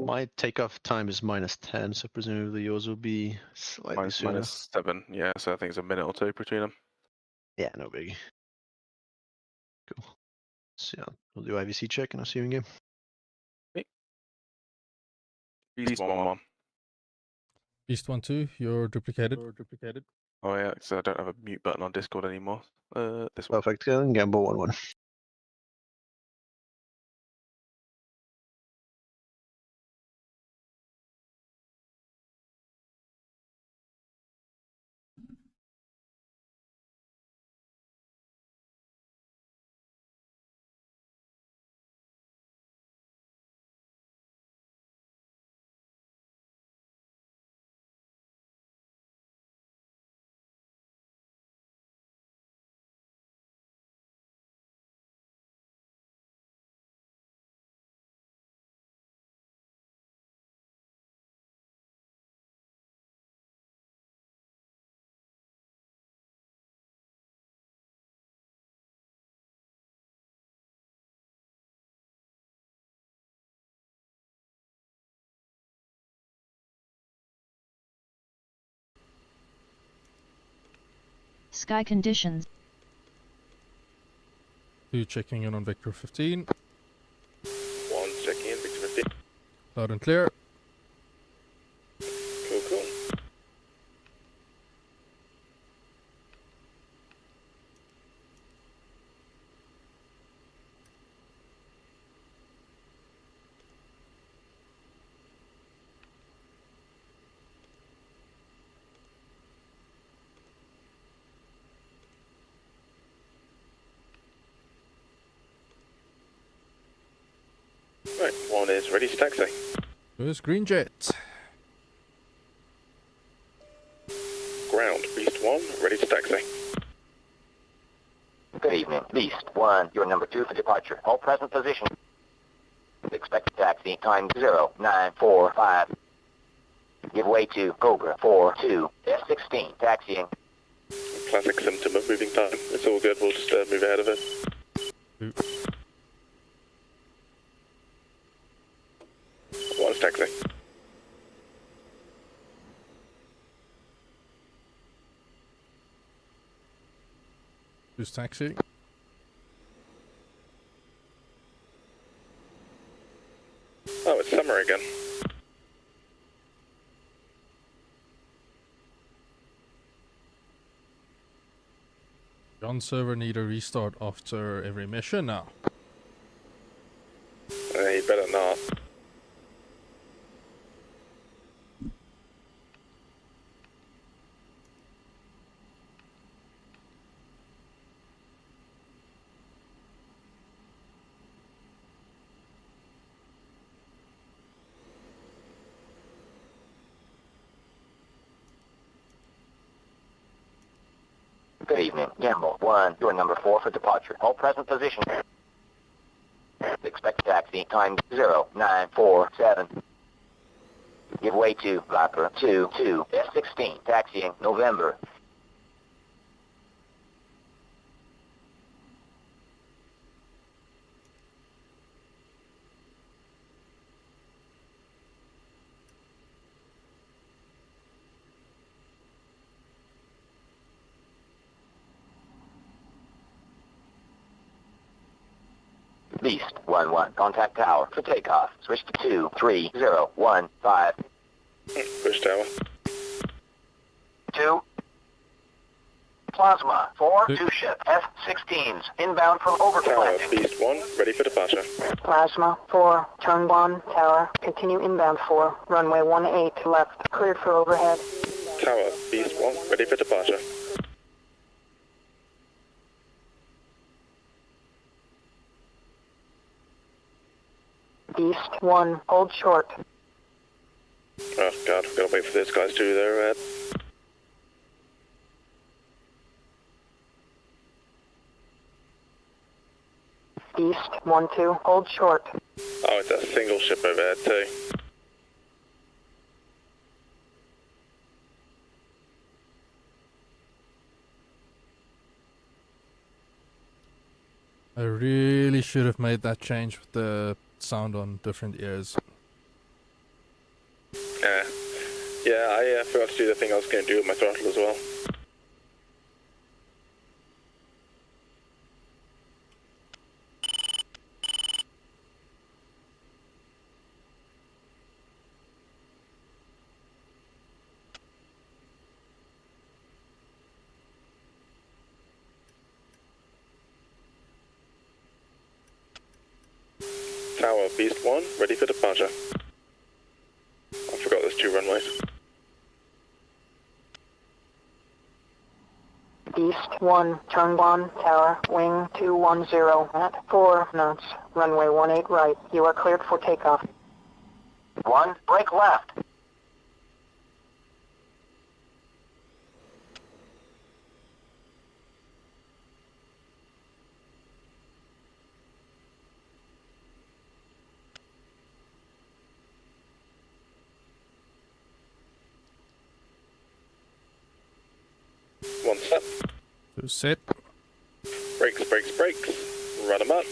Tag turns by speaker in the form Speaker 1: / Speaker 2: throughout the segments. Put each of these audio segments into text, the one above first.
Speaker 1: My takeoff time is -10, so presumably yours will be slightly sooner.
Speaker 2: -7, yeah, so I think it's a minute or two between them.
Speaker 1: Yeah, no biggie. Cool. So yeah, we'll do IVC check and I'll see you in game.
Speaker 2: Beast 1-1.
Speaker 3: Beast 1-2, you're duplicated.
Speaker 2: Oh yeah, so I don't have a mute button on Discord anymore. This one.
Speaker 1: Perfect. Gamble 1-1.
Speaker 4: Sky conditions.
Speaker 3: 2 checking in on Vector 15.
Speaker 2: 1 checking in, Victor 15.
Speaker 3: Loud and clear.
Speaker 2: Cool, cool. Right, 1 is ready to taxi.
Speaker 3: There's Green Jet.
Speaker 2: Ground, Beast 1, ready to taxi.
Speaker 5: Good evening. Beast 1, you're number 2 for departure. All present position. Expected taxi time 0945. Give way to Cobra 42 F-16 taxiing.
Speaker 2: Classic symptom of moving time. It's all good, we'll just move ahead of it. One's taxi.
Speaker 3: Who's taxi?
Speaker 2: Oh, it's summer again.
Speaker 3: John server need a restart after every mission now.
Speaker 2: You better not.
Speaker 5: Good evening. Gamble 1, you're number 4 for departure. All present position. Expected taxi time 0947. Give way to Viper 22 F-16 taxiing November. Beast 1-1, contact tower for takeoff. Switch to 23015.
Speaker 2: Push tower.
Speaker 5: 2. Plasma 4, 2 ship F-16s inbound from
Speaker 2: Tower,
Speaker 5: overflanking.
Speaker 2: Beast 1, ready for departure.
Speaker 6: Plasma 4, turn 1, tower, continue inbound 4, runway 18 left, cleared for overhead.
Speaker 2: Tower, Beast 1, ready for departure.
Speaker 6: Beast 1, hold short.
Speaker 2: Oh god, we've got to wait for these guys to do their
Speaker 6: Beast 1-2, hold short.
Speaker 2: Oh, it's a single ship overhead too.
Speaker 3: I really should have made that change with the sound on different ears.
Speaker 2: Yeah, I forgot to do the thing I was going to do with my throttle as well. Tower, Beast 1, ready for departure. I forgot there's 2 runways.
Speaker 6: East 1, turn 1, tower, wing 210 at 4 knots, runway 18 right. You are cleared for takeoff.
Speaker 5: 1, brake left.
Speaker 2: One step.
Speaker 3: 2 set.
Speaker 2: Brakes, brakes, brakes. Run them up.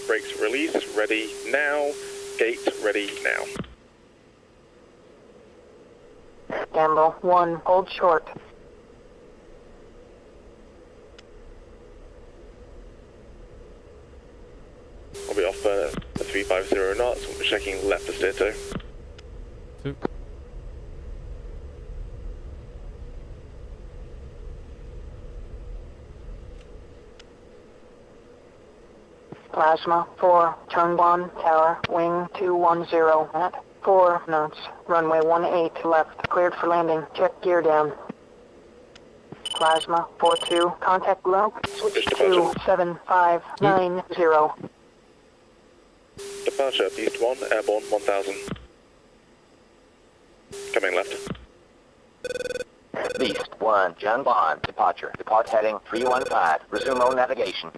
Speaker 2: Brakes release, ready now. Gate ready now.
Speaker 6: Gamble 1, hold short.
Speaker 2: I'll be off 350 knots. We'll be checking left to steer to.
Speaker 3: 2.
Speaker 6: Plasma 4, turn 1, tower, wing 210 at 4 knots, runway 18 left, cleared for landing, check gear down. Plasma 42, contact below, switch to 75990.
Speaker 2: Departure, Beast 1, airborne 1000. Coming left.
Speaker 5: Beast 1, John Bond, departure. Depart heading 315. Resume all navigation.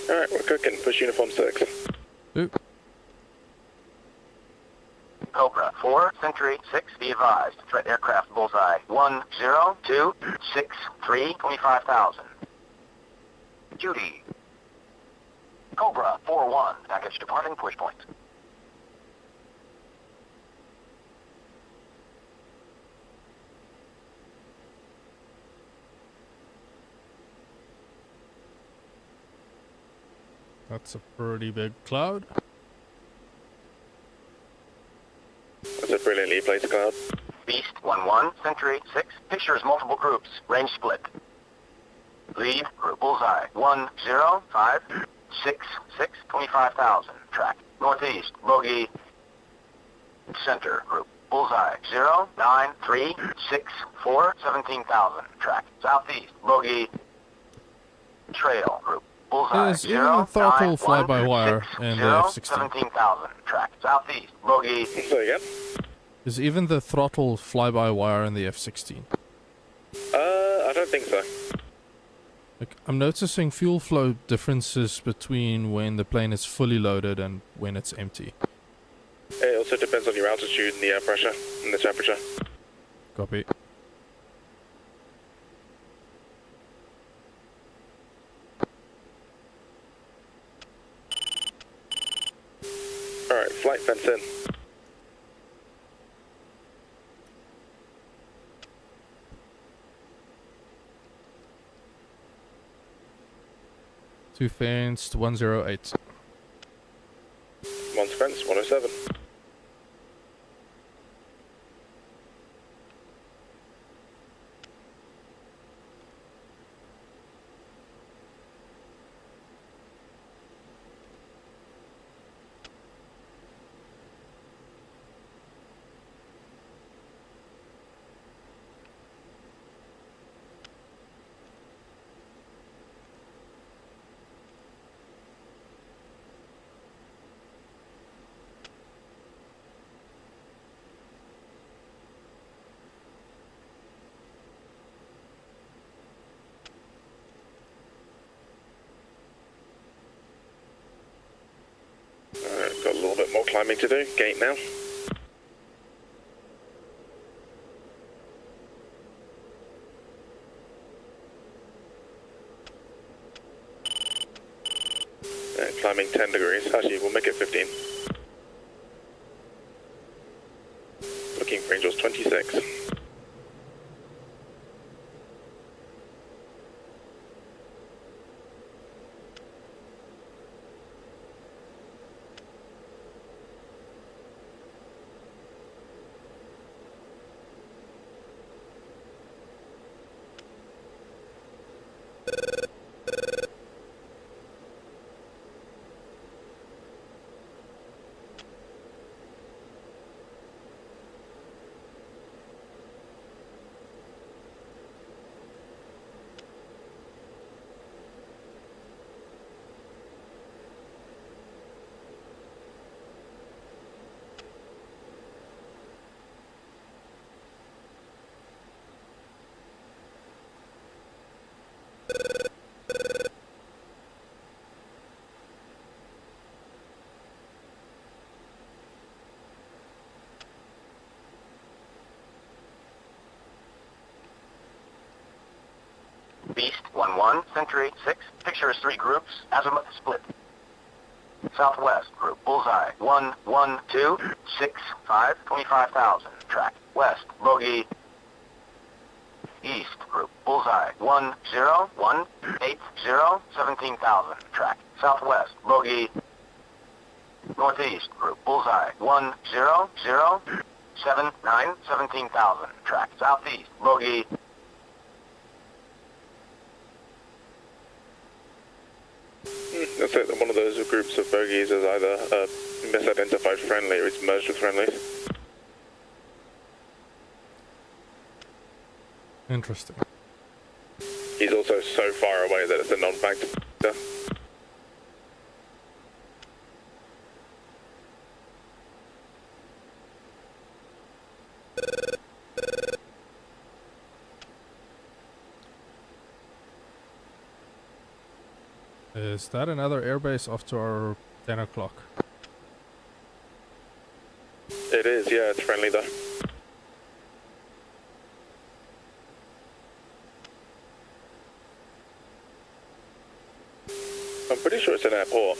Speaker 2: Alright, we're cooking. Push uniform 6.
Speaker 3: 2.
Speaker 5: Cobra 4, Century 6, be advised. Threat aircraft bullseye 10263, 25,000. Judy. Cobra 4-1, package departing push point.
Speaker 3: That's a pretty big cloud.
Speaker 2: That's a brilliantly placed cloud.
Speaker 5: Beast 1-1, Century 6, pictures multiple groups, range split. Lead, group bullseye 10566, 25,000. Track northeast, bogey. Center, group bullseye 09364, 17,000. Track southeast, bogey. Trail, group bullseye
Speaker 3: There's even throttle fly-by-wire in the F-16.
Speaker 5: 17,000. Track southeast, bogey.
Speaker 2: So again?
Speaker 3: Is even the throttle fly-by-wire in the F-16?
Speaker 2: I don't think so.
Speaker 3: Like, I'm noticing fuel flow differences between when the plane is fully loaded and when it's empty.
Speaker 2: It also depends on your altitude and the air pressure and the temperature.
Speaker 3: Copy.
Speaker 2: Alright, flight fence in.
Speaker 3: Two fenced, 108.
Speaker 2: One's fence, 107. Alright, got a little bit more climbing to do. Gate now. Climbing 10 degrees. Actually, we'll make it 15. Looking for Angels 26.
Speaker 5: Beast 1-1, Century 6. Picture is 3 groups, azimuth split. Southwest group, bullseye 1-1-2, 6-5, 25,000. Track west, bogey. East group, bullseye 1-0-1, 8-0, 17,000. Track southwest, bogey. Northeast group, bullseye 1-0-0, 7-9, 17,000. Track southeast, bogey.
Speaker 2: That's it. One of those groups of bogies is either a misidentified friendly or it's merged with friendlies.
Speaker 3: Interesting.
Speaker 2: He's also so far away that it's a non-fact.
Speaker 3: Is that another airbase off to our 10 o'clock?
Speaker 2: It is, yeah, it's friendly though. I'm pretty sure it's an airport.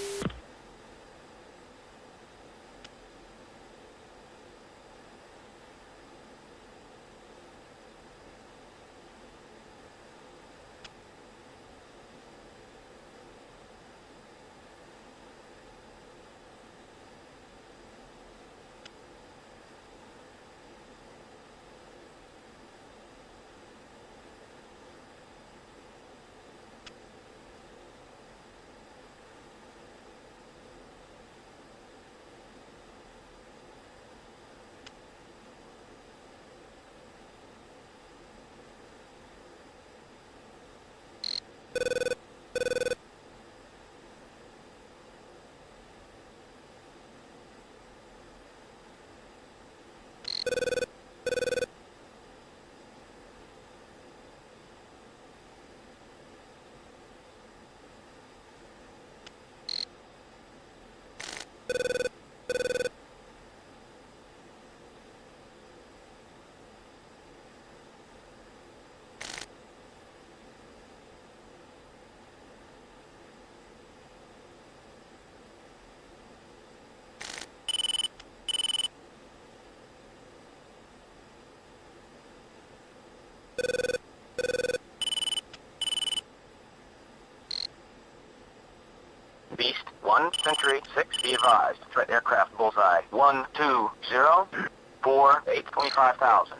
Speaker 5: Beast 1, Century 6, be advised. Threat aircraft bullseye 120, 48, 25,000.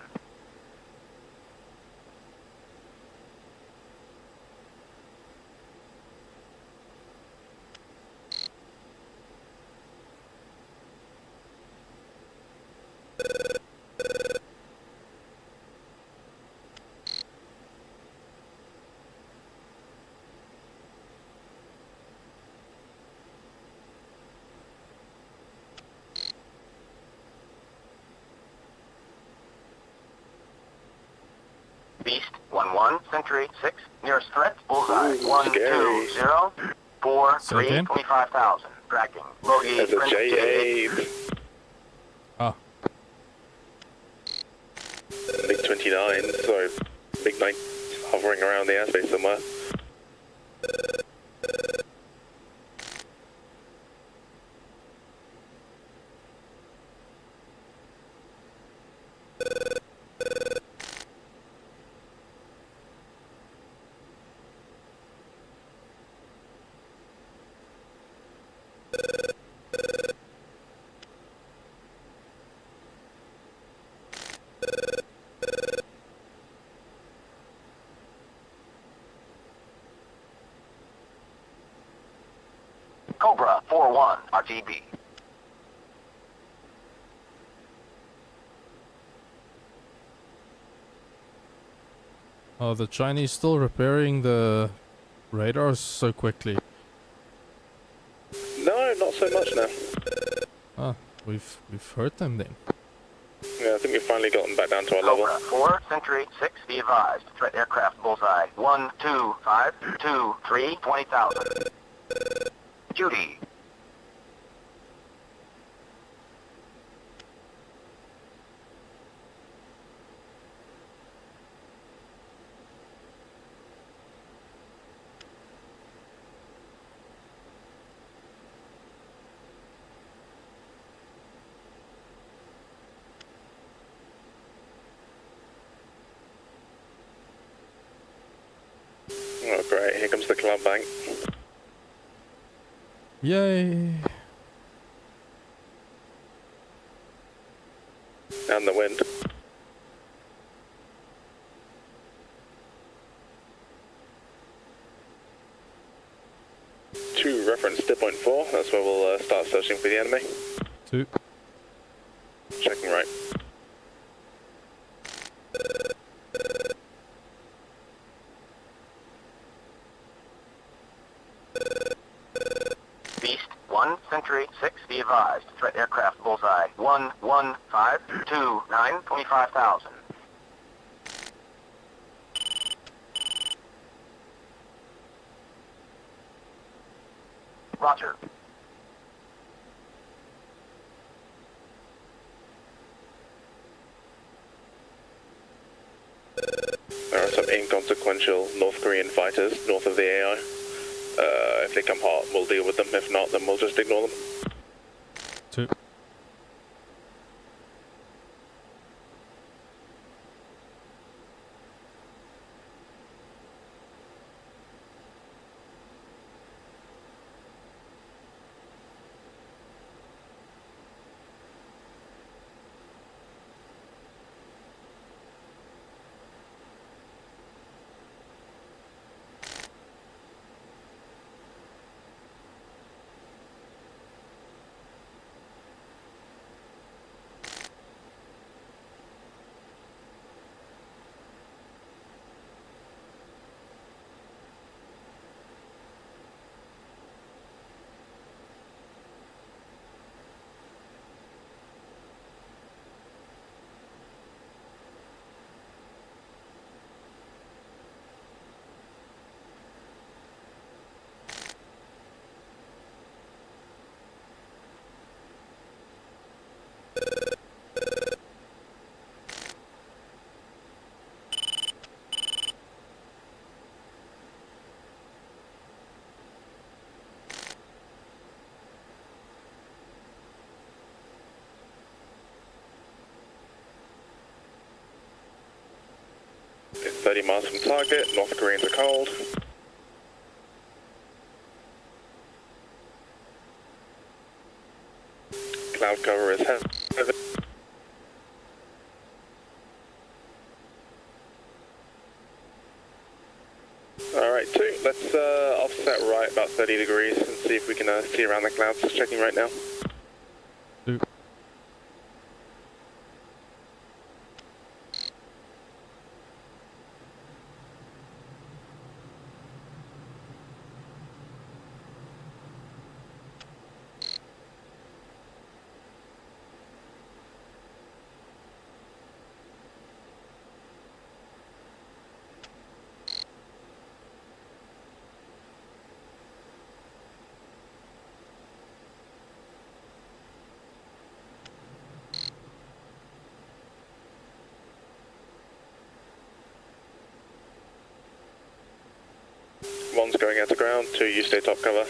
Speaker 5: Beast 1-1, Century 6, nearest threat, bullseye 120, 43,
Speaker 3: again?
Speaker 5: 25,000. Tracking. Bogey,
Speaker 2: There's a
Speaker 5: Prince J8.
Speaker 2: J8.
Speaker 3: Ah,
Speaker 2: Big 29, sorry, Big 9 hovering around the airspace somewhere.
Speaker 5: Cobra 4-1, RTB.
Speaker 3: are the Chinese still repairing the radars so quickly?
Speaker 2: No, not so much now.
Speaker 3: Ah, we've hurt them then.
Speaker 2: Yeah, I think we've finally gotten back down to our level.
Speaker 5: Cobra 4, Century 6, be advised. Threat aircraft bullseye 125, 23, 20,000. Judy.
Speaker 2: Oh great, here comes the cloud bank.
Speaker 3: Yay!
Speaker 2: And the wind. Two reference to point 4, that's where we'll start searching for the enemy.
Speaker 3: 2.
Speaker 2: Checking right.
Speaker 5: Beast 1, Century 6, be advised. Threat aircraft bullseye 115, 29, 25,000. Roger.
Speaker 2: There are some inconsequential North Korean fighters north of the AI. If they come hot, we'll deal with them. If not, then we'll just ignore them.
Speaker 3: 2.
Speaker 2: It's 30 miles from target, North Koreans are cold. Alright, 2. Let's offset right about 30 degrees and see if we can see around the clouds. Just checking right now.
Speaker 3: 2.
Speaker 2: One's going out to ground, 2, you stay top cover.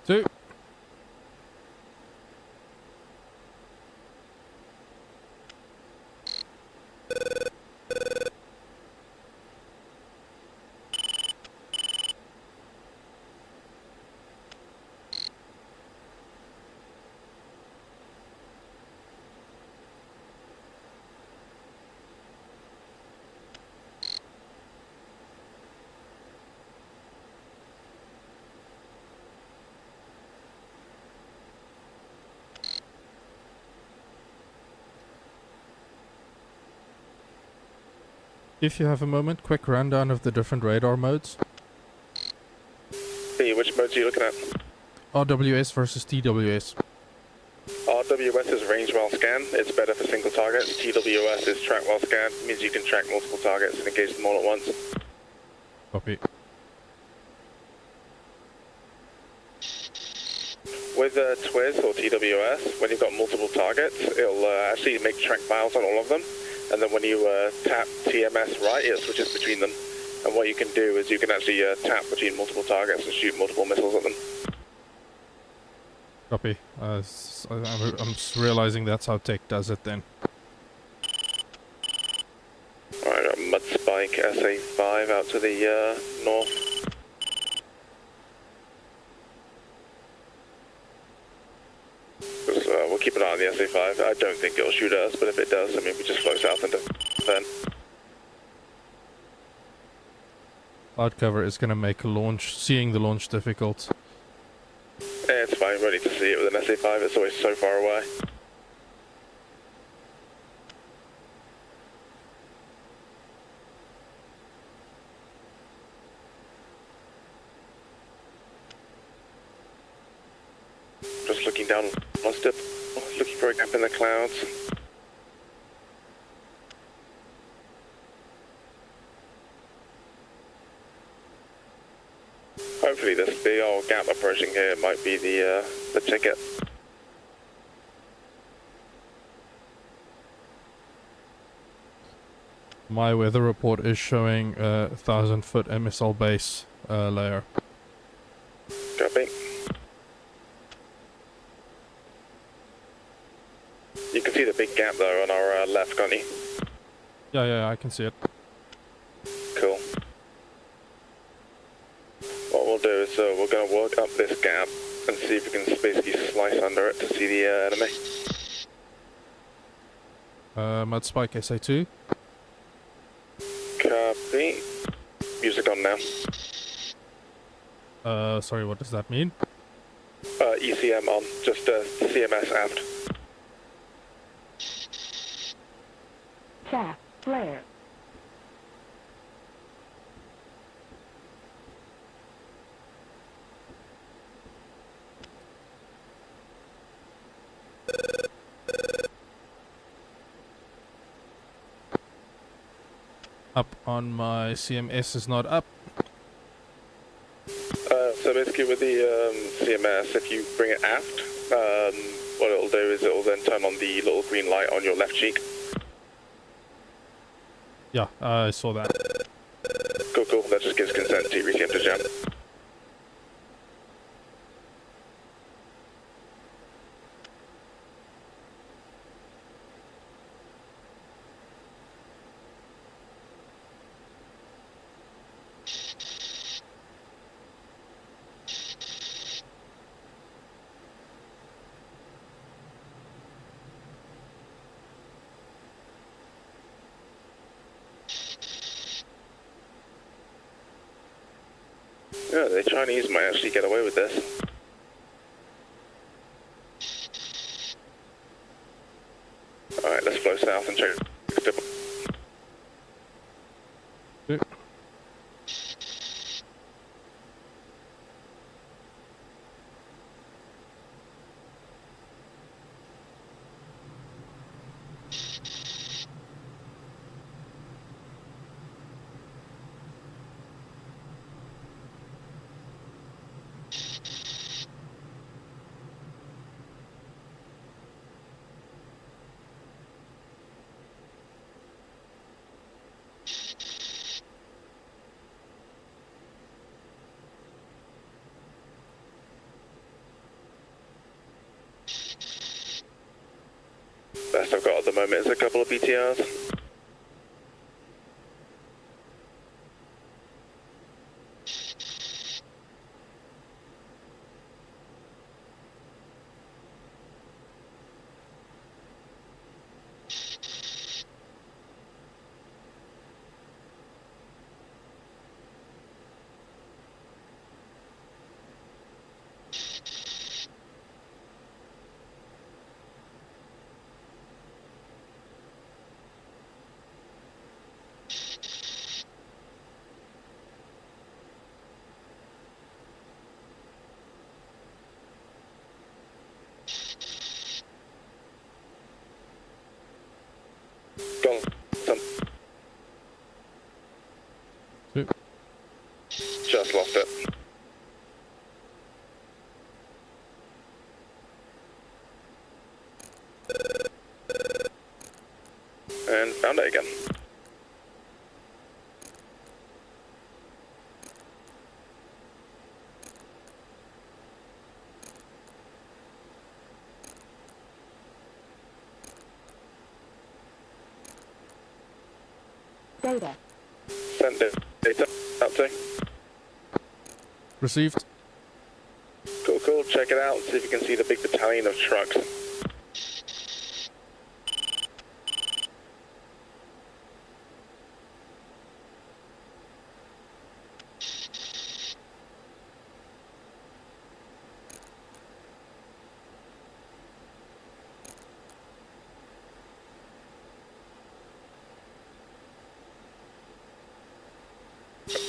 Speaker 3: 2. If you have a moment, quick rundown of the different radar modes.
Speaker 2: B, which modes are you looking at?
Speaker 3: RWS versus TWS.
Speaker 2: RWS is range while scan, it's better for single targets. TWS is track while scan, means you can track multiple targets and engage them all at once.
Speaker 3: Copy.
Speaker 2: With TWS or TWS, when you've got multiple targets, it'll actually make track files on all of them. And then when you tap TMS right, it switches between them. And what you can do is you can actually tap between multiple targets and shoot multiple missiles at them.
Speaker 3: Copy. I'm just realizing that's how tech does it then.
Speaker 2: Alright, got Mud Spike SA5 out to the north. We'll keep an eye on the SA5. I don't think it'll shoot at us, but if it does, I mean, we just float south into then.
Speaker 3: Cloud cover is going to make seeing the launch difficult.
Speaker 2: Yeah, it's fine. We're ready to see it with an SA5. It's always so far away. Just looking down one step, looking for a gap in the clouds. Hopefully this big old gap approaching here might be the ticket.
Speaker 3: My weather report is showing a 1,000-foot MSL base layer.
Speaker 2: Copy. You can see the big gap there on our left, can't you?
Speaker 3: Yeah, I can see it.
Speaker 2: Cool. What we'll do is we're going to work up this gap and see if we can basically slice under it to see the enemy.
Speaker 3: Mud Spike SA2.
Speaker 2: Copy. Music on now.
Speaker 3: Sorry, what does that mean?
Speaker 2: ECM on, just CMS aft.
Speaker 6: Chaff, flare.
Speaker 3: Up on my CMS is not up.
Speaker 2: So basically with the CMS, if you bring it aft, what it'll do is it'll then turn on the little green light on your left cheek.
Speaker 3: Yeah, I saw that.
Speaker 2: Cool. That just gives consent to RCM to jam. Yeah, the Chinese might actually get away with this. Alright, let's flow south and check.
Speaker 3: Okay.
Speaker 2: Best I've got at the moment is a couple of BTRs. Gone. Some.
Speaker 3: Two.
Speaker 2: Just lost it. And found it again.
Speaker 6: Data.
Speaker 2: Send it. Data. Out to.
Speaker 3: Received.
Speaker 2: Cool, cool. Check it out. See if you can see the big battalion of trucks.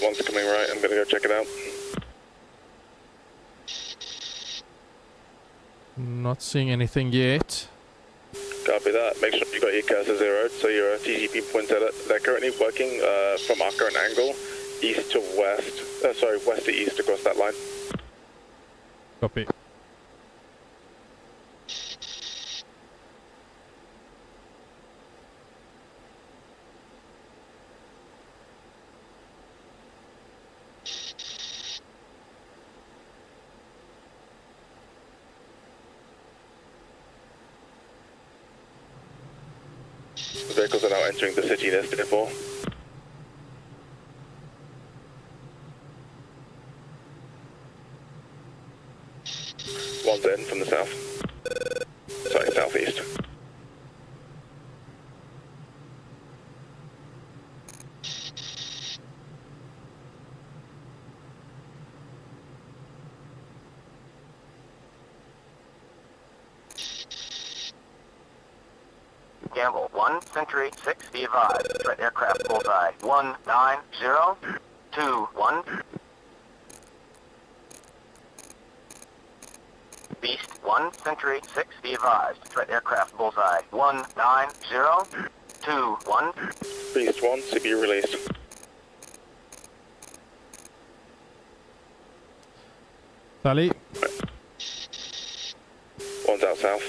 Speaker 2: One's coming right. I'm gonna go check it out.
Speaker 3: Not seeing anything yet.
Speaker 2: Copy that. Make sure you got your cursor zeroed so your TGP points at it. They're currently working from our current angle, east to west. Sorry, west to east across that line.
Speaker 3: Copy.
Speaker 2: Vehicles are now entering the city near Stifle. One's in from the south. Sorry, southeast.
Speaker 5: Gamble 1, Century 6, be advised. Threat aircraft bullseye 19021. Beast 1, Century 6, be advised. Threat aircraft bullseye 19021.
Speaker 2: Beast 1 to be released.
Speaker 3: Tally.
Speaker 2: One's out south.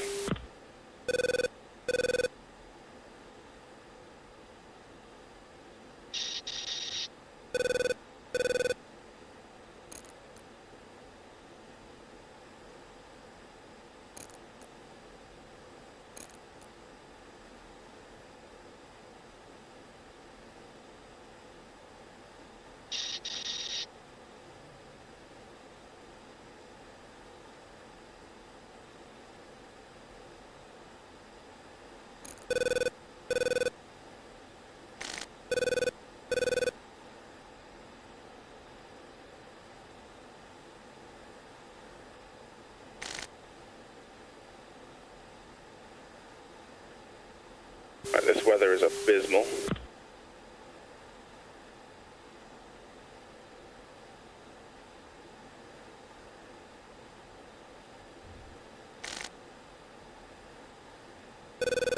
Speaker 2: Right, this weather is abysmal.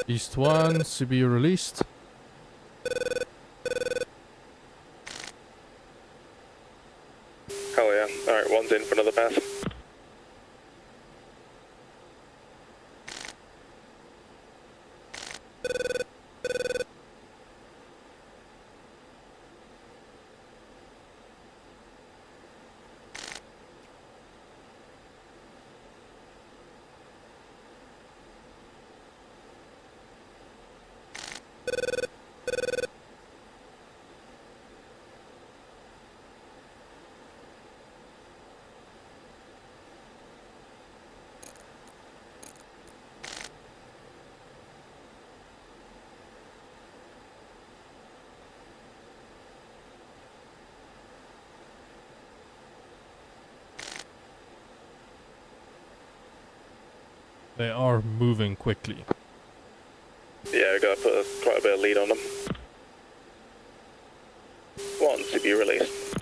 Speaker 3: East 1, CBU released.
Speaker 2: Hell yeah. Alright, one's in for another pass.
Speaker 3: They are moving quickly.
Speaker 2: Yeah, we gotta put quite a bit of lead on them. One to be released.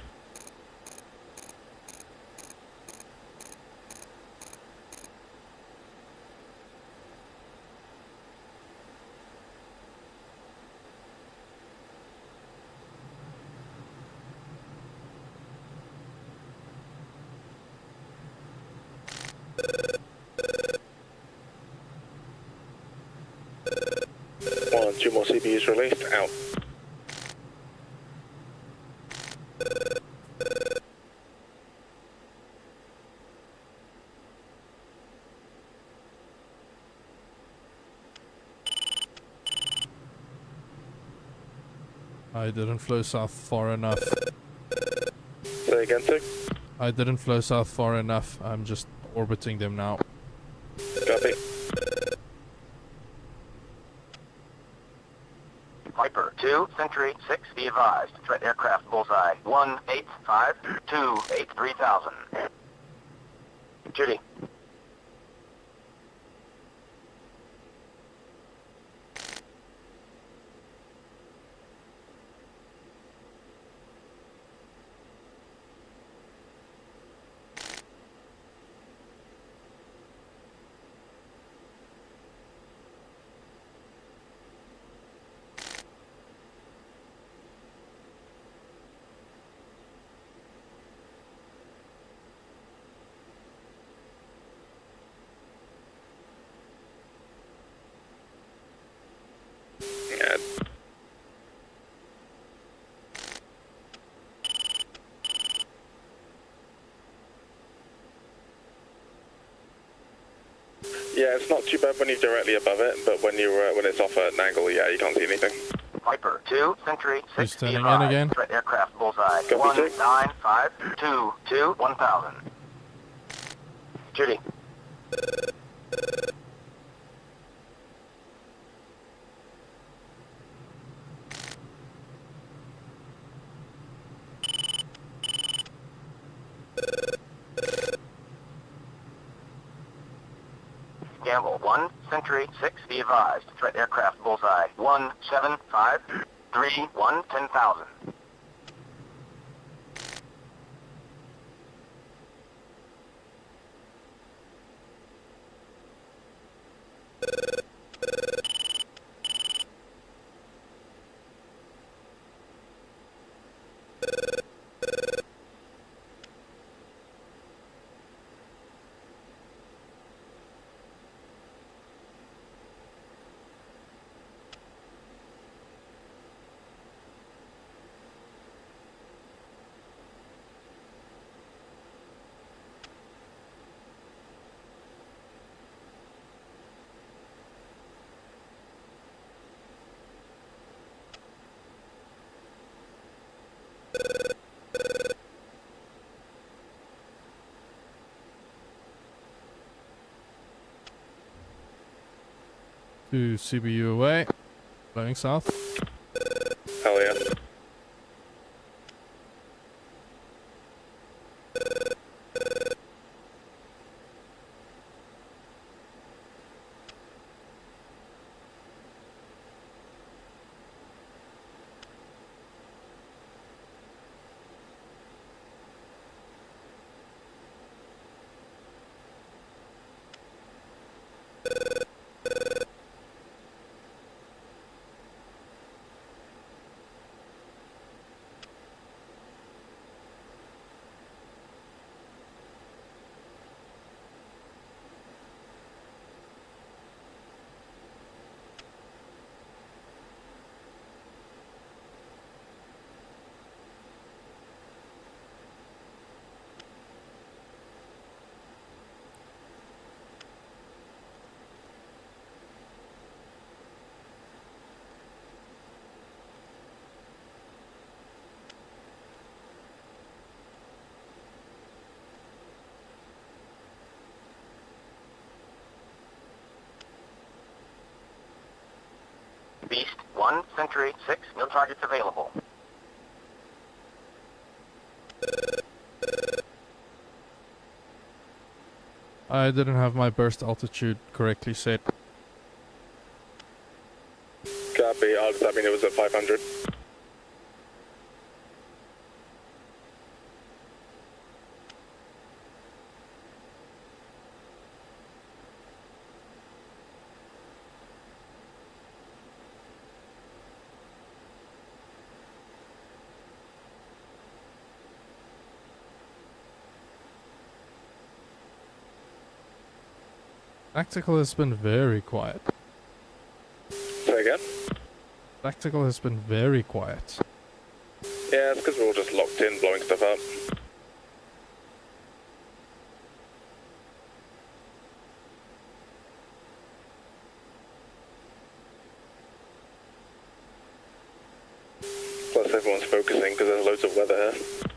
Speaker 2: One, two more CPUs released. Out.
Speaker 3: I didn't flow south far enough.
Speaker 2: Say again, sir.
Speaker 3: I didn't flow south far enough. I'm just orbiting them now.
Speaker 2: Copy.
Speaker 5: Viper 2, Century 6, be advised. Threat aircraft bullseye 185283000. Judy.
Speaker 2: Yeah. Yeah, it's not too bad when you're directly above it, but when you when it's off at an angle, yeah, you can't see anything.
Speaker 5: Viper 2, Century 6,
Speaker 3: Who's
Speaker 5: be
Speaker 3: turning in
Speaker 5: advised.
Speaker 3: again?
Speaker 5: Threat aircraft bullseye
Speaker 2: Copy, sir.
Speaker 5: 195221000. Judy. Gamble 1, Century 6, be advised. Threat aircraft bullseye 1753110,000.
Speaker 3: To CBU away. Blowing south.
Speaker 2: Hell yeah.
Speaker 5: Beast 1, Century 6, no targets available.
Speaker 3: I didn't have my burst altitude correctly set.
Speaker 2: Copy, does that mean it was at 500?
Speaker 3: Tactical has been very quiet.
Speaker 2: Say again?
Speaker 3: Tactical has been very quiet.
Speaker 2: Yeah, it's because we're all just locked in, blowing stuff up. Plus everyone's focusing because there's loads of weather here.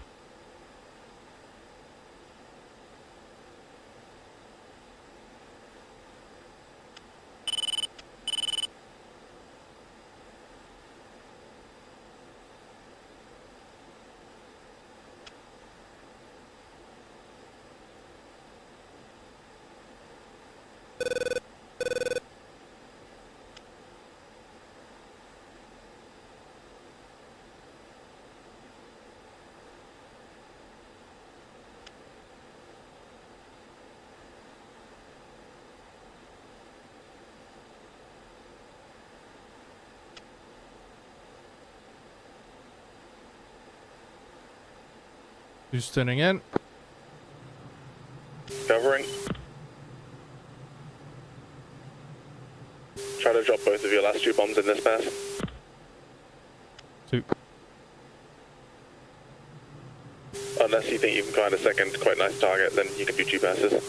Speaker 3: Who's turning in?
Speaker 2: Covering. Try to drop both of your last 2 bombs in this pass.
Speaker 3: 2.
Speaker 2: Unless you think you can find a second quite nice target, then you can do 2 passes.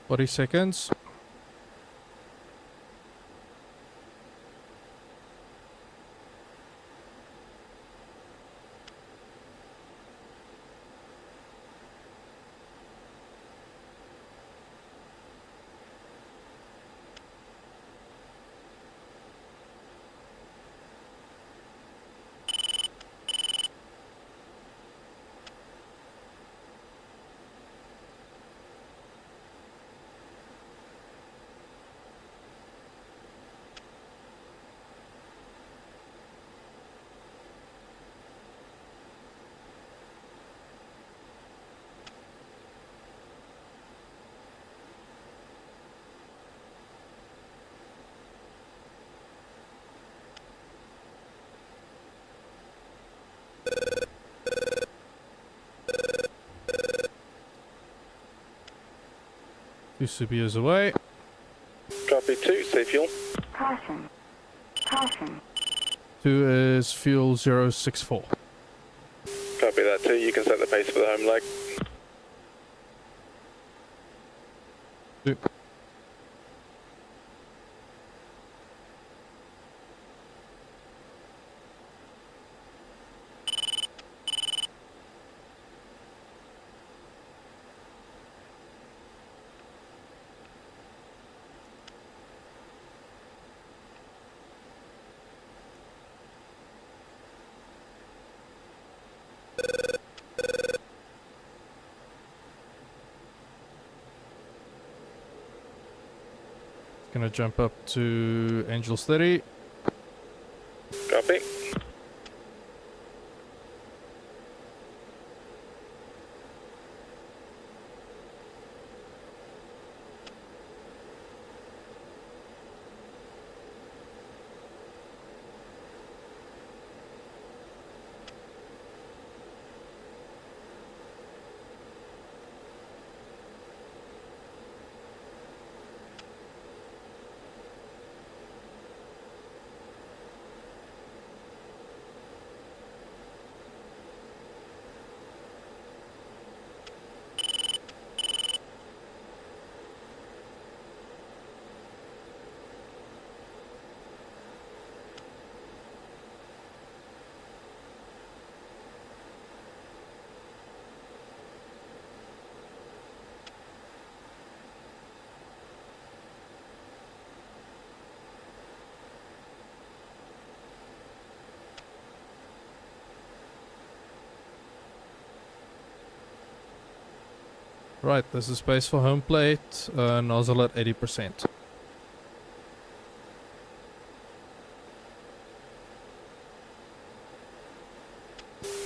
Speaker 3: Forty seconds. Two CPUs away.
Speaker 2: Copy 2, safe fuel.
Speaker 6: Caution. Caution.
Speaker 3: 2 is fuel 064.
Speaker 2: Copy that 2, you can set the pace for the home leg.
Speaker 3: 2. Gonna jump up to Angels 30.
Speaker 2: Copy.
Speaker 3: Right, this is space for home plate, nozzle at 80%.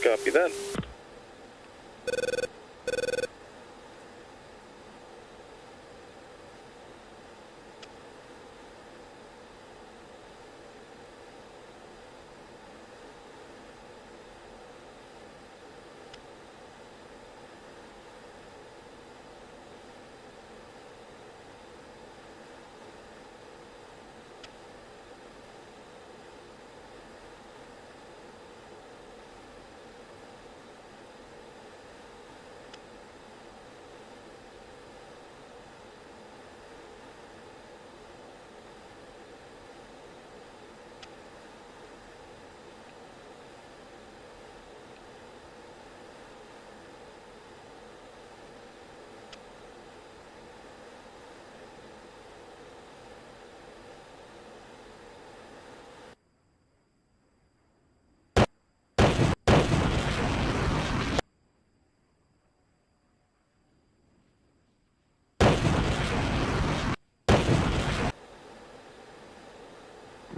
Speaker 2: Copy that.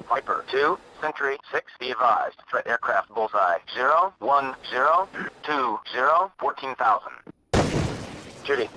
Speaker 5: Viper 2, Sentry 6, be advised. Threat aircraft bullseye 0, 1, 0, 2, 0, 14,000. Judy.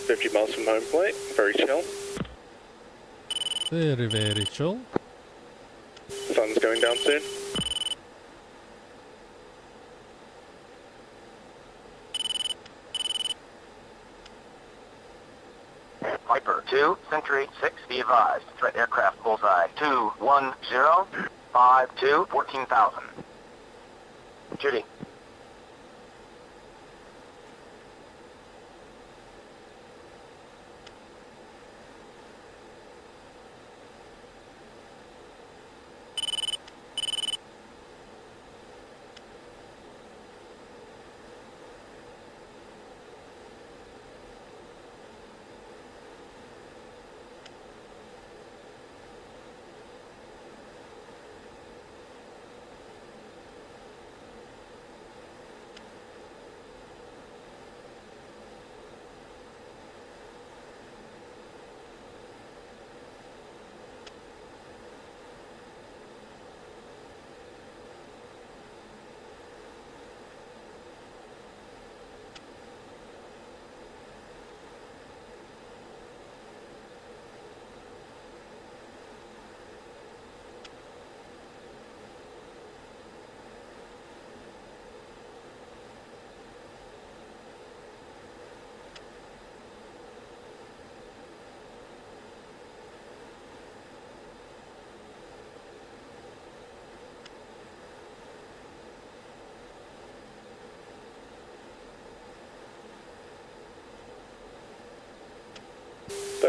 Speaker 2: $50 miles from home plate. Very chill.
Speaker 3: Very, very chill.
Speaker 2: Sun's going down soon.
Speaker 5: Viper 2, Sentry 6, be advised. Threat aircraft bullseye 2, 1, 0, 5, 2, 14,000. Judy.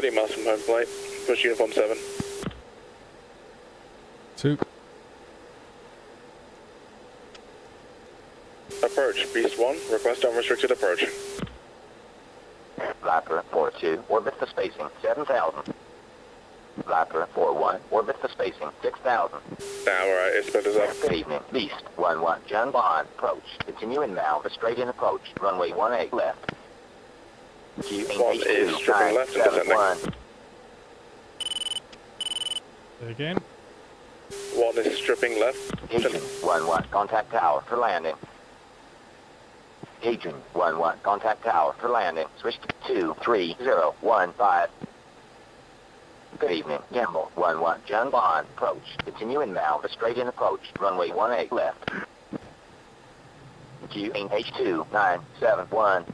Speaker 2: 30 miles from home plate. Push uniform 7.
Speaker 3: 2.
Speaker 2: Approach, Beast 1, request unrestricted approach.
Speaker 5: Viper 4-2, orbit for spacing 7,000. Viper 4-1, orbit for spacing 6,000.
Speaker 2: Alright, it's split us up.
Speaker 5: Good evening, Beast 1-1, John Bond, approach. Continue inbound for straight in approach, runway 18 left.
Speaker 2: One is stripping left and descending.
Speaker 3: Again.
Speaker 2: 1 is stripping left.
Speaker 5: Agent 1-1, contact tower for landing. Agent 1-1, contact tower for landing. Switch to 23015. Good evening, Gamble 1-1, John Bond, approach. Continue inbound for straight in approach, runway 18 left. QH2971.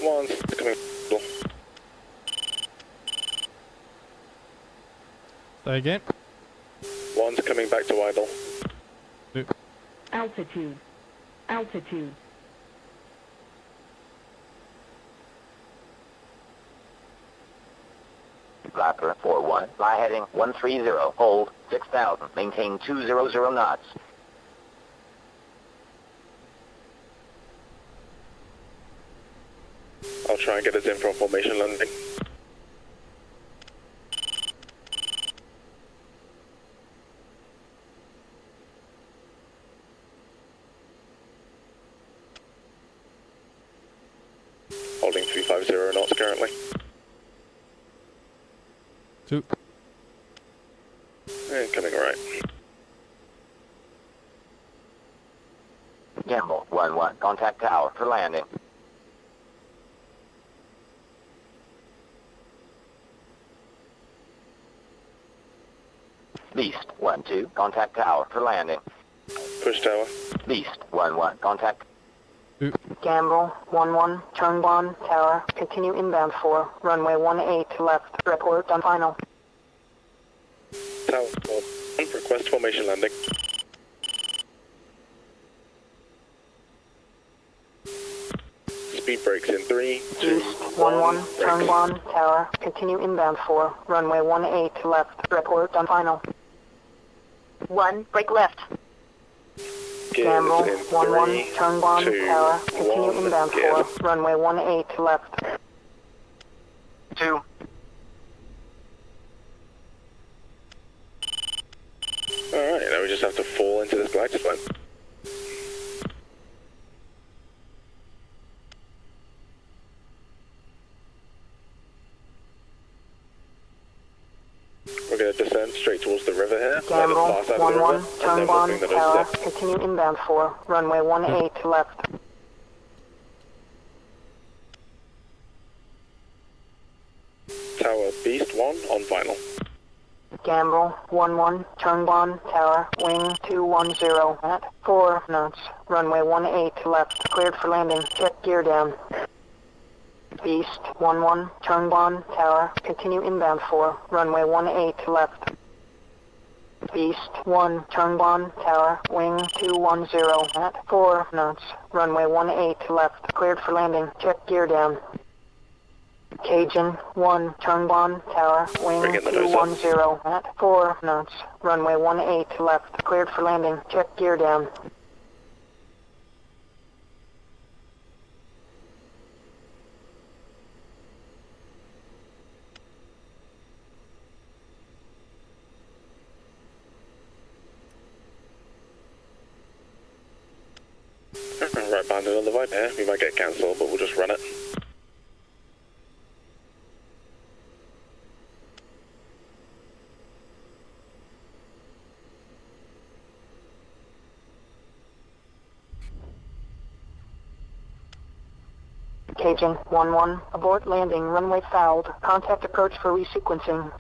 Speaker 2: One's coming.
Speaker 3: Say again.
Speaker 2: One's coming back to idle.
Speaker 3: 2.
Speaker 7: Altitude. Altitude.
Speaker 5: Viper 4-1, fly heading 130, hold 6,000, maintain 200 knots.
Speaker 2: I'll try and get us in for a formation landing. Holding 350 knots currently.
Speaker 3: 2.
Speaker 2: And coming right.
Speaker 5: Gamble 1-1, contact tower for landing. Beast 1-2, contact tower for landing.
Speaker 2: Push tower.
Speaker 5: Beast 1-1, contact.
Speaker 3: 2.
Speaker 6: Gamble 1-1, turn 1, tower. Continue inbound for runway 18 left. Report on final.
Speaker 2: Tower. Request formation landing. Speed brakes in 3, 2,
Speaker 6: Beast 1-1, turn 1, tower. Continue inbound for runway 18 left. Report on final. 1, brake left. Gamble
Speaker 2: Gears in
Speaker 6: 1-1,
Speaker 2: 3,
Speaker 6: turn 1,
Speaker 2: 2,
Speaker 6: tower. Continue
Speaker 2: 1,
Speaker 6: inbound
Speaker 2: gears.
Speaker 6: for runway 18 left. 2.
Speaker 2: Alright, now we just have to fall into this glide slope. We're going to descend straight towards the river here.
Speaker 6: Gamble
Speaker 2: far side of the river,
Speaker 6: 1-1,
Speaker 2: and
Speaker 6: turn
Speaker 2: then we'll
Speaker 6: 1,
Speaker 2: bring the
Speaker 6: tower.
Speaker 2: nose up.
Speaker 6: Continue inbound for runway 18 left.
Speaker 2: Tower Beast 1 on final.
Speaker 6: Gamble 1-1, turn 1, tower. Wing 210 at 4 knots. Runway 18 left. Cleared for landing. Check gear down. Beast 1-1, turn 1, tower. Continue inbound for runway 18 left. Beast 1, turn 1, tower. Wing 210 at 4 knots. Runway 18 left. Cleared for landing. Check gear down. Cajun 1, turn 1, tower. Wing
Speaker 2: Bring in the nose up.
Speaker 6: 210 at 4 knots. Runway 18 left. Cleared for landing. Check gear down.
Speaker 2: Right behind another Viper here. We might get cancelled, but we'll just run it.
Speaker 6: Cajun 1-1, abort landing, runway fouled. Contact approach for resequencing.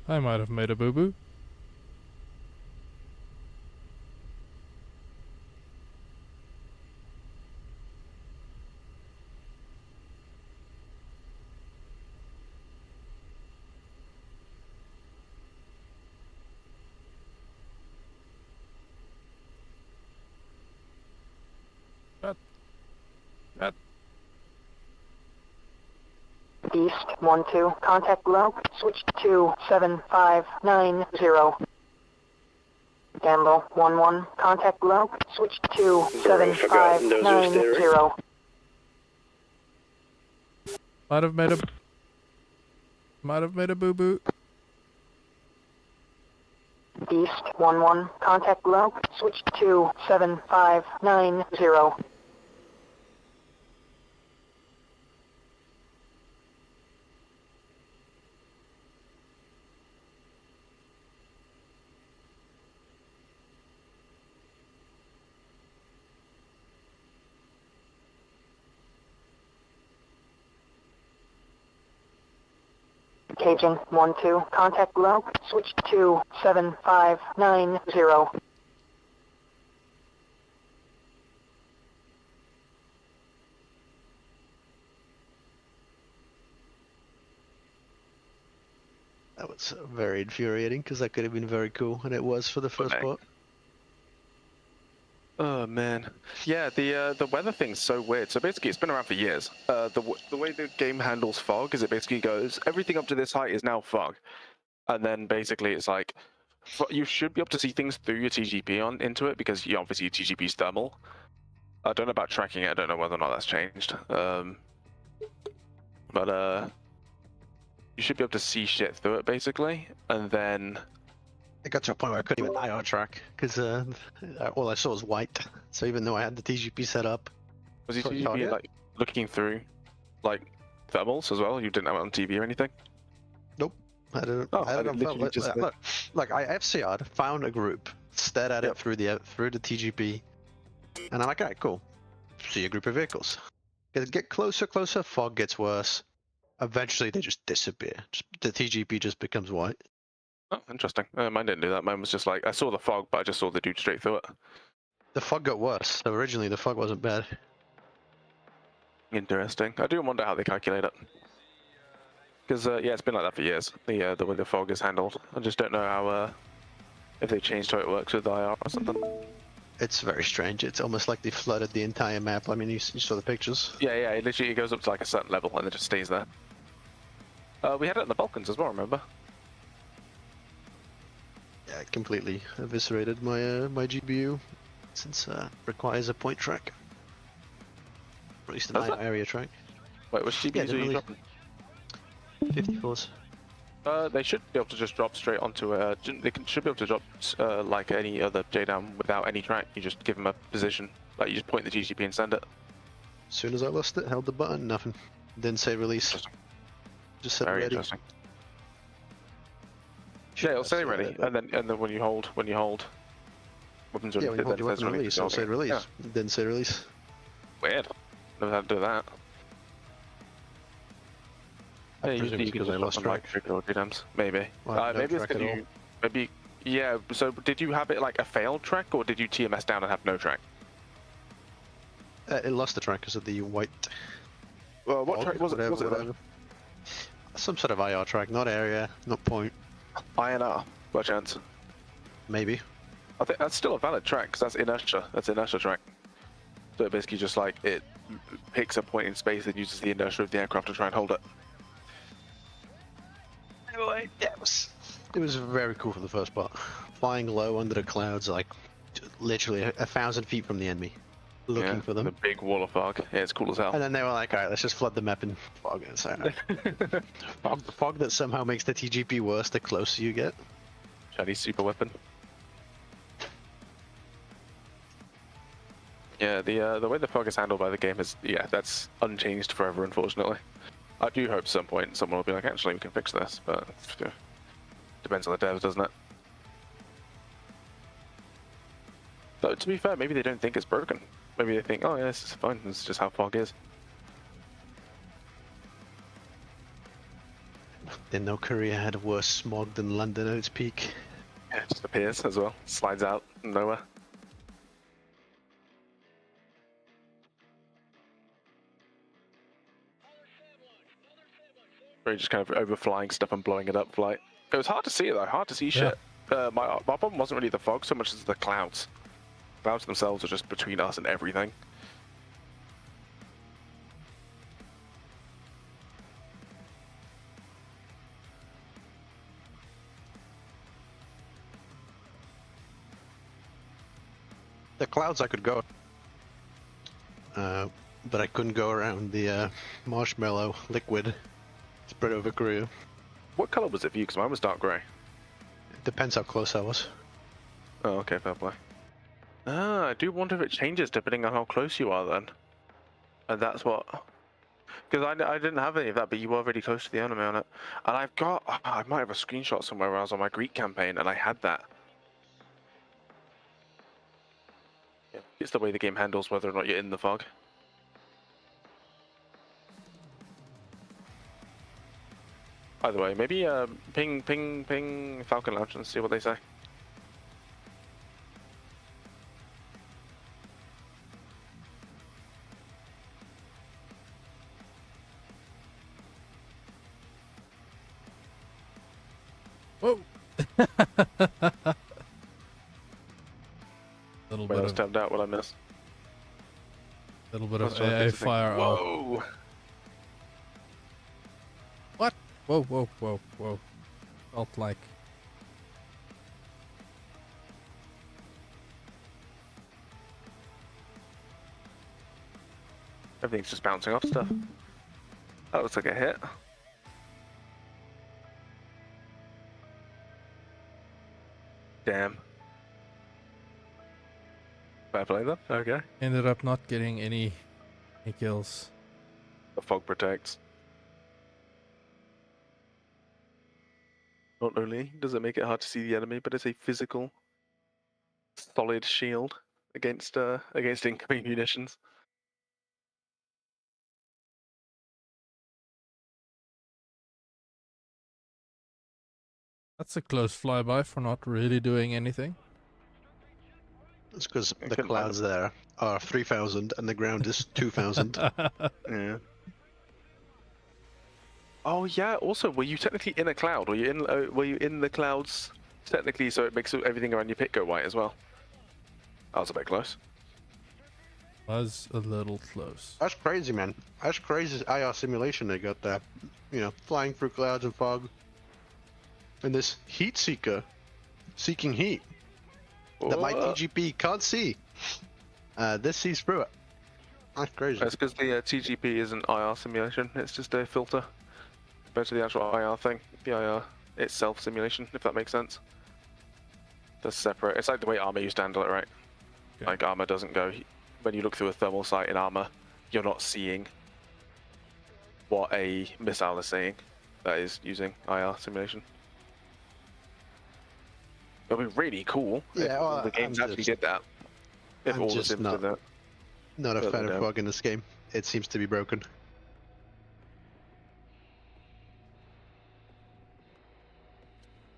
Speaker 3: I might have made a boo-boo.
Speaker 6: East 1-2, contact low, switch to 7590. Gamble 1-1, contact low, switch to 7590.
Speaker 3: Might have made a boo-boo.
Speaker 6: East 1-1, contact low, switch to 7590. Cajun 1-2, contact low, switch to 7590.
Speaker 1: That was very infuriating because that could have been very cool, and it was for the first part.
Speaker 2: Oh man, yeah. The weather thing's so weird. So basically, it's been around for years. The way the game handles fog is it basically goes everything up to this height is now fog, and then basically it's like you should be able to see things through your TGP into it because you obviously TGP is thermal. I don't know about tracking it. I don't know whether or not that's changed. But you should be able to see shit through it basically, and then.
Speaker 1: It got to a point where I couldn't even IR track because all I saw was white. So even though I had the TGP set up,
Speaker 2: Was your TGP like looking through like thermals as well? You didn't have it on TV or anything?
Speaker 1: Nope. I don't.
Speaker 2: Oh,
Speaker 1: I don't
Speaker 2: literally just
Speaker 1: look. I FCR'd, found a group, stared at it through the TGP, and I'm like, alright, cool. See a group of vehicles. Get closer, fog gets worse. Eventually, they just disappear. The TGP just becomes white.
Speaker 2: Oh, interesting. Mine didn't do that. Mine was just like, I saw the fog, but I just saw the dude straight through it.
Speaker 1: The fog got worse. So originally, the fog wasn't bad.
Speaker 2: Interesting. I do wonder how they calculate it. Because, yeah, it's been like that for years, the way the fog is handled. I just don't know how, if they changed how it works with IR or something.
Speaker 1: It's very strange. It's almost like they flooded the entire map. I mean, you saw the pictures.
Speaker 2: Yeah, it literally goes up to like a certain level and it just stays there. We had it in the Balkans as well, remember?
Speaker 1: Yeah, it completely eviscerated my my GPU since requires a point track. Or at least an area track.
Speaker 2: Wait, which GPUs are you dropping?
Speaker 1: 54s.
Speaker 2: They should be able to just drop straight onto should be able to drop like any other JDAM without any track. You just give them a position, like you just point the GCP and send it.
Speaker 1: As soon as I lost it, held the button, nothing. Didn't say release. Just said
Speaker 2: Very
Speaker 1: ready.
Speaker 2: interesting. Yeah, it'll say ready, and then when you hold, weapons
Speaker 1: yeah, when you hold your weapon release, it'll say release.
Speaker 2: Yeah.
Speaker 1: It didn't say release.
Speaker 2: Weird. Never had to do that.
Speaker 1: I
Speaker 2: Yeah,
Speaker 1: presume it's because I lost track.
Speaker 2: JDAMs, maybe.
Speaker 1: Well, no
Speaker 2: maybe it's
Speaker 1: track
Speaker 2: because
Speaker 1: at
Speaker 2: you, maybe, yeah. So did you have it like a failed track, or did you TMS down and have no track?
Speaker 1: It lost the track because of the white.
Speaker 2: Well, what track was it? Was it
Speaker 1: whatever. Some sort of IR track, not area, not point.
Speaker 2: INR, by chance?
Speaker 1: Maybe.
Speaker 2: I think that's still a valid track because that's inertia. That's inertia track. So it basically just like it picks a point in space and uses the inertia of the aircraft to try and hold it.
Speaker 1: Anyway, yeah, it was very cool for the first part. Flying low under the clouds, like literally 1,000 feet from the enemy, looking for them.
Speaker 2: The big wall of fog. Yeah, it's cool as hell.
Speaker 1: And then they were like, alright, let's just flood the map in fog. And so, fog that somehow makes the TGP worse the closer you get.
Speaker 2: Chinese super weapon. Yeah, the way the fog is handled by the game is, yeah, that's unchanged forever, unfortunately. I do hope at some point someone will be like, actually, we can fix this, but depends on the devs, doesn't it? Though, to be fair, maybe they don't think it's broken. Maybe they think, oh yeah, this is fine, this is just how fog is.
Speaker 1: Didn't know Korea had worse smog than London at its peak.
Speaker 2: Yeah, it just appears as well. Slides out nowhere. Really just kind of overflying stuff and blowing it up flight. It was hard to see though, hard to see shit. My problem wasn't really the fog so much as the clouds. Clouds themselves are just between us and everything.
Speaker 1: The clouds I could go, but I couldn't go around the marshmallow liquid spread over Korea.
Speaker 2: What colour was it for you? Because mine was dark grey.
Speaker 1: It depends how close I was.
Speaker 2: Oh, okay, fair play. Ah, I do wonder if it changes depending on how close you are then. And that's what... Because I didn't have any of that, but you were really close to the enemy on it. And I've got... I might have a screenshot somewhere where I was on my Greek campaign and I had that. Yeah, it's the way the game handles whether or not you're in the fog. Either way, maybe ping Falcon Launch and see what they say.
Speaker 3: Whoa! Little
Speaker 2: Wait, I
Speaker 3: bit
Speaker 2: was
Speaker 3: of
Speaker 2: tapped out. What I missed?
Speaker 3: little bit
Speaker 2: I was
Speaker 3: of
Speaker 2: trying to
Speaker 3: AA
Speaker 2: fix the thing.
Speaker 3: fire. Oh.
Speaker 2: Whoa!
Speaker 3: What? Whoa! Whoa! Whoa! Whoa! Felt like.
Speaker 2: Everything's just bouncing off stuff. That looks like a hit. Damn. Fair play then. Okay.
Speaker 3: Ended up not getting any kills.
Speaker 2: The fog protects. Not only does it make it hard to see the enemy, but it's a physical, solid shield against incoming munitions.
Speaker 3: That's a close flyby for not really doing anything.
Speaker 1: It's because
Speaker 2: I
Speaker 1: the
Speaker 2: couldn't find
Speaker 1: clouds there are 3,000 and the ground is 2,000.
Speaker 2: Yeah. Oh yeah. Also, were you technically in a cloud? Were you in the clouds technically? So it makes everything around your pit go white as well. That was a bit close.
Speaker 3: Was a little close.
Speaker 1: That's crazy, man. That's crazy IR simulation they got there. You know, flying through clouds and fog. And this heat seeker seeking heat that my TGP can't see. This sees through it. That's crazy.
Speaker 2: That's because the TGP isn't IR simulation. It's just a filter compared to the actual IR thing. The IR itself simulation, if that makes sense. That's separate. It's like the way armor used to handle it, right?
Speaker 3: Okay.
Speaker 2: Like armor doesn't go. When you look through a thermal sight in armor, you're not seeing what a missile is saying. That is using IR simulation. It'll be really cool if all the games actually did that. If all the sims did that.
Speaker 1: Not a
Speaker 2: But
Speaker 1: fan
Speaker 2: no.
Speaker 1: of fog in this game. It seems to be broken.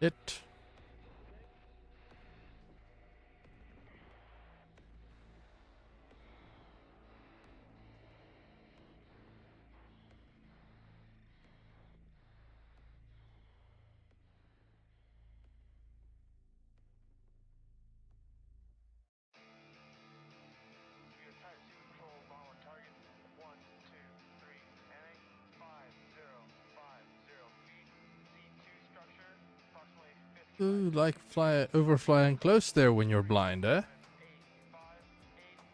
Speaker 3: It. Ooh, like overflying close there when you're blind, eh?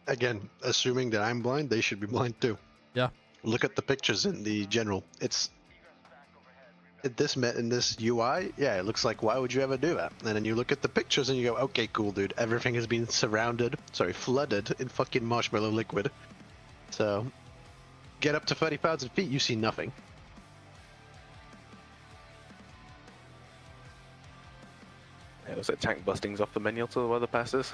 Speaker 1: Again, assuming that I'm blind, they should be blind too.
Speaker 3: Yeah.
Speaker 1: Look at the pictures in the general. It's in this UI. Yeah, it looks like why would you ever do that? And then you look at the pictures and you go, okay, cool, dude. Everything has been flooded in fucking marshmallow liquid. So, get up to 30,000 feet, you see nothing.
Speaker 2: Yeah, it was like tank bustings off the menu to the weather passes.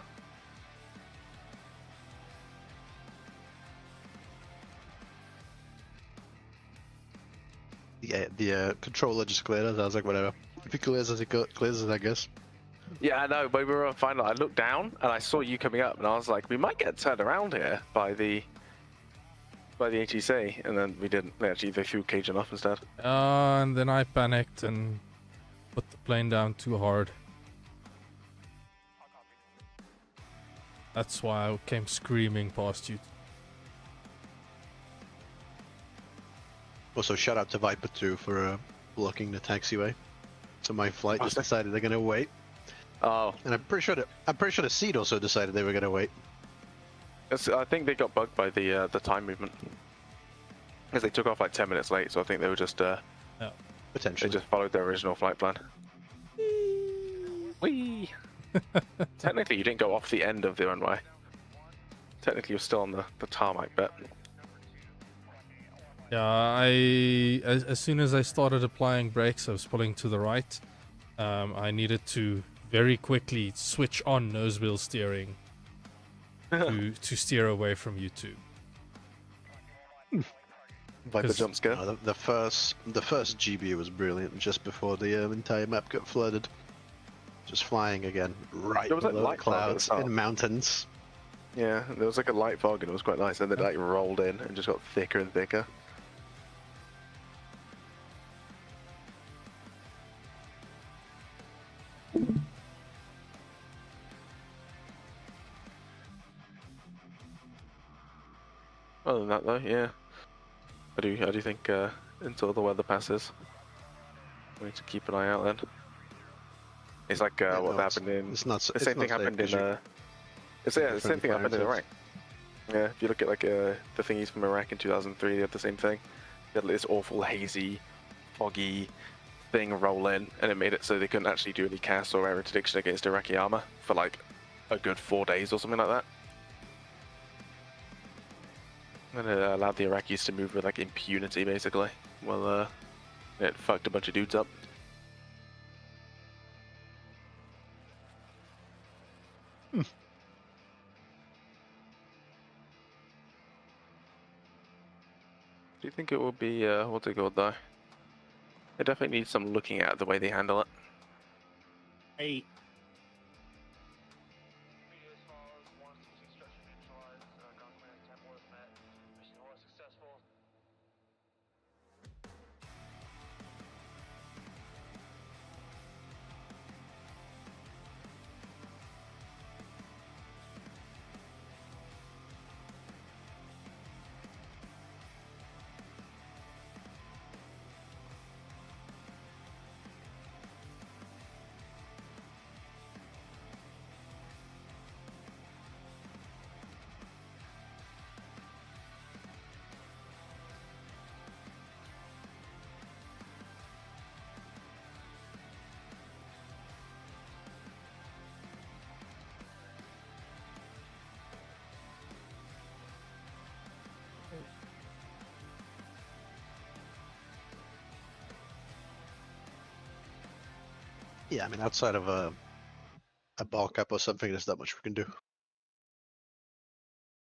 Speaker 1: the controller just cleared us. I was like, whatever. If it clears us, it clears us, I guess.
Speaker 2: Yeah, I know, but we were on final. I looked down and I saw you coming up, and I was like, we might get turned around here by the ATC, and then we didn't. Actually, they threw Cajun off instead.
Speaker 3: And then I panicked and put the plane down too hard. That's why I came screaming past you.
Speaker 1: Also, shout out to Viper 2 for blocking the taxiway. So my flight just decided they're gonna wait.
Speaker 2: Oh,
Speaker 1: And I'm pretty sure the seat also decided they were gonna wait.
Speaker 2: I think they got bugged by the time movement, because they took off like 10 minutes late. So I think they were just
Speaker 1: Potentially.
Speaker 2: they just followed their original flight plan. Whee! Technically, you didn't go off the end of the runway. Technically, you're still on the tarmac bit.
Speaker 3: Yeah, as soon as I started applying brakes, I was pulling to the right. I needed to very quickly switch on nose wheel steering to steer away from you two.
Speaker 2: Viper jump scare.
Speaker 1: The first GB was brilliant. Just before the entire map got flooded, just flying again right
Speaker 2: There was, like,
Speaker 1: below the
Speaker 2: light fog at the
Speaker 1: clouds
Speaker 2: top.
Speaker 1: in mountains.
Speaker 2: Yeah, there was like a light fog and it was quite nice. And then it like rolled in and just got thicker and thicker. Other than that, though, yeah, I do think until the weather passes, we need to keep an eye out. Then it's like
Speaker 1: Yeah,
Speaker 2: what
Speaker 1: no,
Speaker 2: happened in
Speaker 1: It's not.
Speaker 2: the same thing happened in the same thing happened in Iraq. Yeah, if you look at like the thingies from Iraq in 2003, they had the same thing. They had this awful hazy, foggy thing roll in, and it made it so they couldn't actually do any CAS or air interdiction against Iraqi armor for like a good 4 days or something like that. And it allowed the Iraqis to move with like impunity, basically. Well, it fucked a bunch of dudes up. Do you think it will be, what's it called though? It definitely needs some looking at the way they handle it.
Speaker 8: Hey.
Speaker 1: Yeah, I mean, outside of a bulk up or something, there's not much we can do.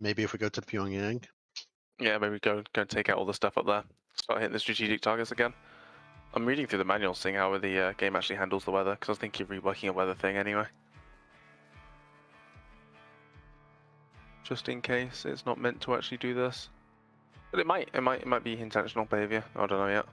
Speaker 1: Maybe if we go to Pyongyang.
Speaker 2: Yeah, maybe go and take out all the stuff up there. Start hitting the strategic targets again. I'm reading through the manual, seeing how the game actually handles the weather, because I was thinking of reworking a weather thing anyway. Just in case it's not meant to actually do this. But it might be intentional behavior. I don't know yet.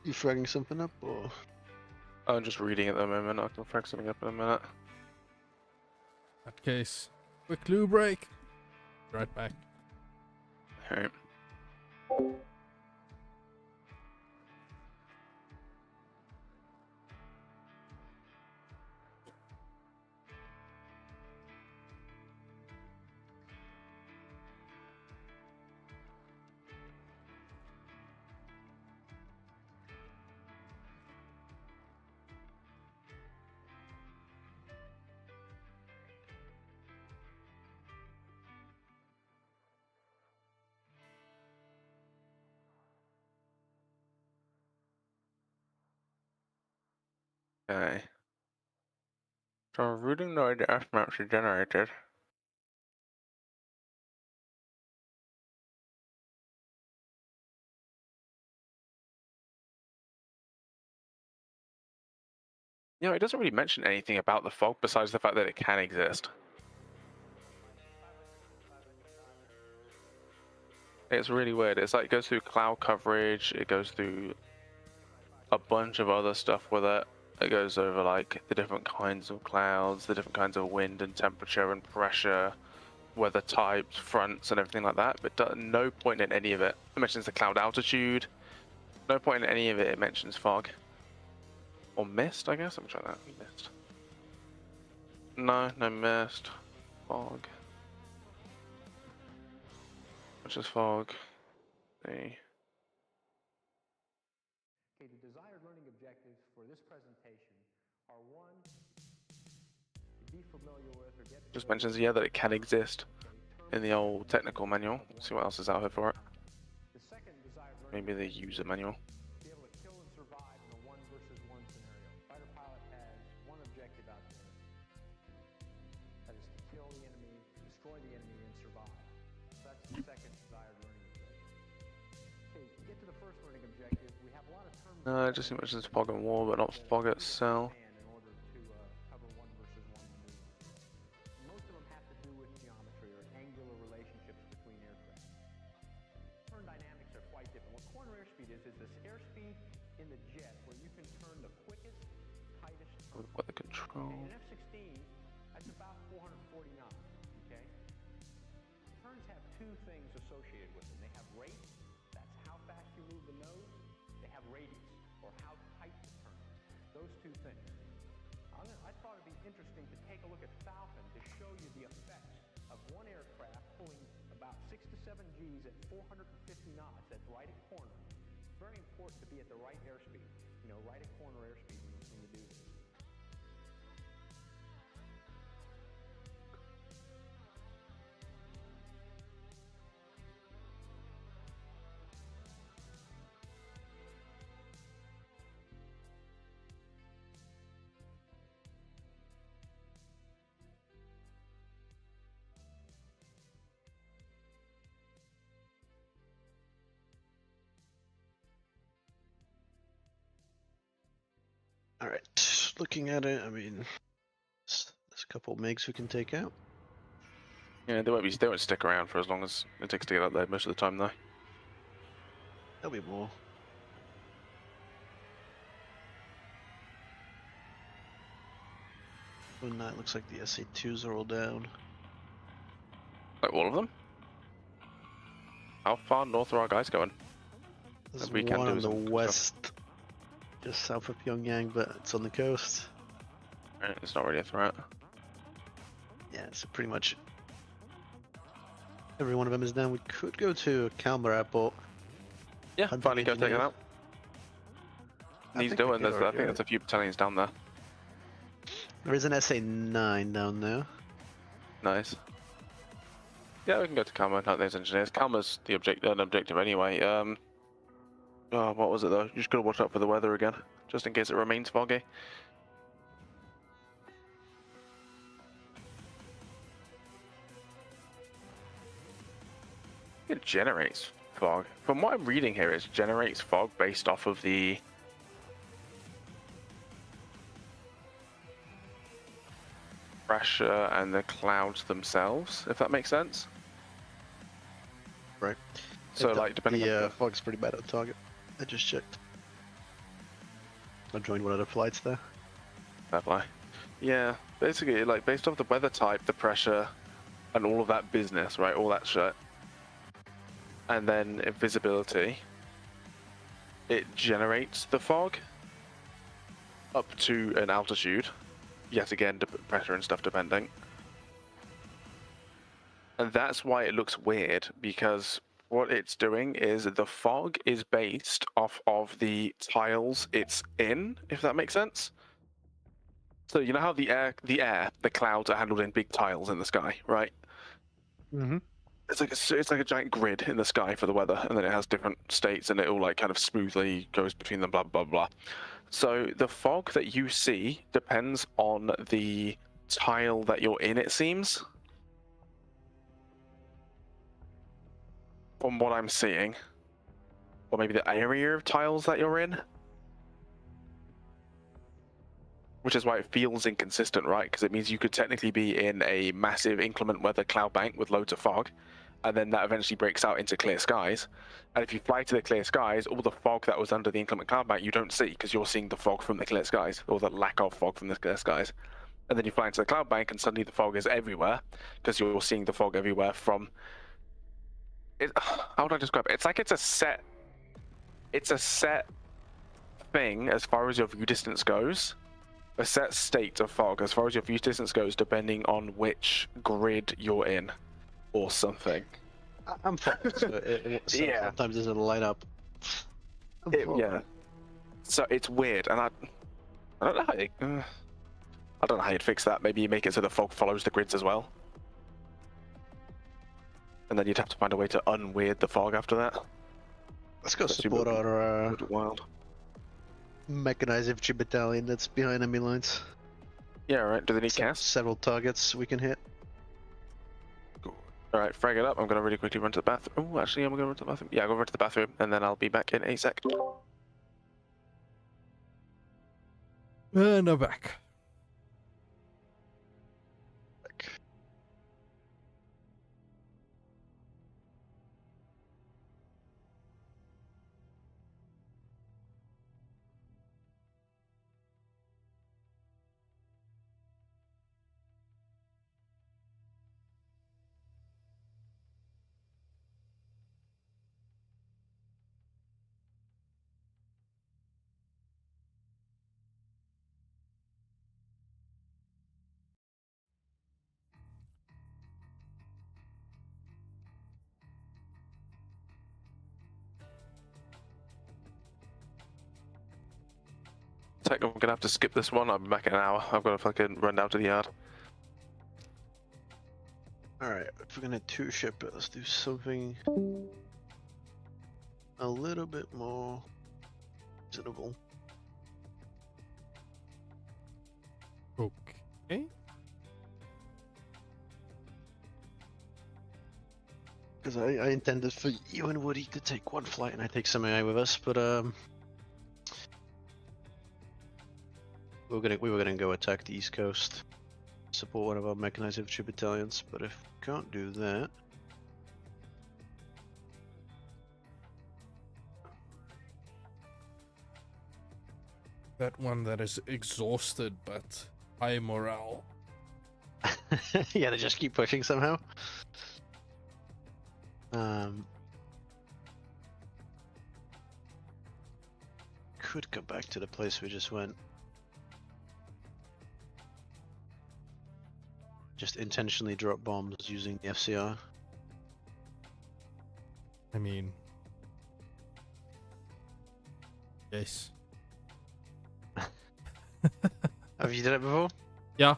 Speaker 1: You fragging something up, or?
Speaker 2: I'm just reading at the moment. I can frag something up in a minute.
Speaker 3: In that case, quick loo break. Right back.
Speaker 2: Alright. Okay. So routing node F maps are generated. You know, it doesn't really mention anything about the fog besides the fact that it can exist. It's really weird. It's like it goes through cloud coverage, it goes through a bunch of other stuff with it. It goes over like the different kinds of clouds, the different kinds of wind and temperature and pressure, weather types, fronts and everything like that, but no point in any of it. It mentions the cloud altitude. No point in any of it mentions fog. Or mist, I guess? Let me try that. Mist. No, no mist. Fog. Which is fog? The
Speaker 9: Okay, the desired learning objectives for this presentation are one, to be familiar with or get
Speaker 2: just mentions, yeah, that it can exist in the old technical manual. Let's see what else is out here for it.
Speaker 9: the second desired learning
Speaker 2: Maybe the user manual.
Speaker 9: be able to kill and survive in a 1 versus 1 scenario. Fighter pilot has one objective out there. That is to kill the enemy, destroy the enemy, and survive. So that's the second desired learning objective. Okay, to get to the first learning objective, we have a lot of terms.
Speaker 2: No, it just mentions fog and war, but not fog itself.
Speaker 9: In order to cover 1 versus 1 maneuvers. Most of them have to do with geometry or angular relationships between aircraft. Turn dynamics are quite different. What corner airspeed is this airspeed in the jet where you can turn the quickest, tightest turn.
Speaker 2: Weather control.
Speaker 9: In an F-16, that's about 440 knots, okay? Turns have two things associated with them. They have rate, that's how fast you move the nose. They have radius, or how tight the turn is. Those two things. I thought it'd be interesting to take a look at Falcon to show you the effects of one aircraft pulling about 6 to 7 Gs at 450 knots. That's right at corner. It's very important to be at the right airspeed. You know, right at corner airspeed when you do this.
Speaker 1: All right, looking at it, I mean, there's a couple MiGs we can take out.
Speaker 2: Yeah, they won't stick around for as long as it takes to get up there most of the time though.
Speaker 1: There'll be more. When that looks like the SA-2s are all down.
Speaker 2: Like all of them? How far north are our guys going?
Speaker 1: There's
Speaker 2: we can
Speaker 1: one
Speaker 2: do
Speaker 1: on the
Speaker 2: some stuff.
Speaker 1: west, just south of Pyongyang, but it's on the coast.
Speaker 2: It's not really a threat.
Speaker 1: Yeah, so pretty much every one of them is down. We could go to Kalmar Airport.
Speaker 2: Yeah,
Speaker 1: Hunting
Speaker 2: finally go take it
Speaker 1: engineers.
Speaker 2: out.
Speaker 1: I
Speaker 2: Needs
Speaker 1: think we
Speaker 2: doing.
Speaker 1: did
Speaker 2: I
Speaker 1: already,
Speaker 2: think there's a few battalions down there.
Speaker 1: There is an SA-9 down there.
Speaker 2: Nice. Yeah, we can go to Kalmar, not those engineers. Kalmar's the objective anyway. Oh, what was it though? You just gotta watch out for the weather again, just in case it remains foggy. It generates fog. From what I'm reading here, it generates fog based off of the pressure and the clouds themselves, if that makes sense.
Speaker 1: Right.
Speaker 2: So, like, depending on
Speaker 1: the fog's pretty bad on target. I just checked. I joined one of the flights there.
Speaker 2: Fair play. Yeah, basically, like, based off the weather type, the pressure, and all of that business, right? All that shit. And then visibility. It generates the fog up to an altitude. Yet again, pressure and stuff depending. And that's why it looks weird, because what it's doing is the fog is based off of the tiles it's in, if that makes sense. So you know how the clouds are handled in big tiles in the sky, right?
Speaker 1: Mm-hmm.
Speaker 2: It's like a giant grid in the sky for the weather, and then it has different states, and it all like kind of smoothly goes between them, blah blah blah. So the fog that you see depends on the tile that you're in, it seems. From what I'm seeing. Or maybe the area of tiles that you're in. Which is why it feels inconsistent, right? Because it means you could technically be in a massive inclement weather cloud bank with loads of fog, and then that eventually breaks out into clear skies. And if you fly to the clear skies, all the fog that was under the inclement cloud bank you don't see, because you're seeing the fog from the clear skies, or the lack of fog from the clear skies. And then you fly into the cloud bank, and suddenly the fog is everywhere, because you're seeing the fog everywhere from... How would I describe it? It's like it's a set thing as far as your view distance goes. A set state of fog as far as your view distance goes, depending on which grid you're in, or something.
Speaker 1: I'm fine.
Speaker 2: Yeah.
Speaker 1: Sometimes it doesn't line up.
Speaker 2: Yeah. So it's weird, and I don't know how I don't know how you'd fix that. Maybe you make it so the fog follows the grids as well, and then you'd have to find a way to unweird the fog after that.
Speaker 1: Let's go support our
Speaker 2: wild
Speaker 1: mechanized infantry battalion that's behind enemy lines.
Speaker 2: Yeah, right. Do they need cast?
Speaker 1: Several targets we can hit.
Speaker 2: Cool. Alright, frag it up. I'm gonna really quickly run to the bathroom. Oh, actually, I'm gonna run to the bathroom. Yeah, I'll go run to the bathroom, and then I'll be back in a sec.
Speaker 3: And I'm back.
Speaker 2: Tech, I'm gonna have to skip this one. I'll be back in an hour. I've got to fucking run down to the yard.
Speaker 1: Alright, if we're gonna two-ship it, let's do something a little bit more reasonable.
Speaker 3: Okay.
Speaker 1: Because I intended for you and Woody to take one flight and I take some AI with us, but we were gonna go attack the East Coast, support one of our mechanized infantry battalions, but if we can't do that,
Speaker 3: That one that is exhausted but high morale.
Speaker 1: yeah, they just keep pushing somehow. Could go back to the place we just went. Just intentionally drop bombs using the FCR.
Speaker 3: I mean, yes.
Speaker 1: Have you done it before?
Speaker 3: Yeah.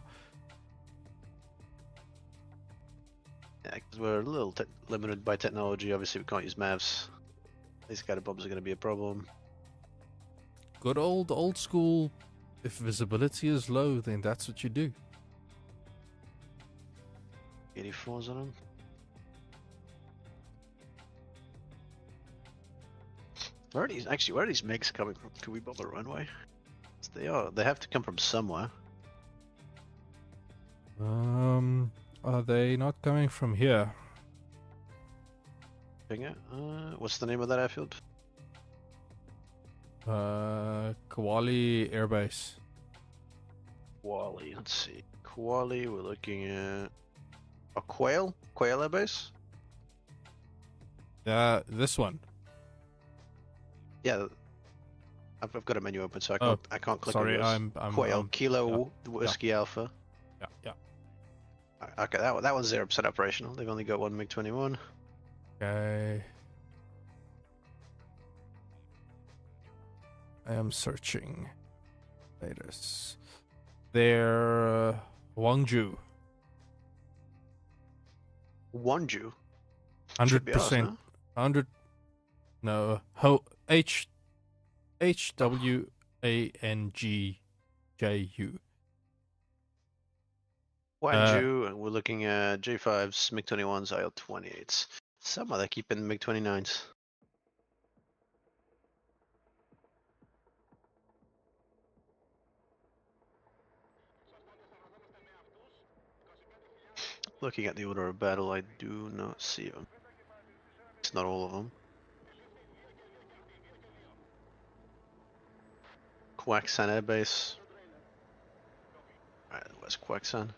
Speaker 1: Yeah, because we're a little limited by technology. Obviously, we can't use MAVs. These kind of bombs are going to be a problem.
Speaker 3: Good old school. If visibility is low, then that's what you do.
Speaker 1: 84s on them. Where are these MiGs coming from? Can we bomb the runway? They have to come from somewhere.
Speaker 3: Are they not coming from here?
Speaker 1: What's the name of that airfield?
Speaker 3: Kawali Air Base.
Speaker 1: Kuali, let's see. Kuali, we're looking at a Quail Air Base.
Speaker 3: This one.
Speaker 1: Yeah, I've got a menu open, so
Speaker 3: Oh,
Speaker 1: I can't click
Speaker 3: sorry,
Speaker 1: on yours. Quail, Kilo Whiskey Alpha.
Speaker 3: Yeah.
Speaker 1: Okay, that one's 0% operational. They've only got one MiG-21.
Speaker 3: Okay. I am searching. Latest. They're Gwangju.
Speaker 1: Wonju. Should be ours,
Speaker 3: 100%.
Speaker 1: no?
Speaker 3: 100. No. HWANGJU.
Speaker 1: Wonju, and we're looking at J5s, MiG-21s, IL-28s. Somehow they're keeping MiG-29s. Looking at the order of battle, I do not see them. It's not all of them. Kwaksan Air Base. Alright, where's Kwaksan?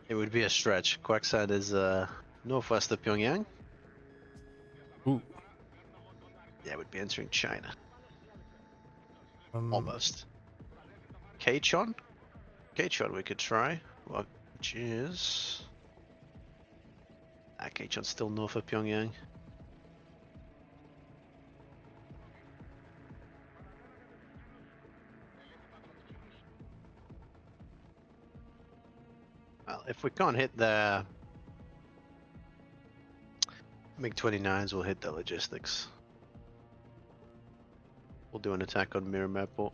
Speaker 1: It would be a stretch. Kwaksan is northwest of Pyongyang.
Speaker 3: Ooh.
Speaker 1: Yeah, it would be entering China.
Speaker 3: Um,
Speaker 1: Almost. Kachon? Kachon we could try. Well, which is... Kachon's still north of Pyongyang. Well, if we can't hit the MiG-29s, we'll hit the logistics. We'll do an attack on Miram Airport.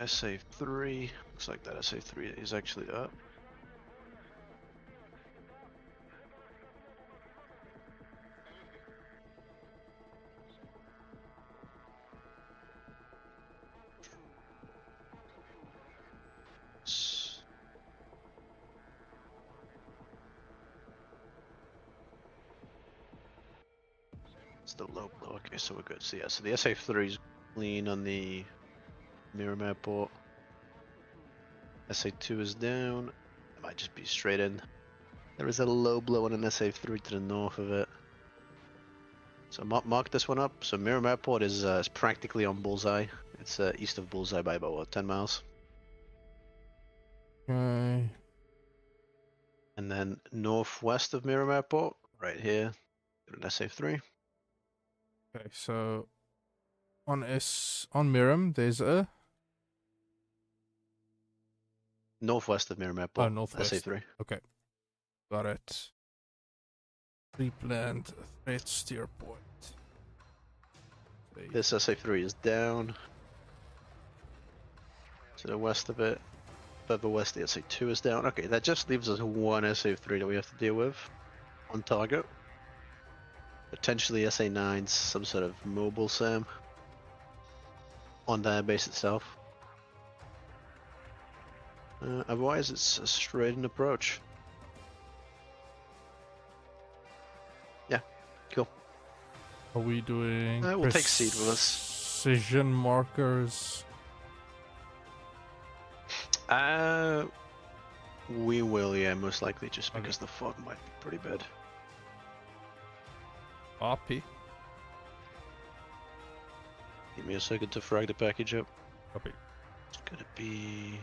Speaker 1: SA-3, looks like that SA-3 is actually up. It's the low blow, okay, so we're good. So yeah, so the SA-3 is clean on the Miram Airport. SA-2 is down. It might just be straight in. There is a low blow on an SA-3 to the north of it. So mark this one up. So Miram Airport is practically on bullseye. It's east of bullseye by about what, 10 miles.
Speaker 3: Okay.
Speaker 1: And then northwest of Miram Airport, right here, got an SA-3.
Speaker 3: Okay, so on Miram, there's a
Speaker 1: Northwest of Miram Airport.
Speaker 3: northwest.
Speaker 1: SA-3.
Speaker 3: Okay, got it. Pre-planned threat steer point.
Speaker 1: This SA-3 is down to the west of it. Further west, the SA-2 is down. Okay, that just leaves us one SA-3 that we have to deal with on target. Potentially SA-9s, some sort of mobile SAM on the base itself. Otherwise, it's a straight in approach. Yeah, cool.
Speaker 3: Are we doing
Speaker 1: We'll take seed with us.
Speaker 3: precision markers?
Speaker 1: We will, yeah, most likely, just because the fog might be pretty bad.
Speaker 3: Copy.
Speaker 1: Give me a second to frag the package up.
Speaker 3: Copy.
Speaker 1: It's gonna be...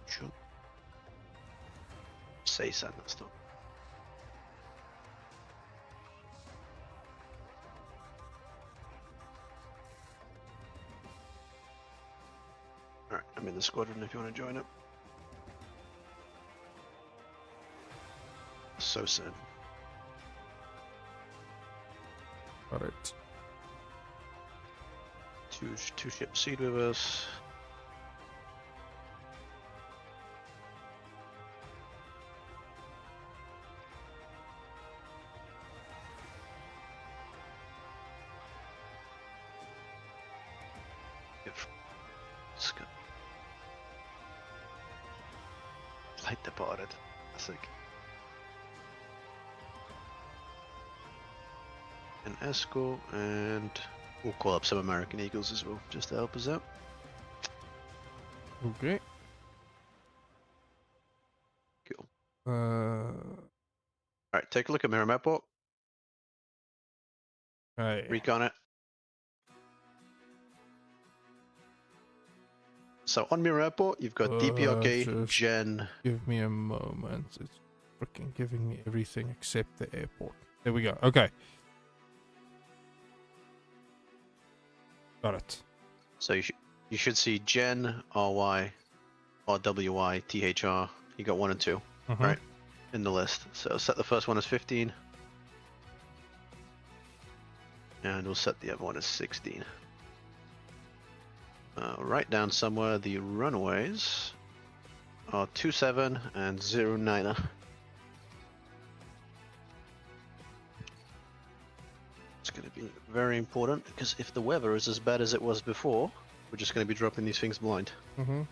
Speaker 1: Sure. Say something, still. Alright, I'm in the squadron if you want to join it. So sad.
Speaker 3: Got it.
Speaker 1: Two ship seed with us. Let's go. Flight departed. Classic. An escort, and we'll call up some American Eagles as well, just to help us out.
Speaker 3: Okay.
Speaker 1: Cool. Alright, take a look at Miram Airport.
Speaker 3: Right.
Speaker 1: Recon it. So on Miram Airport, you've got DPRK,
Speaker 3: just
Speaker 1: Gen.
Speaker 3: Give me a moment. It's freaking giving me everything except the airport. There we go. Okay. Got it.
Speaker 1: So you should see Gen, RY, RWY, THR. You got 1 and 2, right, in the list. So set the first one as 15. And we'll set the other one as 16. Write down somewhere the runways are 27 and 09er. It's going to be very important because if the weather is as bad as it was before, we're just going to be dropping these things blind.
Speaker 3: Mm-hmm.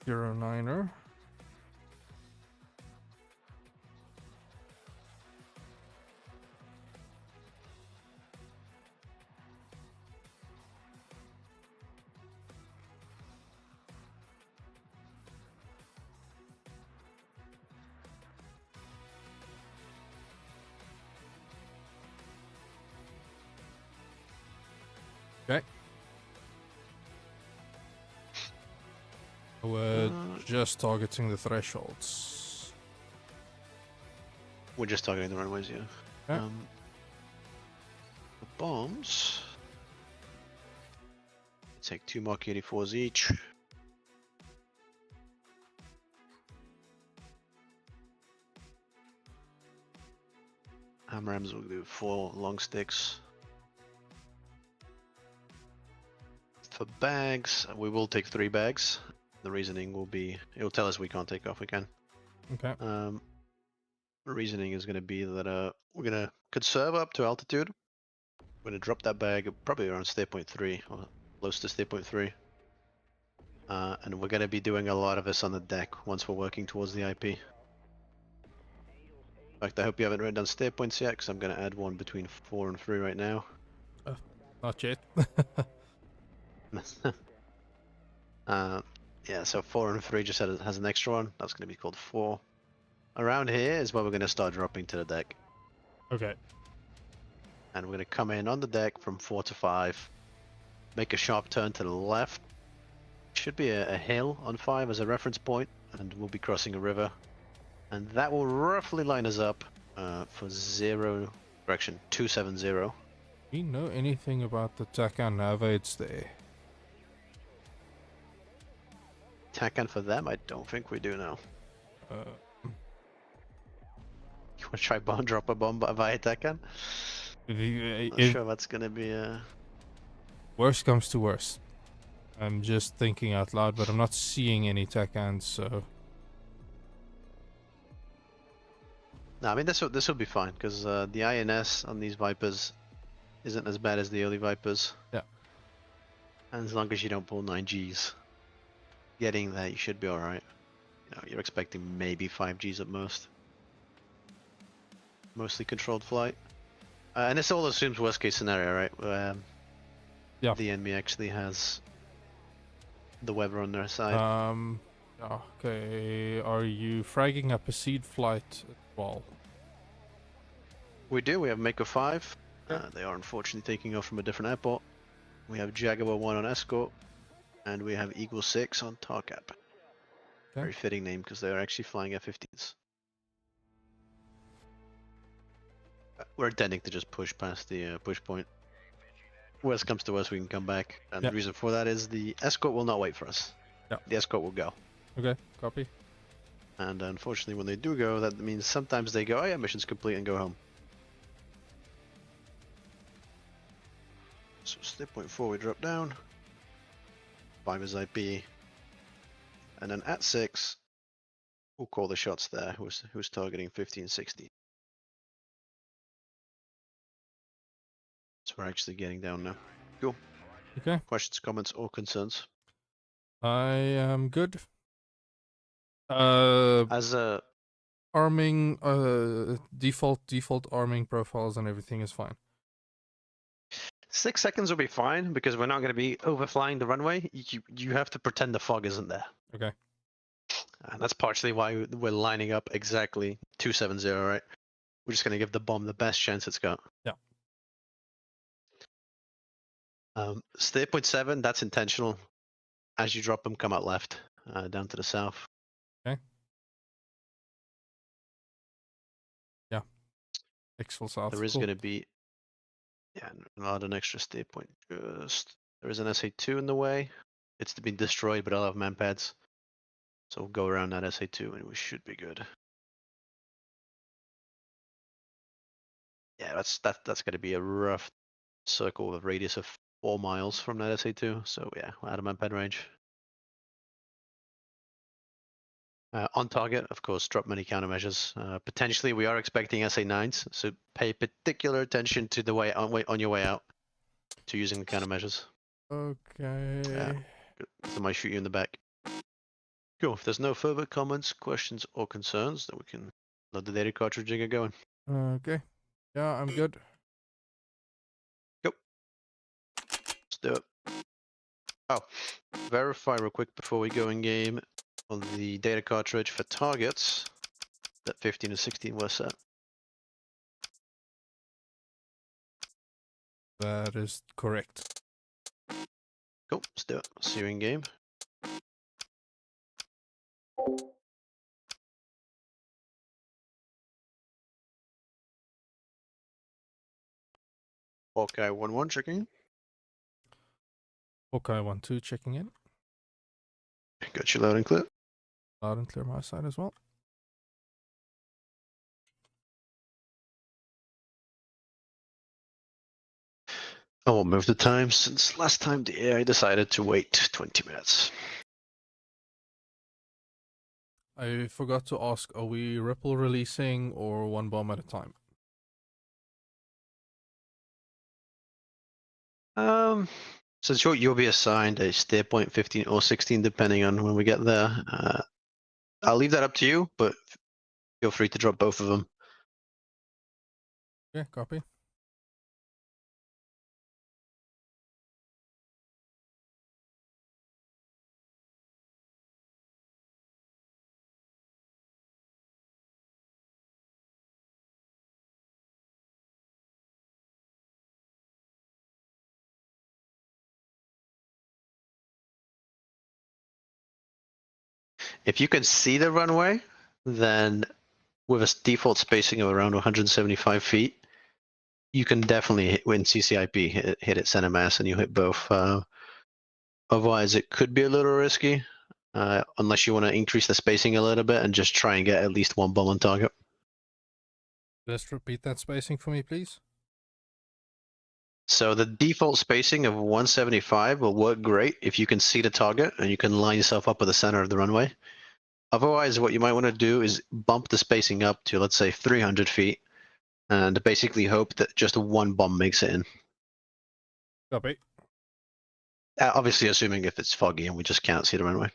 Speaker 3: Zero niner. Okay. We're just targeting the thresholds.
Speaker 1: We're just targeting the runways, yeah.
Speaker 3: Okay.
Speaker 1: The bombs. Take 2 Mark 84s each. Hamrams will do 4 long sticks. For bags, we will take 3 bags. The reasoning will be, it will tell us we can't take off again.
Speaker 3: Okay.
Speaker 1: The reasoning is going to be that we're going to conserve up to altitude. We're going to drop that bag probably around stay point 3 or close to stay point 3. And we're going to be doing a lot of this on the deck once we're working towards the IP. In fact, I hope you haven't written down stay points yet, because I'm going to add one between 4 and 3 right now.
Speaker 3: Not yet.
Speaker 1: Yeah, so 4 and 3 just has an extra one. That's going to be called 4. Around here is where we're going to start dropping to the deck.
Speaker 3: Okay.
Speaker 1: And we're going to come in on the deck from 4 to 5. Make a sharp turn to the left. Should be a hill on 5 as a reference point, and we'll be crossing a river. And that will roughly line us up for 0 direction 270.
Speaker 3: Do you know anything about the TACAN navaids there?
Speaker 1: TACAN for them? I don't think we do now. You want to try drop a bomb via TACAN? Not sure that's going to be
Speaker 3: Worst comes to worst. I'm just thinking out loud, but I'm not seeing any TACANs, so...
Speaker 1: No, I mean this will be fine, because the INS on these Vipers isn't as bad as the early Vipers.
Speaker 3: Yeah.
Speaker 1: And as long as you don't pull 9Gs, getting there you should be alright. You know, you're expecting maybe 5Gs at most. Mostly controlled flight. And this all assumes worst case scenario, right? Where
Speaker 3: yeah.
Speaker 1: the enemy actually has the weather on their side.
Speaker 3: Okay, are you fragging up a seed flight as well?
Speaker 1: We do, we have Mako 5. They are unfortunately taking off from a different airport. We have Jaguar 1 on escort. And we have Eagle 6 on TARCAP. Okay. Very fitting name because they are actually flying F-15s. We're intending to just push past the push point. Worst comes to worst, we can come back. And the reason for that is the escort will not wait for us. The escort will go.
Speaker 3: Okay, copy.
Speaker 1: And unfortunately, when they do go, that means sometimes they go, oh yeah, mission's complete, and go home. So step point 4, we drop down. 5 is IP. And then at 6, we'll call the shots there. Who's targeting 1560? So we're actually getting down now. Cool.
Speaker 3: Okay.
Speaker 1: Questions, comments, or concerns?
Speaker 3: I am good.
Speaker 1: As a
Speaker 3: Arming, default arming profiles and everything is fine.
Speaker 1: 6 seconds will be fine because we're not going to be overflying the runway. You have to pretend the fog isn't there.
Speaker 3: Okay.
Speaker 1: And that's partially why we're lining up exactly 270, right? We're just going to give the bomb the best chance it's got.
Speaker 3: Yeah.
Speaker 1: Stay 0.7, that's intentional. As you drop them, come out left, down to the south.
Speaker 3: Okay. Yeah. Pixel south.
Speaker 1: There is
Speaker 3: cool.
Speaker 1: going to be, not an extra stay point. There is an SA2 in the way. It's been destroyed, but I'll have man pads. So we'll go around that SA2 and we should be good. Yeah, that's going to be a rough circle with a radius of 4 miles from that SA2. So yeah, we're out of man pad range. On target, of course, drop many countermeasures. Potentially, we are expecting SA9s, so pay particular attention to the way on your way out to using the countermeasures.
Speaker 3: Okay.
Speaker 1: Somebody shoot you in the back. Cool. If there's no further comments, questions, or concerns, then we can let the data cartridge and get going.
Speaker 3: Okay. Yeah, I'm good.
Speaker 1: Go. Let's do it. Oh, verify real quick before we go in game on the data cartridge for targets that 15 and 16 were set.
Speaker 3: That is correct.
Speaker 1: Cool. Let's do it. See you in game. Hawkeye 1-1 checking.
Speaker 3: Hawkeye 1-2 checking in.
Speaker 1: Got you loud and clear.
Speaker 3: Loud and clear my side as well.
Speaker 1: I will move the time since last time the AI decided to wait 20 minutes.
Speaker 3: I forgot to ask, are we ripple releasing or one bomb at a time?
Speaker 1: Since you'll be assigned a steer point 15 or 16 depending on when we get there. I'll leave that up to you, but feel free to drop both of them.
Speaker 3: Yeah, copy.
Speaker 1: If you can see the runway, then with a default spacing of around 175 feet, you can definitely win CCIP, hit it center mass, and you hit both. Otherwise, it could be a little risky, unless you want to increase the spacing a little bit and just try and get at least one bomb on target.
Speaker 3: Just repeat that spacing for me, please.
Speaker 1: So the default spacing of 175 will work great if you can see the target and you can line yourself up at the center of the runway. Otherwise, what you might want to do is bump the spacing up to, let's say, 300 feet and basically hope that just one bomb makes it in.
Speaker 3: Copy.
Speaker 1: Obviously, assuming if it's foggy and we just can't see the runway.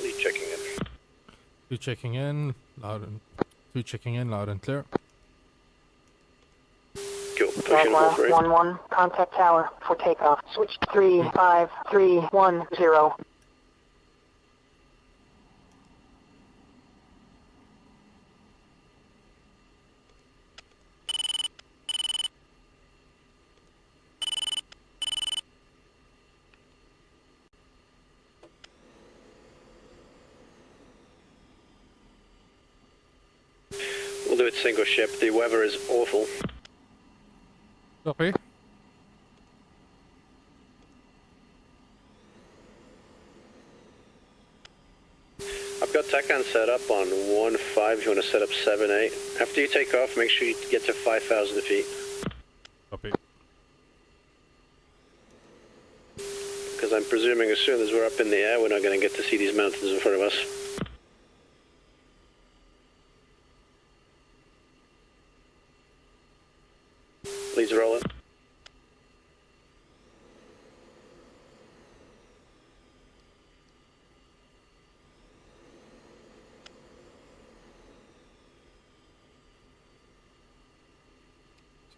Speaker 2: Lead checking in.
Speaker 3: 2 checking in, two checking in, loud and clear.
Speaker 2: Cool. Pushing
Speaker 6: Jaguar
Speaker 2: 4-3.
Speaker 6: 1-1, contact tower for takeoff. Switch 35310.
Speaker 10: do it single ship. The weather is awful.
Speaker 3: Copy.
Speaker 10: I've got TACAN set up on 1-5 if you want to set up 7-8. After you take off, make sure you get to 5,000 feet.
Speaker 3: Copy.
Speaker 10: Because I'm presuming as soon as we're up in the air, we're not going to get to see these mountains in front of us. Leads rolling.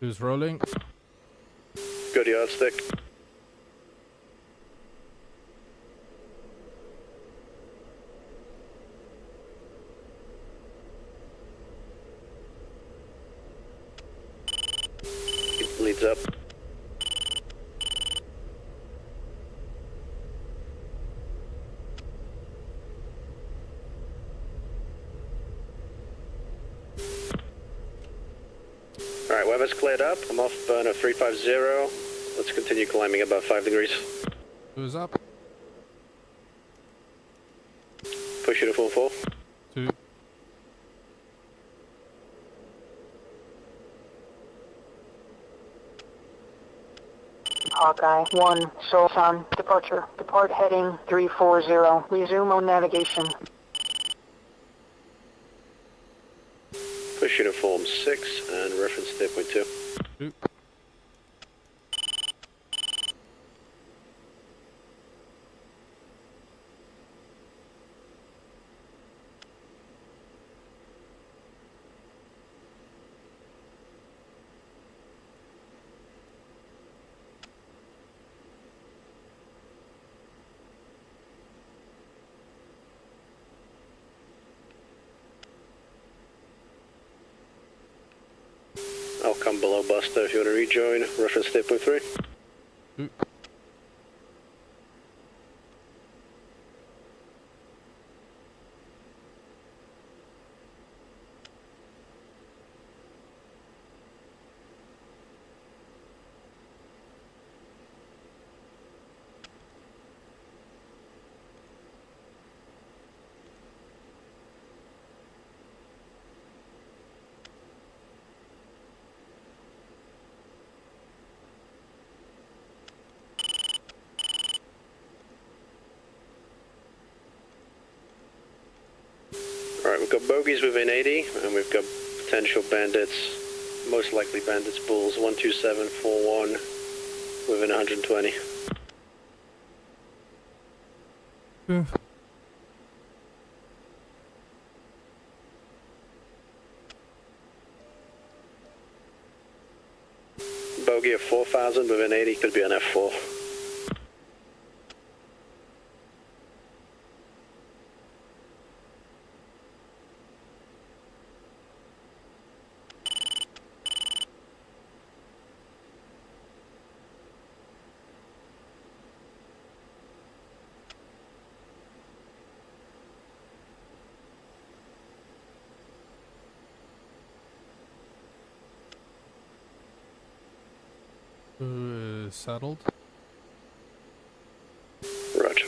Speaker 3: Who's rolling?
Speaker 10: Good yardstick. Leads up. Alright, weather's cleared up. I'm off burner 350. Let's continue climbing about 5 degrees.
Speaker 3: Who's up?
Speaker 10: Push you to full 4.
Speaker 3: 2.
Speaker 6: Hawkeye 1, Solsan, departure. Depart heading 340. Resume on navigation.
Speaker 10: Push uniform 6 and reference stay point 2.
Speaker 3: 2.
Speaker 10: I'll come below Buster if you want to rejoin. Reference stay point 3.
Speaker 3: 2.
Speaker 10: Alright, we've got bogeys within 80, and we've got potential bandits, most likely bandits bulls, 12741 within 120. Bogey of 4,000 within 80 could be an F4.
Speaker 3: Who is saddled?
Speaker 10: Roger.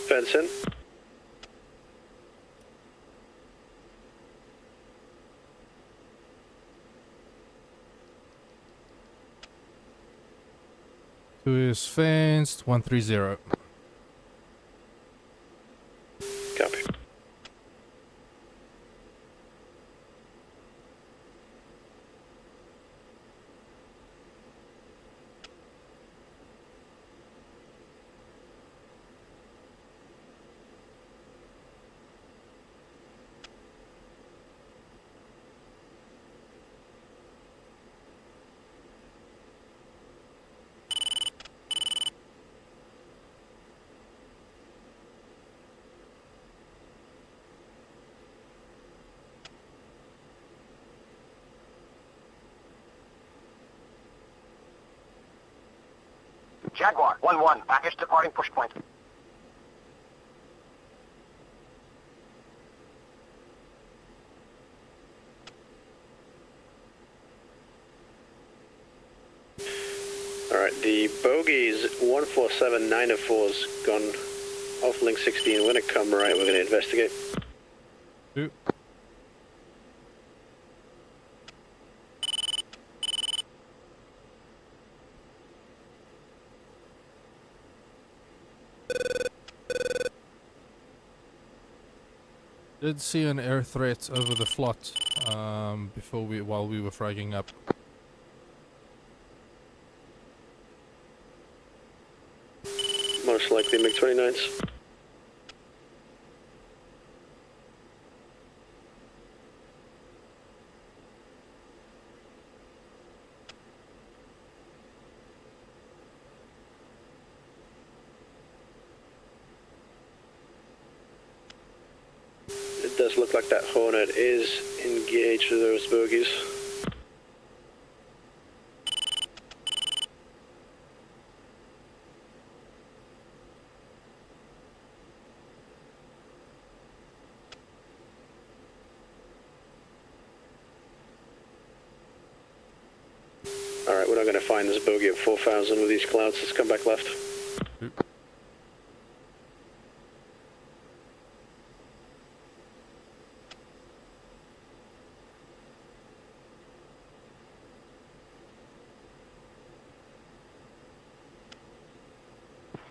Speaker 10: Benson.
Speaker 3: Who is fenced? 130.
Speaker 10: Copy.
Speaker 5: Jaguar 1-1, package departing push point.
Speaker 10: Alright, the bogies 147904's gone off link 16. We're going to come right, we're going to investigate.
Speaker 3: Ooh. Did see an air threat over the flot while we were fragging up.
Speaker 10: Most likely MiG-29s. It does look like that Hornet is engaged with those bogies. Alright, we're not going to find this bogey at 4,000 with these clouds. Let's come back left.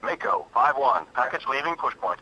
Speaker 5: Mako 5-1, package leaving push point.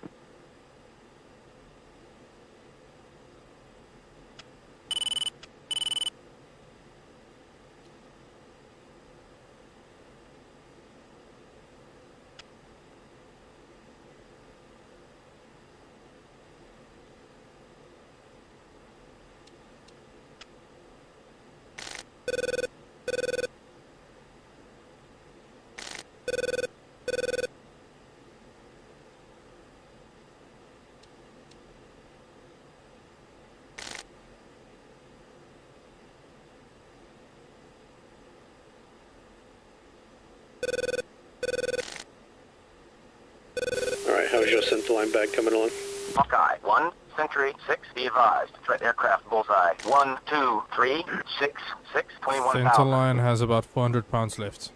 Speaker 10: How's your center line bag coming along?
Speaker 5: Hawkeye 1, Sentry 6, be advised. Threat aircraft bullseye 1, 2, 3, 6, 6, 21,000.
Speaker 3: Center line has about 400 pounds left.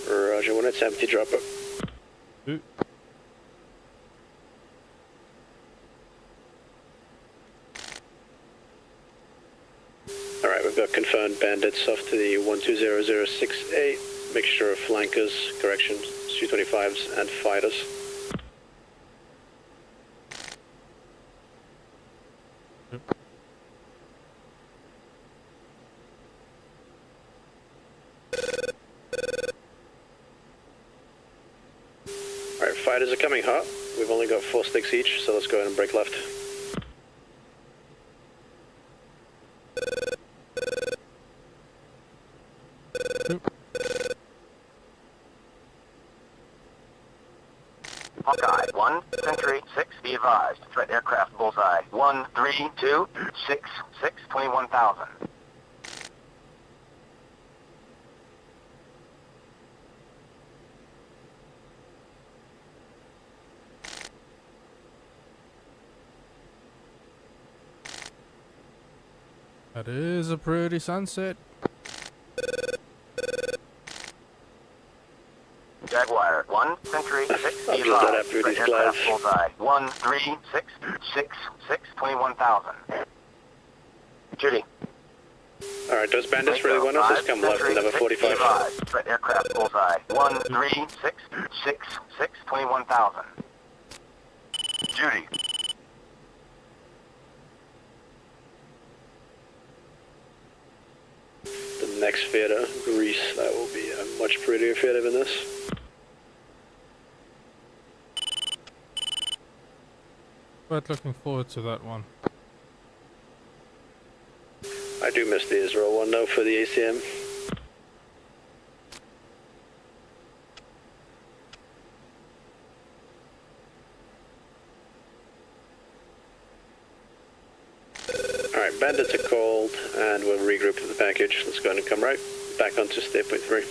Speaker 10: Roger, when it's empty, drop it.
Speaker 3: Ooh.
Speaker 10: Alright, we've got confirmed bandits off to the 120068. Mixture of flankers, corrections, Su-25s, and fighters.
Speaker 3: Yep.
Speaker 10: Alright, fighters are coming hot. We've only got 4 sticks each, so let's go ahead and break left.
Speaker 5: Hawkeye 1, Sentry 6, be advised. Threat aircraft bullseye 1, 3, 2, 6, 6, 21,000.
Speaker 3: That is a pretty sunset.
Speaker 5: Jaguar 1, Sentry 6, be
Speaker 10: I'll just that
Speaker 5: advised.
Speaker 10: after
Speaker 5: Threat
Speaker 10: these
Speaker 5: aircraft
Speaker 10: clouds.
Speaker 5: bullseye 1, 3, 6, 6, 6, 21,000. Judy.
Speaker 10: Alright, those bandits really want us? Let's come left to number 45.
Speaker 5: Threat aircraft bullseye 1, 3, 6, 6, 6, 21,000. Judy.
Speaker 10: The next theater, Greece, that will be a much prettier theater than this.
Speaker 3: But looking forward to that one.
Speaker 10: I do miss the Israel one though for the ACM. Alright, Alright, bandits are called, and we'll regroup to the package. Let's go ahead and come right back onto state point 3.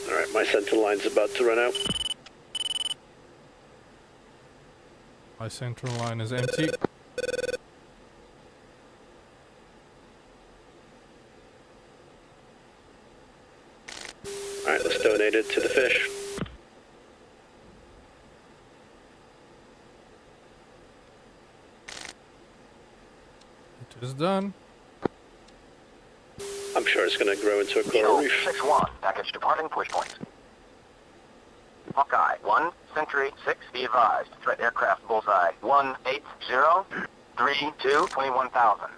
Speaker 10: Alright, my center line's about to run out.
Speaker 3: My central line is empty.
Speaker 10: Alright, let's donate it to the fish.
Speaker 3: It is done.
Speaker 10: I'm sure it's going to grow into a coral
Speaker 5: Eagle
Speaker 10: reef.
Speaker 5: 6-1, package departing push points. Hawkeye 1, Sentry 6, be advised. Threat aircraft bullseye 180, 32, 21,000.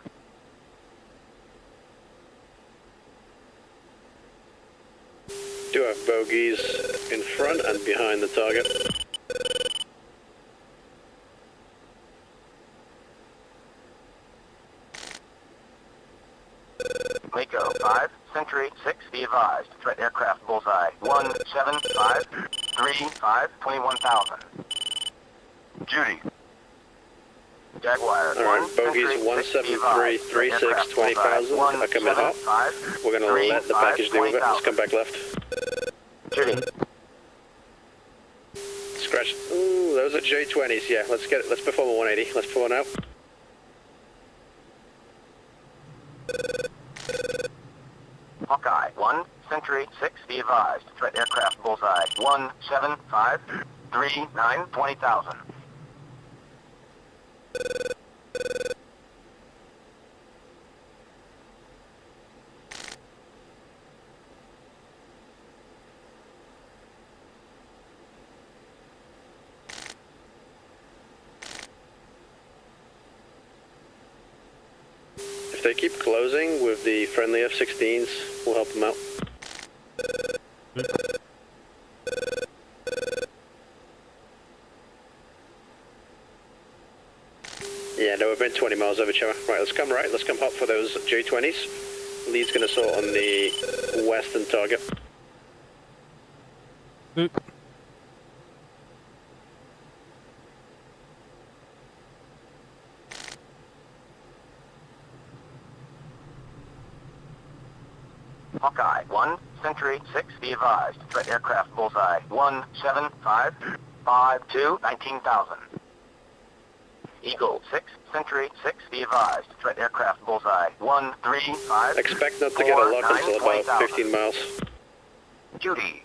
Speaker 10: Do have bogeys in front and behind the target.
Speaker 5: Mako 5, Sentry 6, be advised. Threat aircraft bullseye 175, 35, 21,000. Judy. Jaguar 1,
Speaker 10: Alright, bogeys 173, 36, 20,000. I come in hot. We're going to let the package deal with it. Let's come back left.
Speaker 5: Judy.
Speaker 10: Scratch. Ooh, those are J20s. Yeah, let's get it. Let's perform a 180. Let's pull one out.
Speaker 5: Hawkeye 1, Sentry 6, be advised. Threat aircraft bullseye 175, 39, 20,000.
Speaker 10: If they keep closing with the friendly F-15s, we'll help them out. Yeah, no, we've been 20 miles over Chow. Right, let's come right. Let's come hot for those J20s. Lead's going to sort on the western target.
Speaker 3: Oop.
Speaker 5: Hawkeye 1, Sentry 6, be advised. Threat aircraft bullseye 175, 52, 19,000. Eagle 6, Sentry 6, be advised. Threat aircraft bullseye 135.
Speaker 10: Expect not to get a lock until about 15 miles.
Speaker 5: Judy.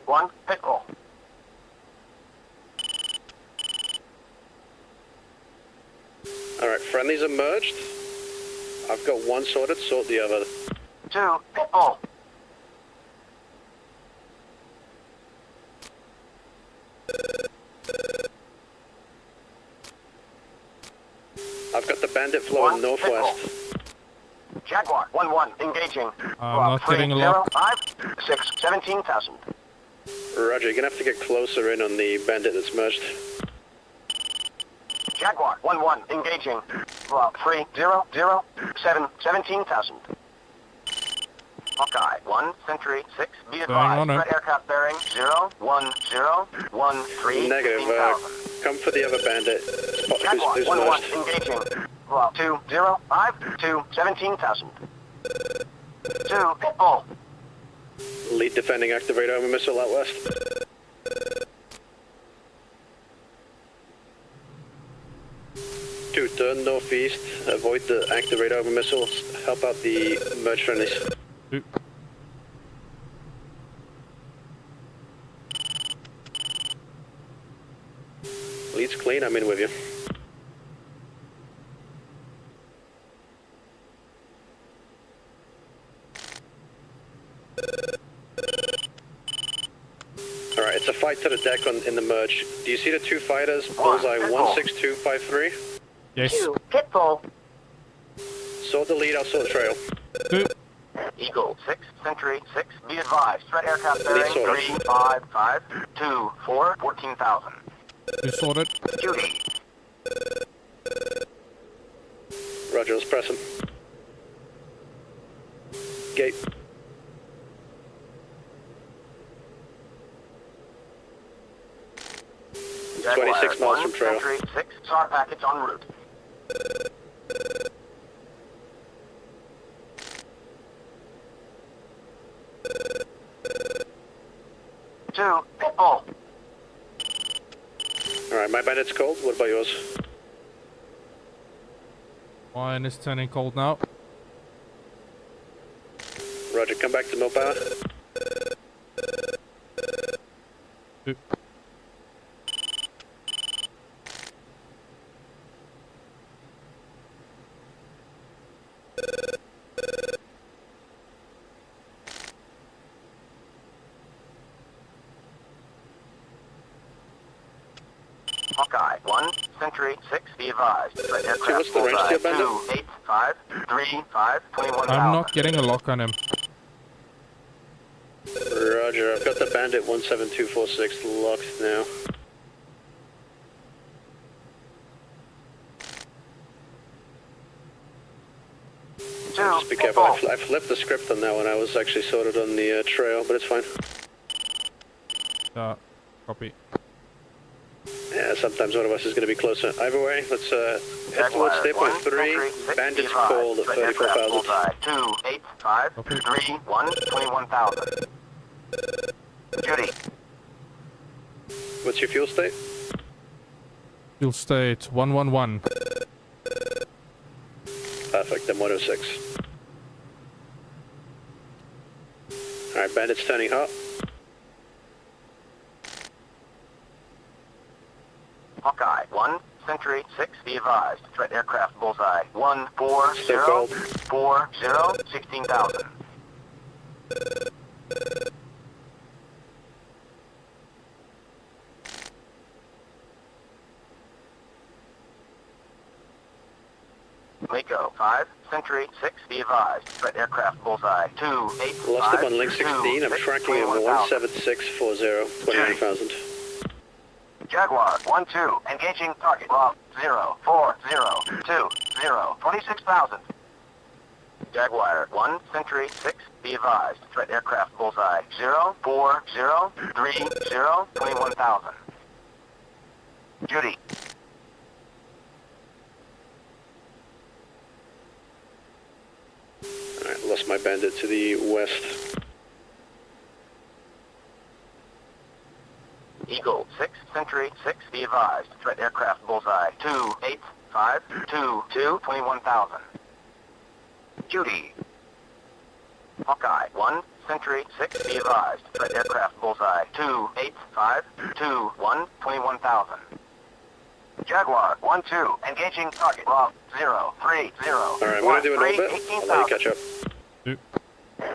Speaker 5: One, pickle.
Speaker 10: Alright, friendlies are merged. I've got one sorted, sort the other.
Speaker 5: 2, pickle.
Speaker 10: I've got the bandit flowing
Speaker 5: 1,
Speaker 10: northwest.
Speaker 5: pickle. Jaguar 1-1, engaging.
Speaker 3: I'm not getting a lock.
Speaker 5: 5, 6, 17,000.
Speaker 10: Roger, you're going to have to get closer in on the bandit that's merged.
Speaker 5: Jaguar 1-1, engaging. 3, 0, 0, 7, 17,000. Hawkeye 1, Sentry 6, be advised. Threat aircraft bearing 0, 1, 0, 1, 3,
Speaker 10: Negative.
Speaker 5: 15,000.
Speaker 10: Come for the other bandit.
Speaker 5: Jaguar
Speaker 10: Who's
Speaker 5: 1-1,
Speaker 10: merged.
Speaker 5: engaging. 2, 0, 5, 2, 17,000. 2, pitbull.
Speaker 10: Lead defending activate armor missile out west. Two, turn northeast, avoid the activate armor missiles, help out the merge friendlies.
Speaker 3: Oop.
Speaker 10: Lead's clean, I'm in with you. Alright, it's a fight to the deck in the merge. Do you see the two fighters? Bullseye 16253.
Speaker 3: Yes.
Speaker 5: 2, pitbull.
Speaker 10: Sort the lead, I'll sort the trail.
Speaker 3: Oop.
Speaker 5: Eagle 6, Sentry 6, be advised. Threat aircraft bearing
Speaker 10: Lead sorted.
Speaker 5: 3, 5, 5, 2, 4, 14,000.
Speaker 3: You sorted?
Speaker 5: Judy.
Speaker 10: Roger, let's press him. Gate.
Speaker 5: Jaguar
Speaker 10: 26 miles from
Speaker 5: 1,
Speaker 10: trail.
Speaker 5: Sentry 6, SAR package en route. Two, Pitbull.
Speaker 10: Alright, my bandit's cold. What about yours?
Speaker 3: Mine is turning cold now.
Speaker 10: Roger, come back to mill power.
Speaker 3: Two.
Speaker 5: Hawkeye 1, Sentry 6, be advised. Threat aircraft
Speaker 10: what's the range to your bandit?
Speaker 5: 2, 8, 5, 3, 5, 21,000.
Speaker 3: I'm not getting a lock on him.
Speaker 10: Roger, I've got the bandit 17246 locked now. Just be careful, I flipped the script on that one. I was actually sorted on the trail, but it's fine.
Speaker 3: Copy.
Speaker 10: Yeah, sometimes one of us is going to be closer. Either way, let's head towards stay point 3. Bandits cold at 34,000.
Speaker 5: 2, 8, 5, 3, 1, 21,000. Judy.
Speaker 10: What's your fuel state?
Speaker 3: Fuel state 111.
Speaker 10: Perfect, I'm 106. Alright, bandits turning hot.
Speaker 5: Hawkeye 1, Sentry 6, be advised. Threat aircraft bullseye 140,
Speaker 10: Still cold.
Speaker 5: 40, 16,000. Mako 5, Sentry 6, be advised. Threat aircraft bullseye 2, 8,
Speaker 10: Lost
Speaker 5: 5,
Speaker 10: him on link 16. I'm
Speaker 5: 6,
Speaker 10: tracking him at 17640, 29,000.
Speaker 5: Jaguar 1-2, engaging target. Log 04020, 26,000. Jaguar 1, Sentry 6, be advised. Threat aircraft bullseye 04030, 21,000. Judy.
Speaker 10: Alright, lost my bandit to the west.
Speaker 5: Eagle 6, Sentry 6, be advised. Threat aircraft bullseye 28522, 21,000. Judy. Hawkeye 1, Sentry 6, be advised. Threat aircraft bullseye 28521, 21,000. Jaguar 1-2, engaging target. Log 030.
Speaker 10: Alright, I'm going to do an orbit. I'll let you catch up.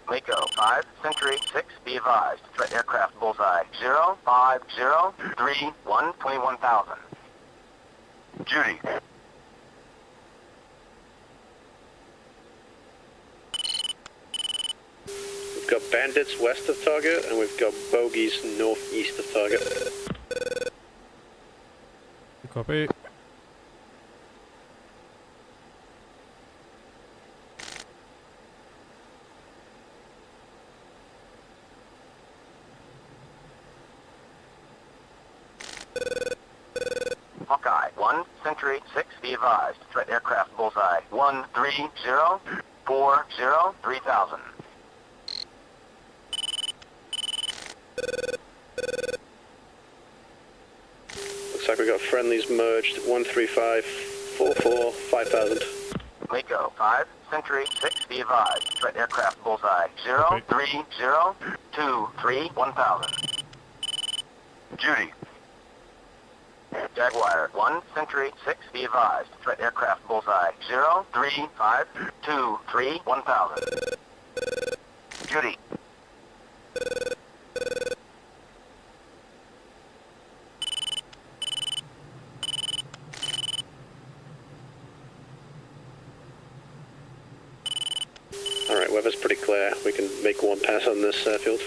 Speaker 5: Mako 5, Sentry 6, be advised. Threat aircraft bullseye 05031, 21,000. Judy.
Speaker 10: We've got bandits west of target, and we've got bogies northeast of target.
Speaker 3: Copy.
Speaker 5: Hawkeye 1, Sentry 6, be advised. Threat aircraft bullseye 13040, 3000.
Speaker 10: Looks like we got friendlies merged. 13544, 5000.
Speaker 5: Mako 5, Sentry 6, be advised. Threat aircraft bullseye 03023, 1000. Judy. Jaguar 1, Sentry 6, be advised. Threat aircraft bullseye 03523, 1000. Judy.
Speaker 10: Alright, weather's pretty clear. We can make one pass on this field.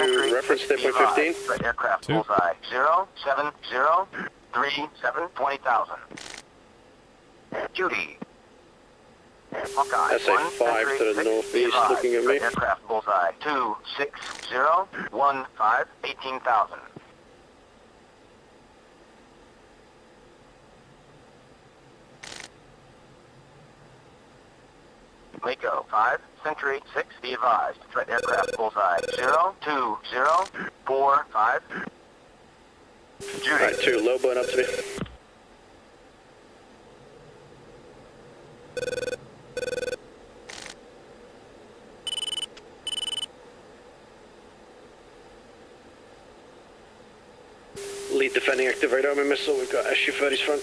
Speaker 10: to reference step 15.
Speaker 5: Threat aircraft
Speaker 3: 2.
Speaker 5: bullseye. 07037 20,000. Judy. Hawkeye.
Speaker 10: SA 5 to the northeast, looking at me.
Speaker 5: Threat aircraft bullseye. 26015 18,000. Mako 5, Century 6, be advised. Threat aircraft bullseye 02045. Judy.
Speaker 10: Alright, 2, low burn up to me. Lead defending activate armor missile, we've got SU-30's front.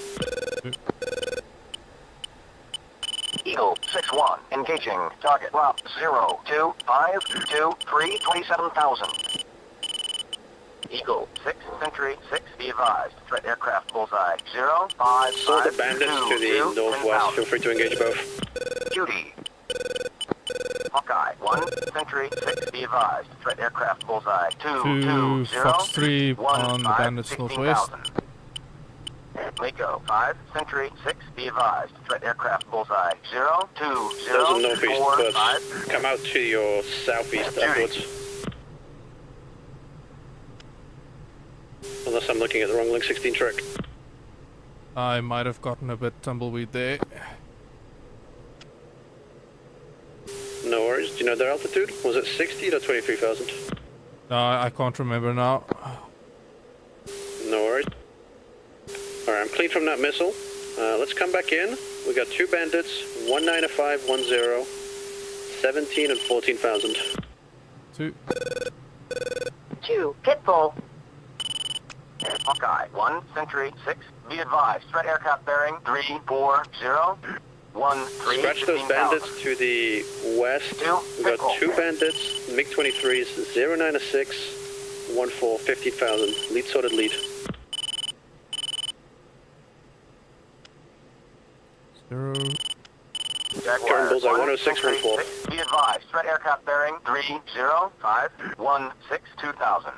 Speaker 5: Eagle 6-1, engaging target route 02523 27,000. Eagle 6, Century 6, be advised. Threat aircraft bullseye 055.
Speaker 10: Saw the bandits to the northwest, feel free to engage both.
Speaker 5: Judy. Hawkeye 1, Century 6, be advised. Threat aircraft bullseye
Speaker 3: 2 Fox 3 on the bandits
Speaker 5: 16,000.
Speaker 3: northwest.
Speaker 5: Mako 5, Century 6, be advised. Threat aircraft bullseye 02045.
Speaker 10: Those are northeast birds. Come out to your southeast upwards. Unless I'm looking at the wrong Link 16 track.
Speaker 3: I might have gotten a bit tumbleweed there.
Speaker 10: No worries. Do you know their altitude? Was it 60 to 23,000?
Speaker 3: No, I can't remember now.
Speaker 10: No worries. Alright, I'm clean from that missile. Let's come back in. We got 2 bandits, 19510, 17 and 14,000.
Speaker 3: 2.
Speaker 6: 2, Pitbull.
Speaker 5: Hawkeye 1, Century 6, be advised. Threat aircraft bearing 34013.
Speaker 10: Scratch those bandits to the west. We got 2 bandits, MiG-23s, 096, 14, 15,000. Lead sorted lead.
Speaker 3: 0.
Speaker 10: Current bullseye 10614.
Speaker 5: Be advised. Threat aircraft bearing 30516 2000.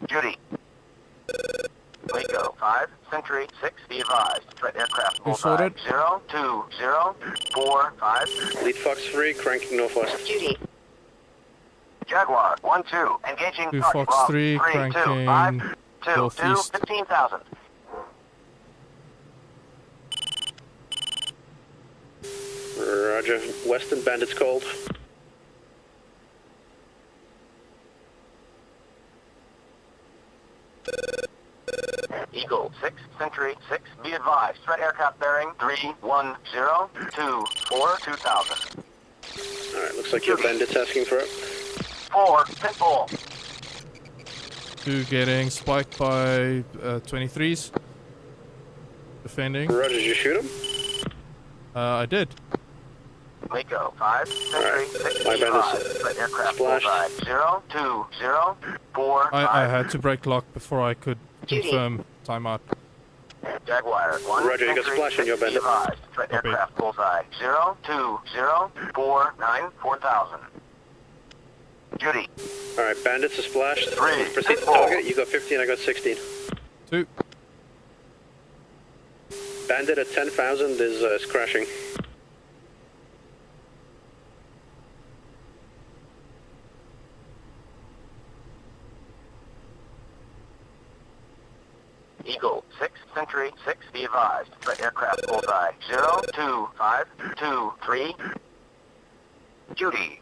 Speaker 5: Judy. Mako 5, Century 6, be advised. Threat aircraft bullseye
Speaker 3: sorted?
Speaker 5: 02045.
Speaker 10: Lead Fox 3, cranking northwest.
Speaker 6: Judy.
Speaker 5: Jaguar 1-2, engaging
Speaker 3: 2
Speaker 5: target
Speaker 3: Fox
Speaker 5: route
Speaker 3: 3,
Speaker 5: 3, 2,
Speaker 3: cranking
Speaker 5: 5, 2, 2,
Speaker 3: northeast.
Speaker 5: 15,000.
Speaker 10: Roger. Western bandits called.
Speaker 5: Eagle 6, Century 6, be advised. Threat aircraft bearing 31024 2000.
Speaker 10: Alright, looks like your bandit's asking for it.
Speaker 5: 4, Pitbull.
Speaker 3: 2 getting spiked by 23s. Defending.
Speaker 10: Roger, did you shoot him?
Speaker 3: I did.
Speaker 5: Mako 5, Century 6,
Speaker 10: My
Speaker 5: be
Speaker 10: bandits
Speaker 5: advised. Threat aircraft
Speaker 10: splashed.
Speaker 5: bullseye 02045.
Speaker 3: I had to break lock before I could
Speaker 6: Judy.
Speaker 3: confirm timeout.
Speaker 5: Jaguar 1,
Speaker 10: Roger, you got
Speaker 5: Century
Speaker 10: splash on your
Speaker 5: 6, be
Speaker 10: bandit.
Speaker 5: advised. Threat
Speaker 3: Copy.
Speaker 5: aircraft bullseye 02049 4000. Judy.
Speaker 10: Alright, bandits are splashed.
Speaker 5: 3,
Speaker 10: Let's proceed to
Speaker 5: Pitbull.
Speaker 10: target. You got 15, I got 16.
Speaker 3: 2.
Speaker 10: Bandit at 10,000 is crashing.
Speaker 5: Eagle 6, Century 6, be advised. Threat aircraft bullseye 02523. Judy.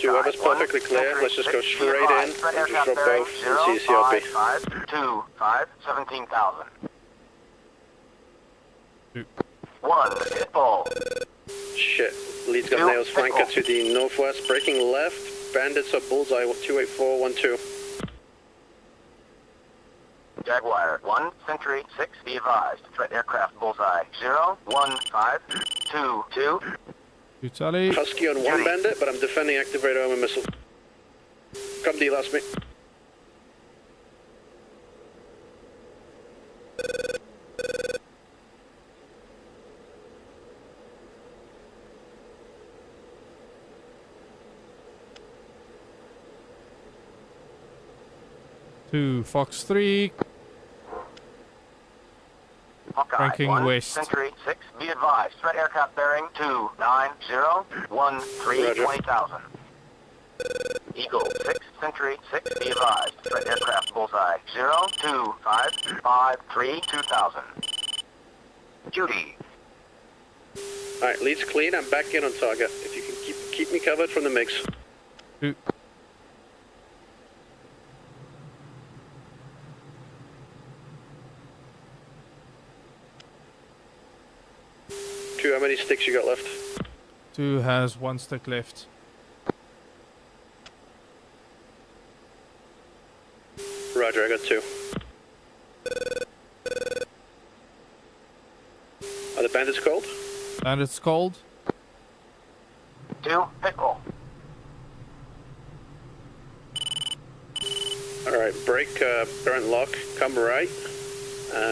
Speaker 10: Whoever's perfectly clear, let's just go straight in and just drop both and CCRP.
Speaker 5: 05525 17,000.
Speaker 3: 2.
Speaker 5: 1, Pitbull.
Speaker 10: Shit. Lead's got
Speaker 5: 2,
Speaker 10: nails flanker
Speaker 5: Pitbull.
Speaker 10: to the northwest, breaking left. Bandits are bullseye 28412.
Speaker 5: Jaguar 1, Century 6, be advised. Threat aircraft bullseye 01522.
Speaker 3: 2 tally.
Speaker 10: Husky on 1 bandit, but I'm defending activate armor missile. Come D, last me.
Speaker 3: 2 Fox 3.
Speaker 5: Hawkeye,
Speaker 3: Ranking
Speaker 5: 1,
Speaker 3: west.
Speaker 5: Sentry 6, be advised. Threat aircraft bearing 29013 20,000. Eagle 6, Sentry 6, be advised. Threat aircraft bullseye 02553 2000. Judy.
Speaker 10: Alright, lead's clean. I'm back in on target. If you can keep me covered from the MiGs.
Speaker 3: 2.
Speaker 10: How many sticks you got left?
Speaker 3: 2 has 1 stick left.
Speaker 10: Roger, I got 2. Are the bandits cold?
Speaker 3: Bandits cold.
Speaker 5: 2, Pickle.
Speaker 10: Alright, break, current lock, come right.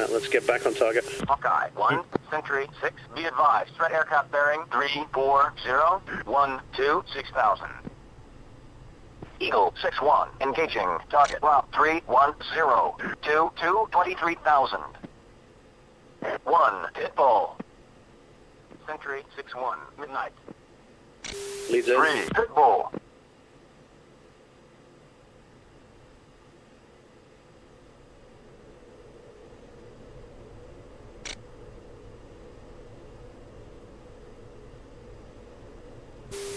Speaker 10: Let's get back on target.
Speaker 5: Hawkeye 1, Sentry 6, be advised. Threat aircraft bearing 34012 6000. Eagle 6-1, engaging target route 310 22 23,000. 1, Pitbull. Sentry 6-1, midnight.
Speaker 10: Leads in.
Speaker 5: 3, Pitbull.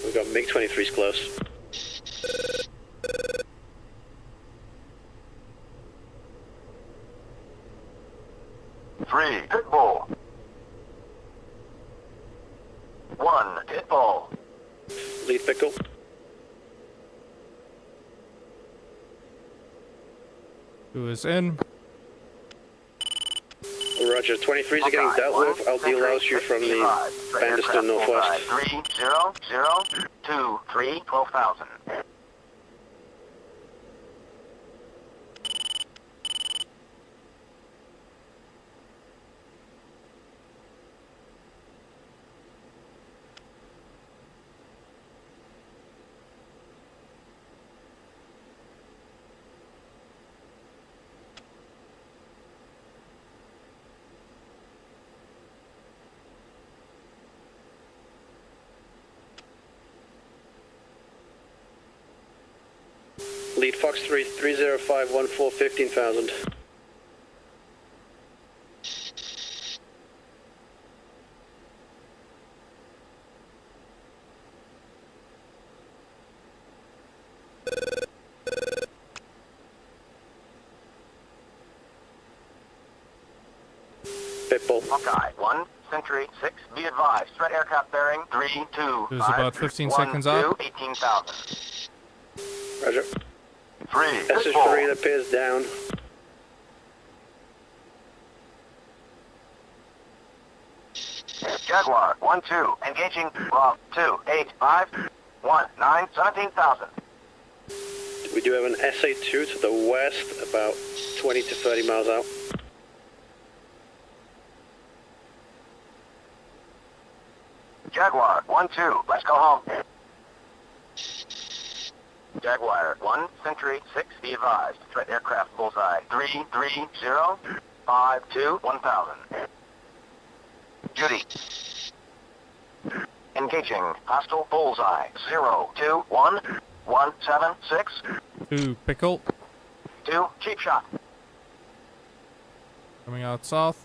Speaker 10: We've got MiG-23s close.
Speaker 5: 3, Pitbull. 1, Pitbull.
Speaker 10: Lead Pickle.
Speaker 3: Who is in?
Speaker 10: Roger, 23s are getting dealt with. I'll delouse you from the bandits to the northwest.
Speaker 5: 30023 12,000.
Speaker 10: Lead Fox 3, 30514 15,000. Pitbull.
Speaker 5: Hawkeye 1, Sentry 6, be advised. Threat aircraft bearing 325.
Speaker 3: There's about 15 seconds out.
Speaker 5: 18,000.
Speaker 10: Roger.
Speaker 5: 3,
Speaker 10: SH3 that appears down.
Speaker 5: Jaguar 1-2, engaging Rob 28519 17,000.
Speaker 10: We do have an SA2 to the west, about 20 to 30 miles out.
Speaker 5: Jaguar 1-2, let's go home. Jaguar 1, Sentry 6, be advised. Threat aircraft bullseye 33052 1000. Judy. Engaging hostile bullseye 021176.
Speaker 3: 2 Pickle.
Speaker 5: 2, cheap shot.
Speaker 3: Coming out south.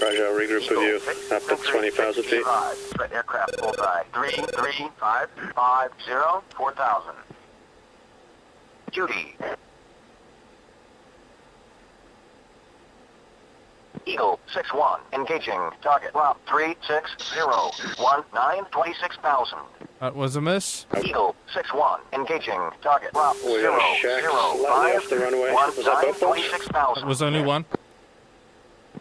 Speaker 10: Roger, I'll regroup with you up to 20,000 feet.
Speaker 5: Threat aircraft bullseye 33550 4000. Judy. Eagle 6-1, engaging target route 36019 26,000.
Speaker 3: That was a miss.
Speaker 5: Eagle 6-1, engaging target route
Speaker 10: We got a shack slightly off the runway. Was that both those?
Speaker 5: 26,000.
Speaker 3: That was only one.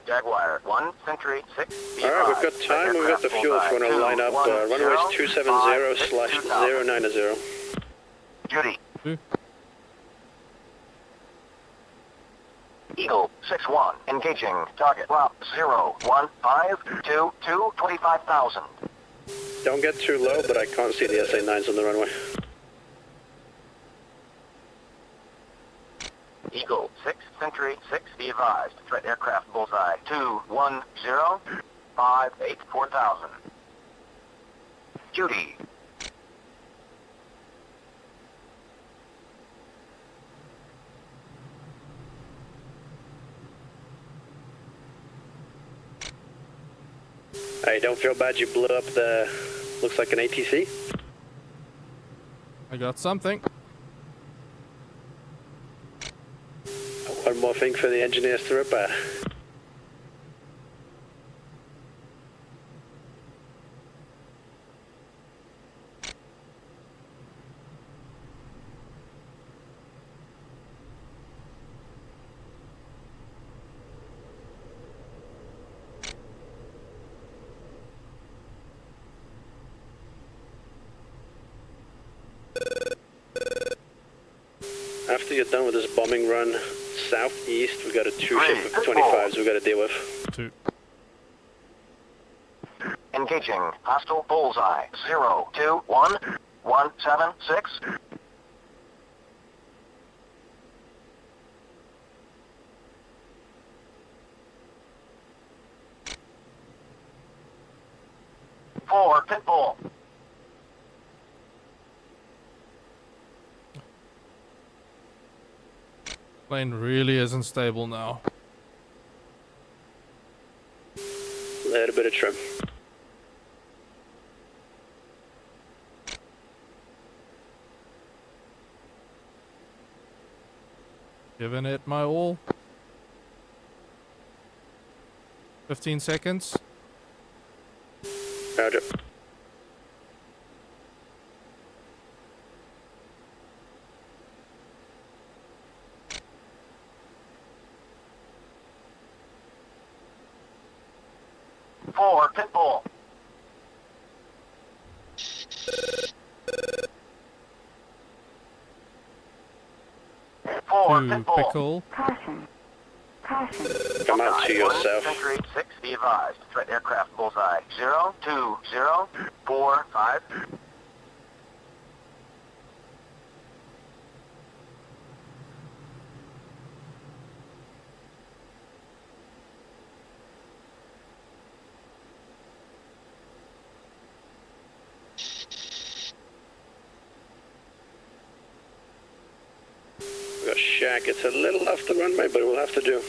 Speaker 5: Jaguar 1, Sentry 6.
Speaker 10: Alright, we've got time, we've got the fuel if you want to line up. Runways 270/090.
Speaker 5: Judy.
Speaker 3: 2.
Speaker 5: Eagle 6-1, engaging target route 0152 25,000.
Speaker 10: Don't get too low, but I can't see the SA-9s on the runway.
Speaker 5: Eagle 6, Century 6, be advised. Threat aircraft bullseye 210-58-4000. Judy.
Speaker 10: Hey, don't feel bad you blew up the, looks like an ATC.
Speaker 3: I got something.
Speaker 10: One more thing for the engineers to repair. After you're done with this bombing run, southeast, we got a 2 ship of 25s we got to deal with.
Speaker 3: 2.
Speaker 5: Engaging hostile bullseye 021176. Four pitbull.
Speaker 3: Plane really isn't stable now.
Speaker 10: Little bit of trim.
Speaker 3: Giving it my all. 15 seconds.
Speaker 10: Roger.
Speaker 5: Four pitbull. Four
Speaker 3: 2
Speaker 5: pitbull.
Speaker 3: pickle.
Speaker 7: Caution. Caution.
Speaker 10: Come out to yourself.
Speaker 5: Century 6, be advised. Threat aircraft bullseye 02045.
Speaker 10: We got Shack. It's a little off the runway, but it will have to do.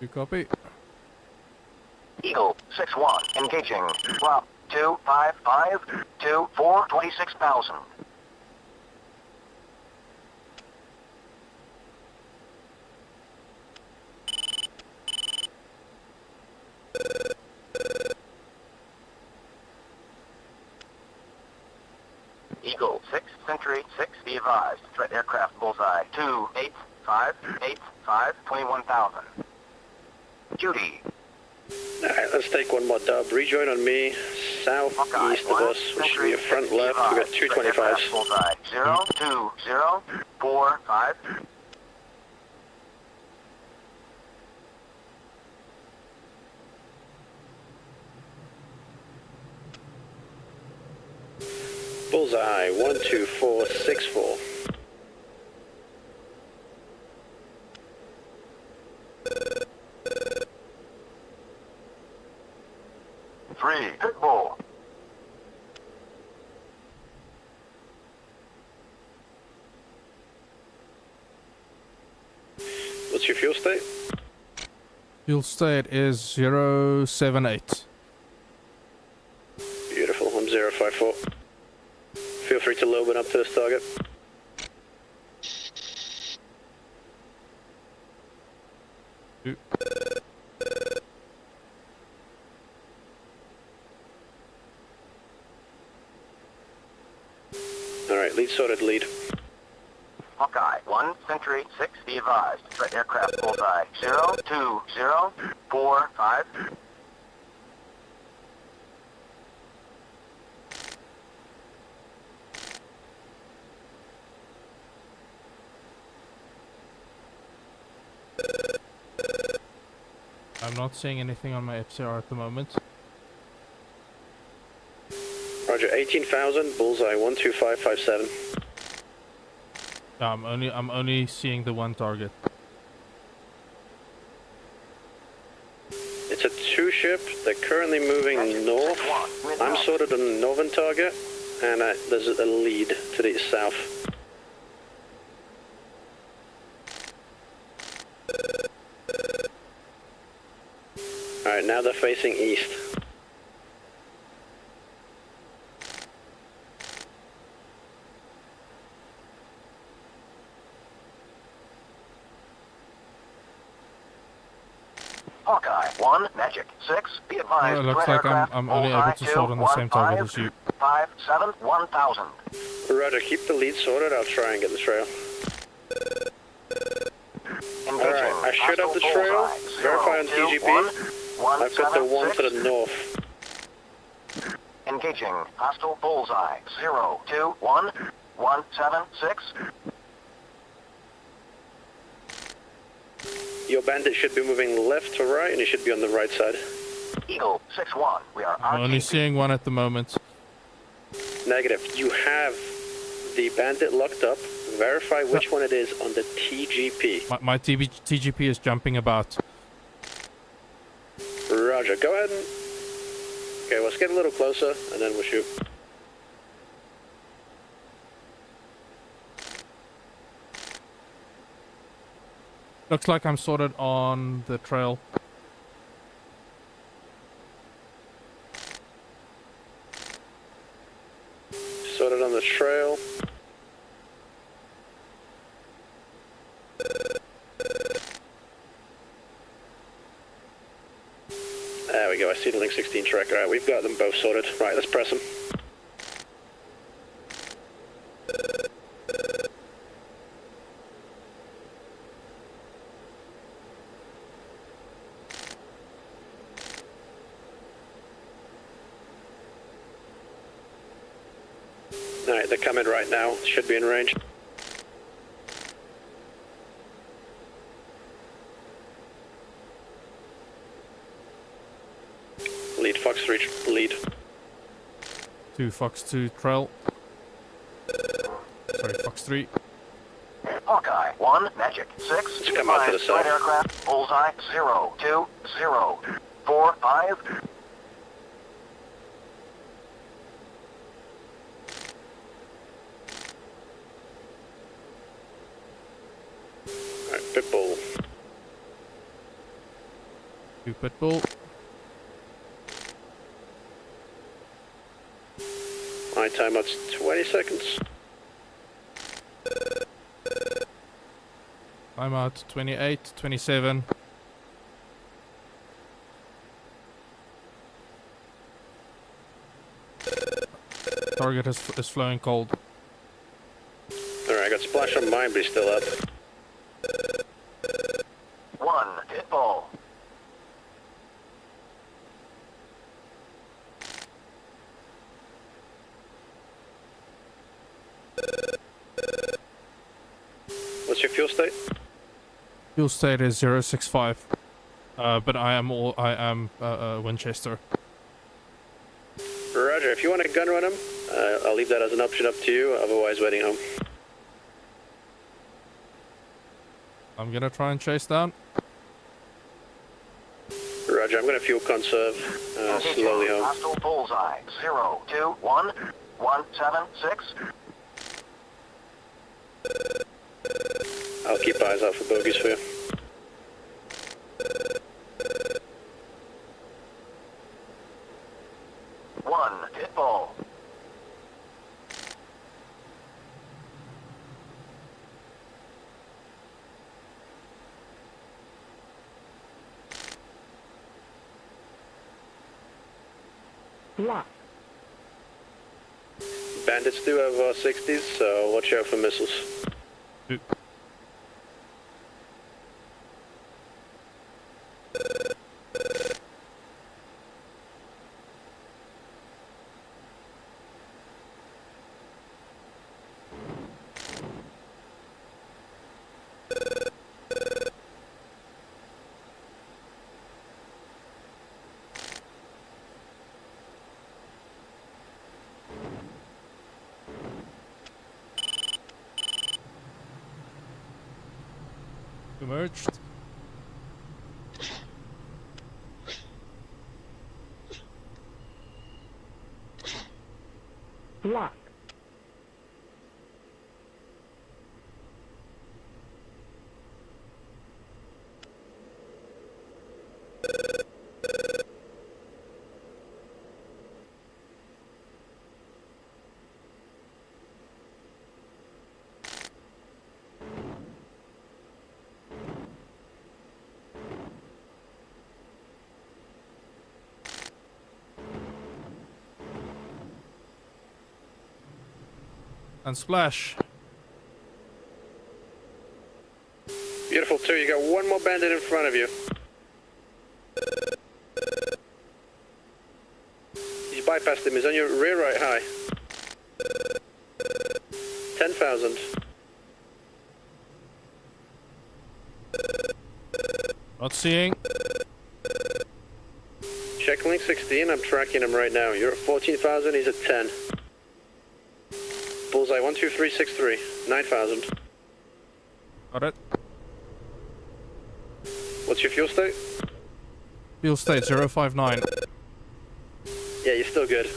Speaker 3: You copy?
Speaker 5: Eagle 61, engaging. Drop 255 to 426,000. Eagle 6, Century 6, be advised. Threat aircraft bullseye 28585 21,000. Judy.
Speaker 10: Alright, let's take one more dub. Rejoin on me, southeast of us, which should be your front left. We got 225s.
Speaker 5: Bullseye 02045.
Speaker 10: Bullseye 12464.
Speaker 5: Three pitbull.
Speaker 10: What's your fuel state?
Speaker 3: Fuel state is 078.
Speaker 10: Beautiful, I'm 054. Feel free to lobe it up to this target.
Speaker 3: Two.
Speaker 10: Alright, lead sorted, lead.
Speaker 5: Hawkeye 1, Century 6, be advised. Threat aircraft bullseye 02045.
Speaker 3: I'm not seeing anything on my FCR at the moment.
Speaker 10: Roger, 18,000, bullseye 12557.
Speaker 3: Yeah, I'm only seeing the one target.
Speaker 10: It's a 2-ship. They're currently moving north. I'm sorted on the northern target, and there's a lead to the south. Alright, now they're facing east.
Speaker 5: Hawkeye 1, Magic 6, be advised.
Speaker 3: Well, it looks like I'm only able to sort on the same target as you.
Speaker 5: 5, 7, 1000.
Speaker 10: Roger, keep the lead sorted. I'll try and get the trail. Alright, I should have the trail. Verify on TGP. I've got the one to the north.
Speaker 5: Engaging. Hostile bullseye. 0, 2, 1, 176.
Speaker 10: Your bandit should be moving left to right, and he should be on the right side.
Speaker 5: Eagle 6-1. We are
Speaker 3: I'm only
Speaker 5: RTP.
Speaker 3: seeing one at the moment.
Speaker 10: Negative. You have the bandit locked up. Verify which one it is on the TGP.
Speaker 3: My TGP is jumping about.
Speaker 10: Roger. Go ahead and... Okay, let's get a little closer, and then we'll shoot.
Speaker 3: Looks like I'm sorted on the trail.
Speaker 10: Sorted on the trail. There we go, I see the Link 16 tracker. Alright, we've got them both sorted. Right, let's press them. Alright, they're coming right now. Should be in range. Lead, Fox 3, lead.
Speaker 3: 2 Fox 2 trail. Sorry, Fox 3.
Speaker 5: Hawkeye 1, Magic 6.
Speaker 10: Let's come out to the
Speaker 5: Light
Speaker 10: south.
Speaker 5: aircraft. Bullseye 0, 2, 0, 4, 5.
Speaker 10: Alright, Pitbull.
Speaker 3: 2 Pitbull.
Speaker 10: My timeout's 20 seconds.
Speaker 3: I'm out 28, 27. Target is flowing cold.
Speaker 10: Alright, I got splash on mine, but he's still up.
Speaker 5: 1, Pitbull.
Speaker 10: What's your fuel state?
Speaker 3: Fuel state is 065. But I am Winchester.
Speaker 10: Roger, if you want to gun run him, I'll leave that as an option up to you, otherwise waiting home.
Speaker 3: I'm gonna try and chase down.
Speaker 10: Roger, I'm going to fuel conserve, slowly home.
Speaker 5: Hostile bullseye 0, 2, 1, 176.
Speaker 10: I'll keep eyes out for bogeys for you.
Speaker 5: One Pitbull.
Speaker 7: Lock.
Speaker 10: Bandits do have 60s, so watch out for missiles.
Speaker 3: Two. emerged.
Speaker 7: Lock.
Speaker 3: And splash.
Speaker 10: Beautiful, 2. You got one more bandit in front of you. You bypassed him. He's on your rear right high. 10,000.
Speaker 3: Not seeing.
Speaker 10: Check link 16. I'm tracking him right now. You're at 14,000. He's at 10. Bullseye 12363. 9,000.
Speaker 3: Got it.
Speaker 10: What's your fuel state?
Speaker 3: Fuel state 059.
Speaker 10: Yeah, you're still good.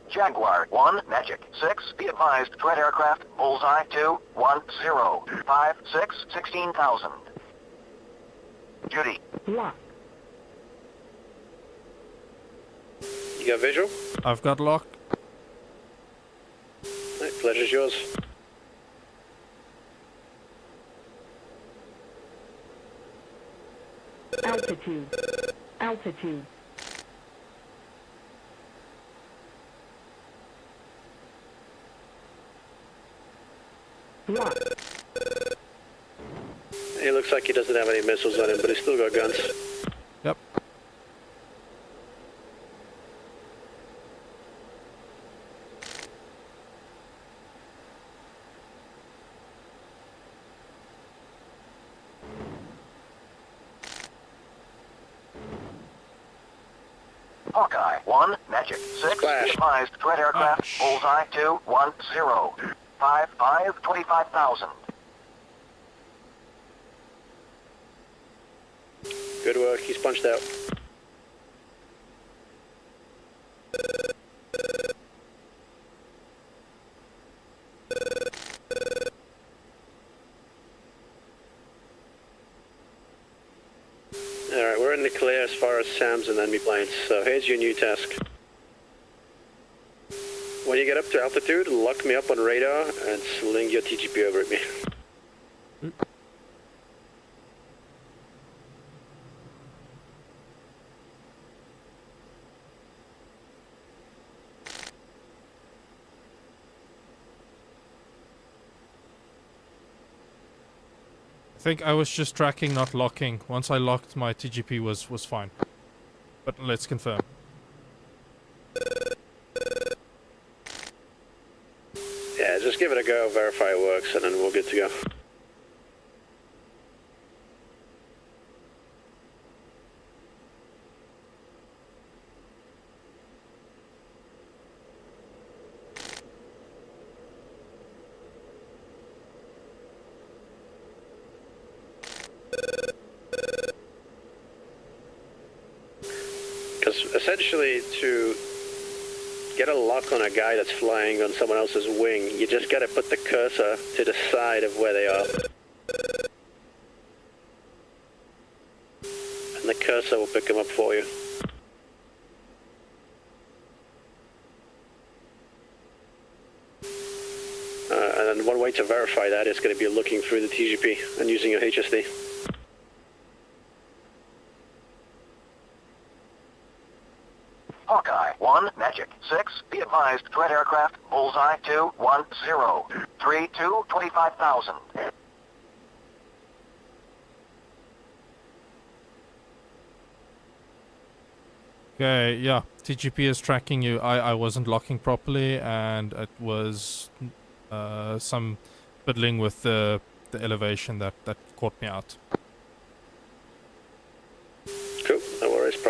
Speaker 5: Jaguar 1, Magic 6, be advised, threat aircraft, Bullseye 2, 1, 0, 5, 6, 16,000. Judy.
Speaker 7: Lock.
Speaker 10: You got visual?
Speaker 3: I've got lock.
Speaker 10: Right, pleasure's yours.
Speaker 7: Altitude. Altitude. Lock.
Speaker 10: He looks like he doesn't have any missiles on him, but he's still got guns.
Speaker 3: Yep.
Speaker 5: Hawkeye 1, Magic 6, be advised, threat aircraft, Bullseye 2, 1, 0, 5, 5, 25,000.
Speaker 10: Good work, he's punched out. Alright, we're in the clear as far as SAMs and enemy planes, so here's your new task. When you get up to altitude, lock me up on radar and sling your TGP over at me.
Speaker 3: I think I was just tracking, not locking. Once I locked, my TGP was fine. But let's confirm.
Speaker 10: Yeah, just give it a go, verify it works, and then we're good to go. Because essentially, to get a lock on a guy that's flying on someone else's wing, you just gotta put the cursor to the side of where they are. And the cursor will pick them up for you. And then one way to verify that is going to be looking through the TGP and using your HSD.
Speaker 5: Hawkeye 1, Magic 6, be advised, threat aircraft, Bullseye 2, 1, 0, 3, 2, 25,000.
Speaker 3: Okay, yeah, TGP is tracking you. I wasn't locking properly, and it was some fiddling with the elevation that caught me out.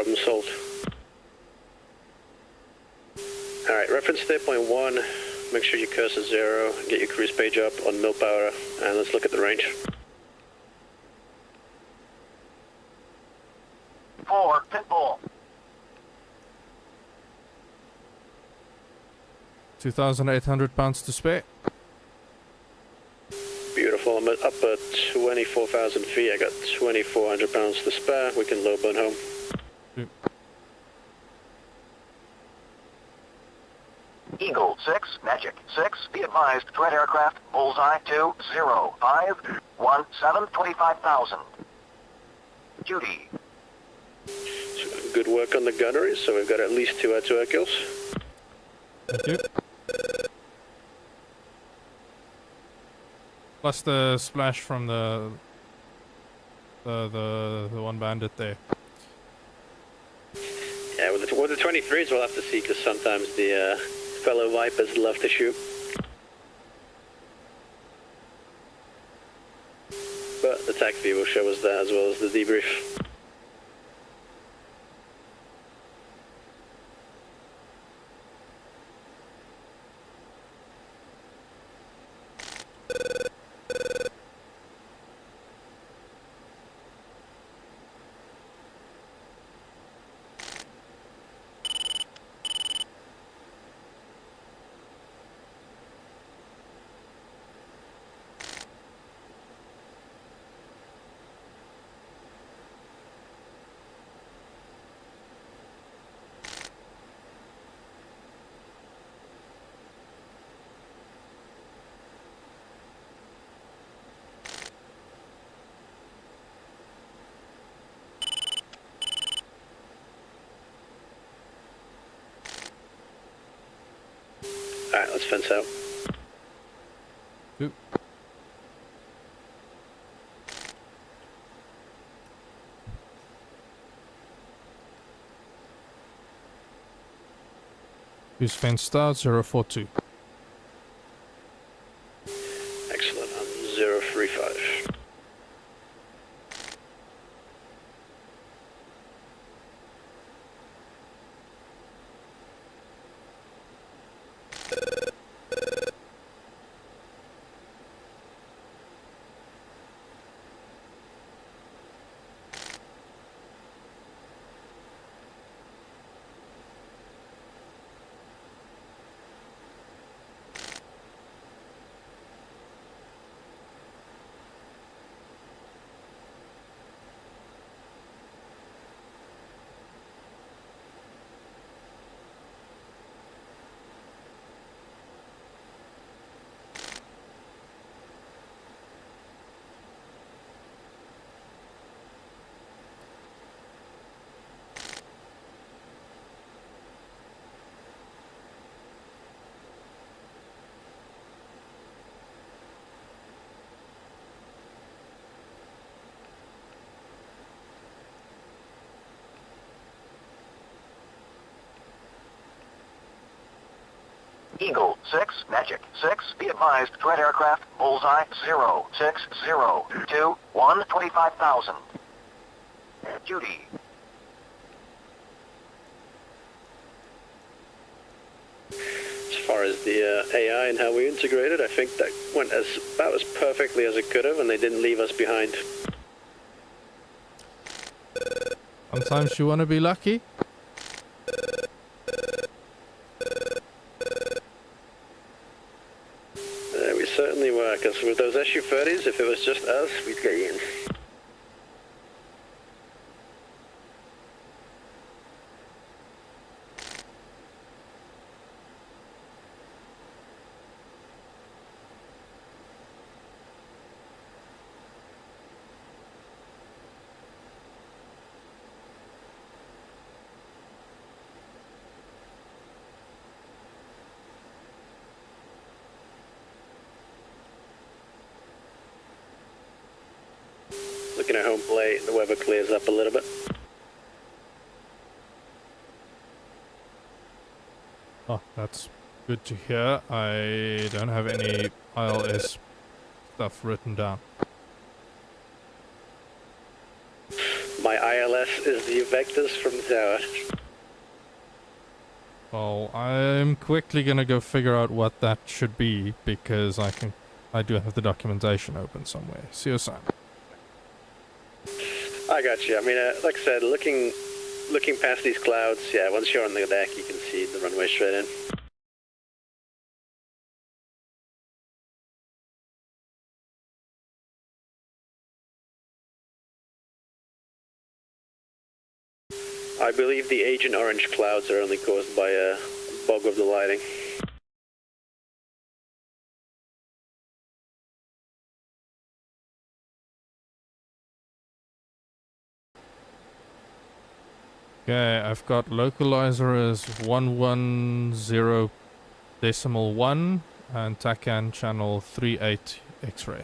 Speaker 10: problem solved. Alright, reference state point 1. Make sure your cursor's 0. Get your cruise page up on mil power, and let's look at the range.
Speaker 5: 4, Pitbull.
Speaker 3: 2,800 pounds to spare.
Speaker 10: Beautiful. I'm up at 24,000 feet. I got 2,400 pounds to spare. We can low burn home.
Speaker 3: Yep.
Speaker 5: Eagle 6, Magic 6, be advised, threat aircraft, bullseye 205, 17, 25,000. Judy.
Speaker 10: So good work on the gunnery, so we've got at least 2 air-to-air kills.
Speaker 3: Thank you. Plus the splash from the one bandit there.
Speaker 10: Yeah, with the 23s we'll have to see, because sometimes the fellow Vipers love to shoot. But the TAC view will show us that as well as the debrief. Alright, let's fence out.
Speaker 3: Oop. Who's fenced out? 042.
Speaker 10: Excellent, I'm 035.
Speaker 5: Eagle 6, Magic 6, be advised, threat aircraft, bullseye 060, 21, 25,000. Judy.
Speaker 10: As far as the AI and how we integrated, I think that went about as perfectly as it could have, and they didn't leave us behind.
Speaker 3: Sometimes you want to be lucky.
Speaker 10: We certainly were, because with those SU-30s, if it was just us, we'd get in. Looking at home plate, the weather clears up a little bit.
Speaker 3: Oh, that's good to hear. I don't have any ILS stuff written down.
Speaker 10: My ILS is the vectors from the tower.
Speaker 3: Well, I'm quickly gonna go figure out what that should be because I do have the documentation open somewhere. See you soon.
Speaker 10: I got you. I mean, like I said, looking past these clouds, yeah, once you're on the deck, you can see the runway straight in. I believe the Agent Orange clouds are only caused by a bug of the lighting.
Speaker 3: Okay, I've got localizer as 110.1 and TACAN channel 38 X-ray.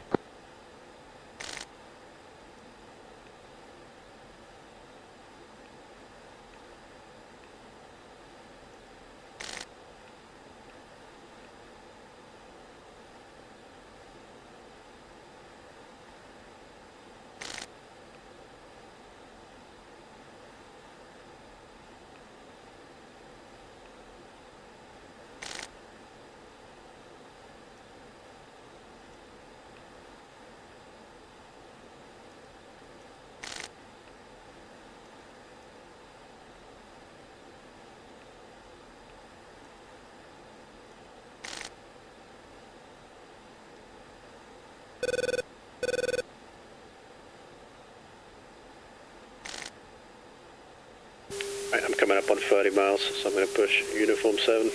Speaker 10: Right, I'm coming up on 30 miles, so I'm going to push Uniform 7.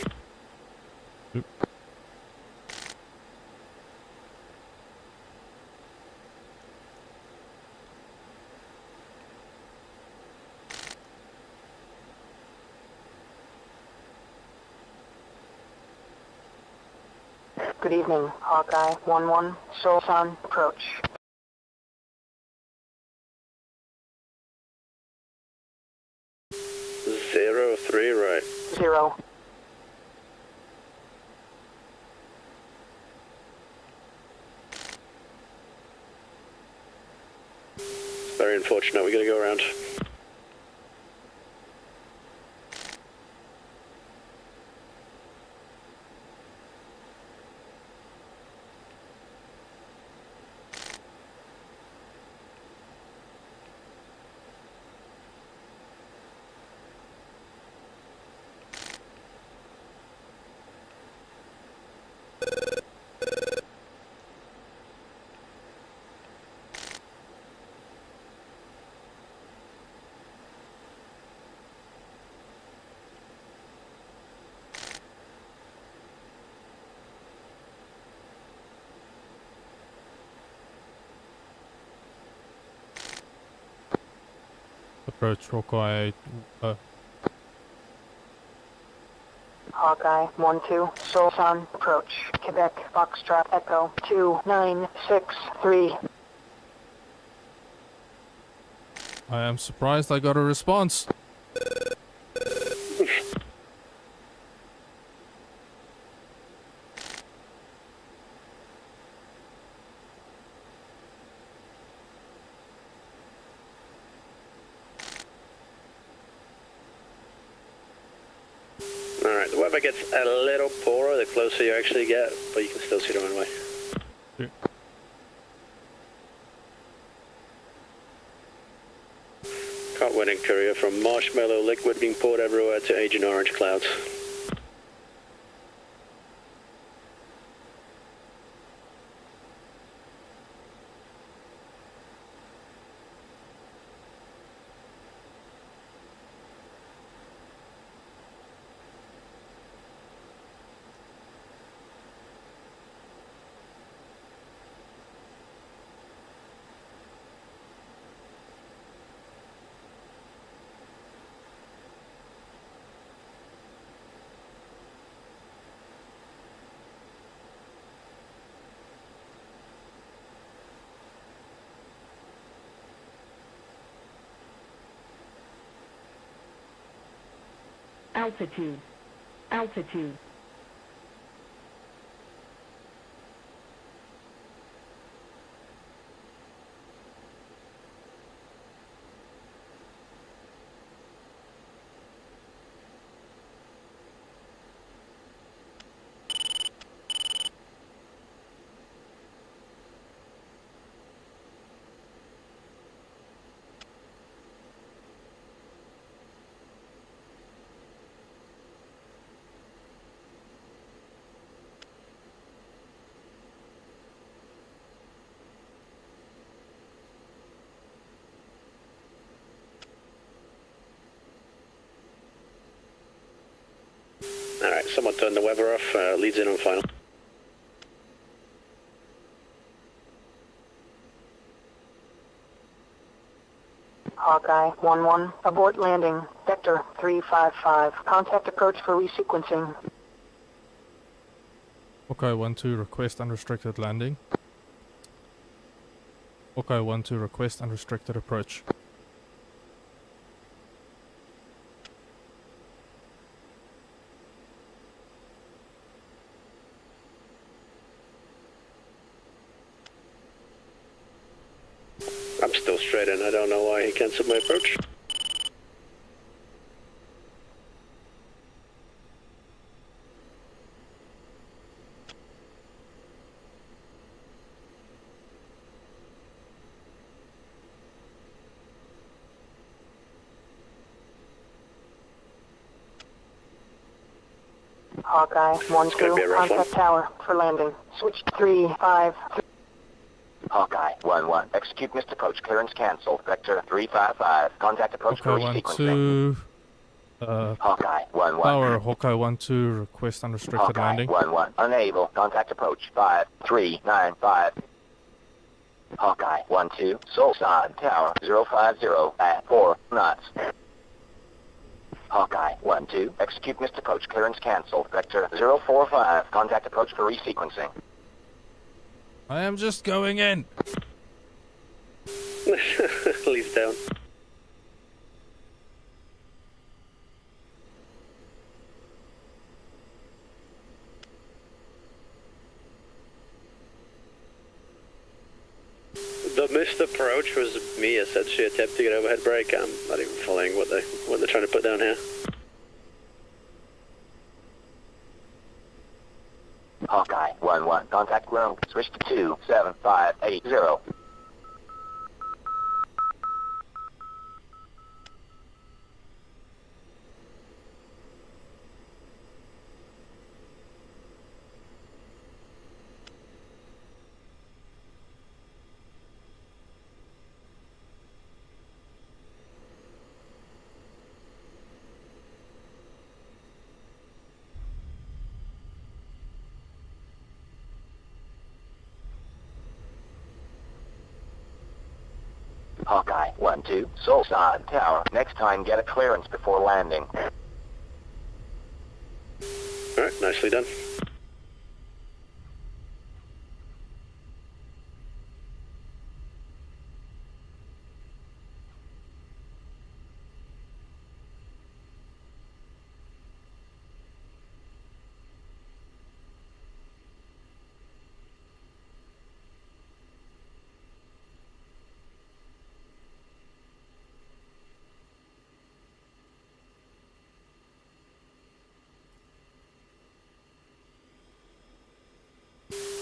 Speaker 3: Oop.
Speaker 6: Good evening, Hawkeye 1-1, Solsan, approach.
Speaker 10: 03, right.
Speaker 6: 0.
Speaker 10: Very unfortunate, we got to go around.
Speaker 3: Approach Hawkeye.
Speaker 6: Hawkeye 1-2, Solsan, approach. Quebec, Foxtrot, Echo 2963.
Speaker 3: I am surprised I got a response.
Speaker 10: Alright, the weather gets a little poorer the closer you actually get, but you can still see the runway.
Speaker 3: Yeah.
Speaker 10: Can't win in Korea, from marshmallow liquid being poured everywhere to Agent Orange clouds.
Speaker 7: Altitude. Altitude.
Speaker 10: Alright, someone turn the weather off, leads in on final.
Speaker 6: Hawkeye 1-1, abort landing, Vector 355, contact approach for resequencing.
Speaker 3: Hawkeye 1-2, request unrestricted landing. Hawkeye 1-2, request unrestricted approach.
Speaker 10: I'm still straight in, I don't know why he cancelled my approach.
Speaker 6: Hawkeye 1-2, contact tower for landing. Switch 3-5.
Speaker 5: Hawkeye 1-1, execute missed approach, clearance cancelled. Vector 355, contact approach for
Speaker 3: Hawkeye
Speaker 5: resequencing.
Speaker 3: 1-2,
Speaker 5: Hawkeye 1-1.
Speaker 3: power, Hawkeye 1-2, request unrestricted
Speaker 5: Hawkeye
Speaker 3: landing.
Speaker 5: 1-1, unable, contact approach 5395. Hawkeye 1-2, Solsan tower 050 at 4 knots. Hawkeye 1-2, execute missed approach, clearance cancelled. Vector 045, contact approach for resequencing.
Speaker 3: I am just going in.
Speaker 10: Leads down. The missed approach was me essentially attempting an overhead brake. I'm not even following what they're trying to put down here.
Speaker 5: Hawkeye 1-1, contact ground, switch to 27580. Hawkeye 1-2, Solsan tower. Next time get a clearance before landing.
Speaker 10: Alright, nicely done.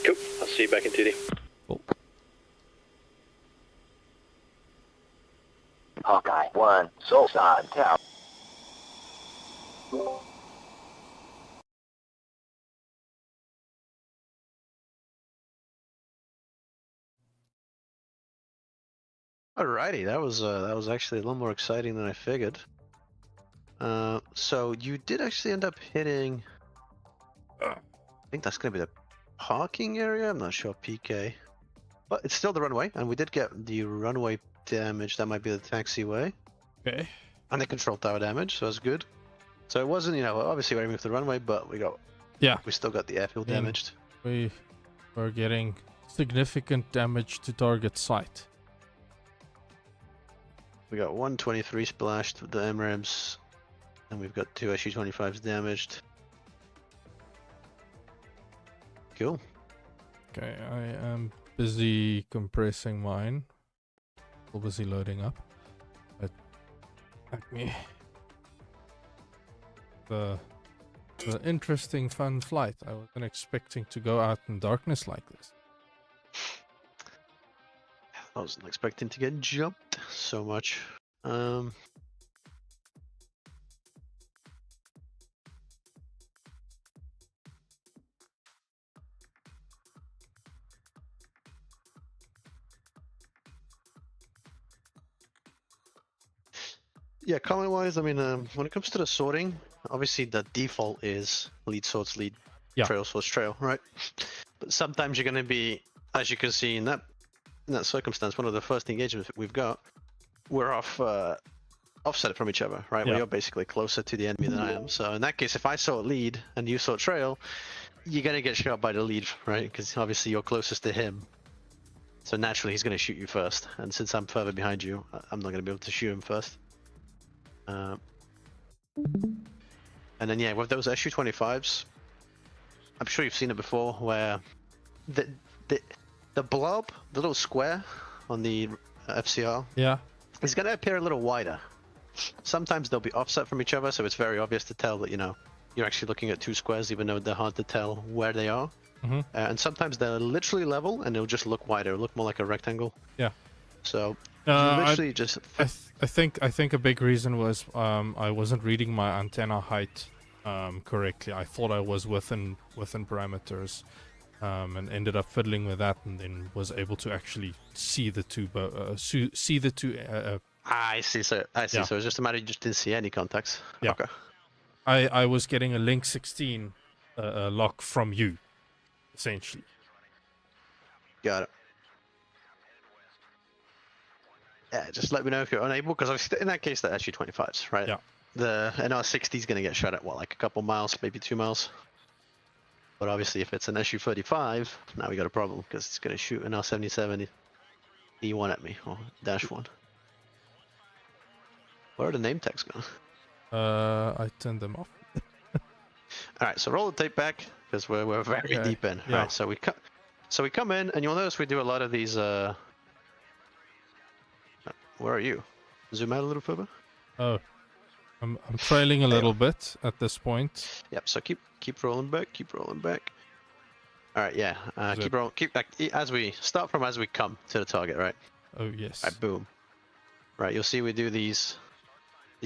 Speaker 10: Cool, I'll see you back in 2D.
Speaker 3: Cool.
Speaker 5: Hawkeye 1, Solsan tower.
Speaker 1: Alrighty, that was actually a little more exciting than I figured. So you did actually end up hitting. I think that's gonna be the parking area. I'm not sure, PK, but it's still the runway, and we did get the runway damage. That might be the taxiway.
Speaker 3: Okay.
Speaker 1: And the control tower damage, so that's good. So it wasn't, obviously we're aiming for the runway, but we still got the airfield damaged.
Speaker 3: We were getting significant damage to target site.
Speaker 1: We got 123 splashed with the MRAMs, and we've got 2 SU-25s damaged. Cool.
Speaker 3: Okay, I am busy compressing mine. Still busy loading up. But the interesting fun flight. I wasn't expecting to go out in darkness like this.
Speaker 1: I wasn't expecting to get jumped so much. Yeah, comment-wise, I mean, when it comes to the sorting obviously the default is lead swords lead,
Speaker 3: Yeah.
Speaker 1: trail swords trail, right? But sometimes you're going to be, as you can see in that circumstance, one of the first engagements we've got, we're offset from each other, right? Where
Speaker 3: Yeah.
Speaker 1: you're basically closer to the enemy than I am. So in that case, if I saw lead and you saw trail, you're going to get shot by the lead, right? Because obviously you're closest to him. So naturally he's going to shoot you first. And since I'm further behind you, I'm not going to be able to shoot him first. And then yeah, with those SU-25s, I'm sure you've seen it before, where the blob, the little square on the FCR,
Speaker 3: Yeah.
Speaker 1: is going to appear a little wider. Sometimes they'll be offset from each other, so it's very obvious to tell that, you know, you're actually looking at two squares, even though they're hard to tell where they are.
Speaker 3: Mm-hmm.
Speaker 1: And sometimes they're literally level, and it'll just look wider, it'll look more like a rectangle.
Speaker 3: Yeah.
Speaker 1: So you literally just.
Speaker 3: I think a big reason was I wasn't reading my antenna height correctly. I thought I was within parameters, and ended up fiddling with that, and then was able to actually see the two.
Speaker 1: I see. So I see.
Speaker 3: Yeah.
Speaker 1: So it's just a matter you just didn't see any contacts.
Speaker 3: Yeah.
Speaker 1: Okay.
Speaker 3: I was getting a Link 16 lock from you, essentially.
Speaker 1: Got it. Yeah, just let me know if you're unable, because in that case, they're SU-25s, right?
Speaker 3: Yeah.
Speaker 1: The NR-60 is going to get shot at, what, like a couple miles, maybe 2 miles? But obviously, if it's an SU-35, now we got a problem, because it's going to shoot an R-77 E1 at me, or -1. Where are the name tags gone?
Speaker 3: I turned them off.
Speaker 1: Alright, so roll the tape back, because we're very
Speaker 3: Okay,
Speaker 1: deep in.
Speaker 3: yeah.
Speaker 1: Right, so we come in, and you'll notice we do a lot of these, where are you? Zoom out a little further.
Speaker 3: Oh, I'm trailing a little bit at this point.
Speaker 1: Yep. So keep rolling back. Keep rolling back. All right. Yeah. Keep rolling. Keep back as we start from as we come to the target. Right.
Speaker 3: Oh yes.
Speaker 1: All right. Boom. Right. You'll see we do these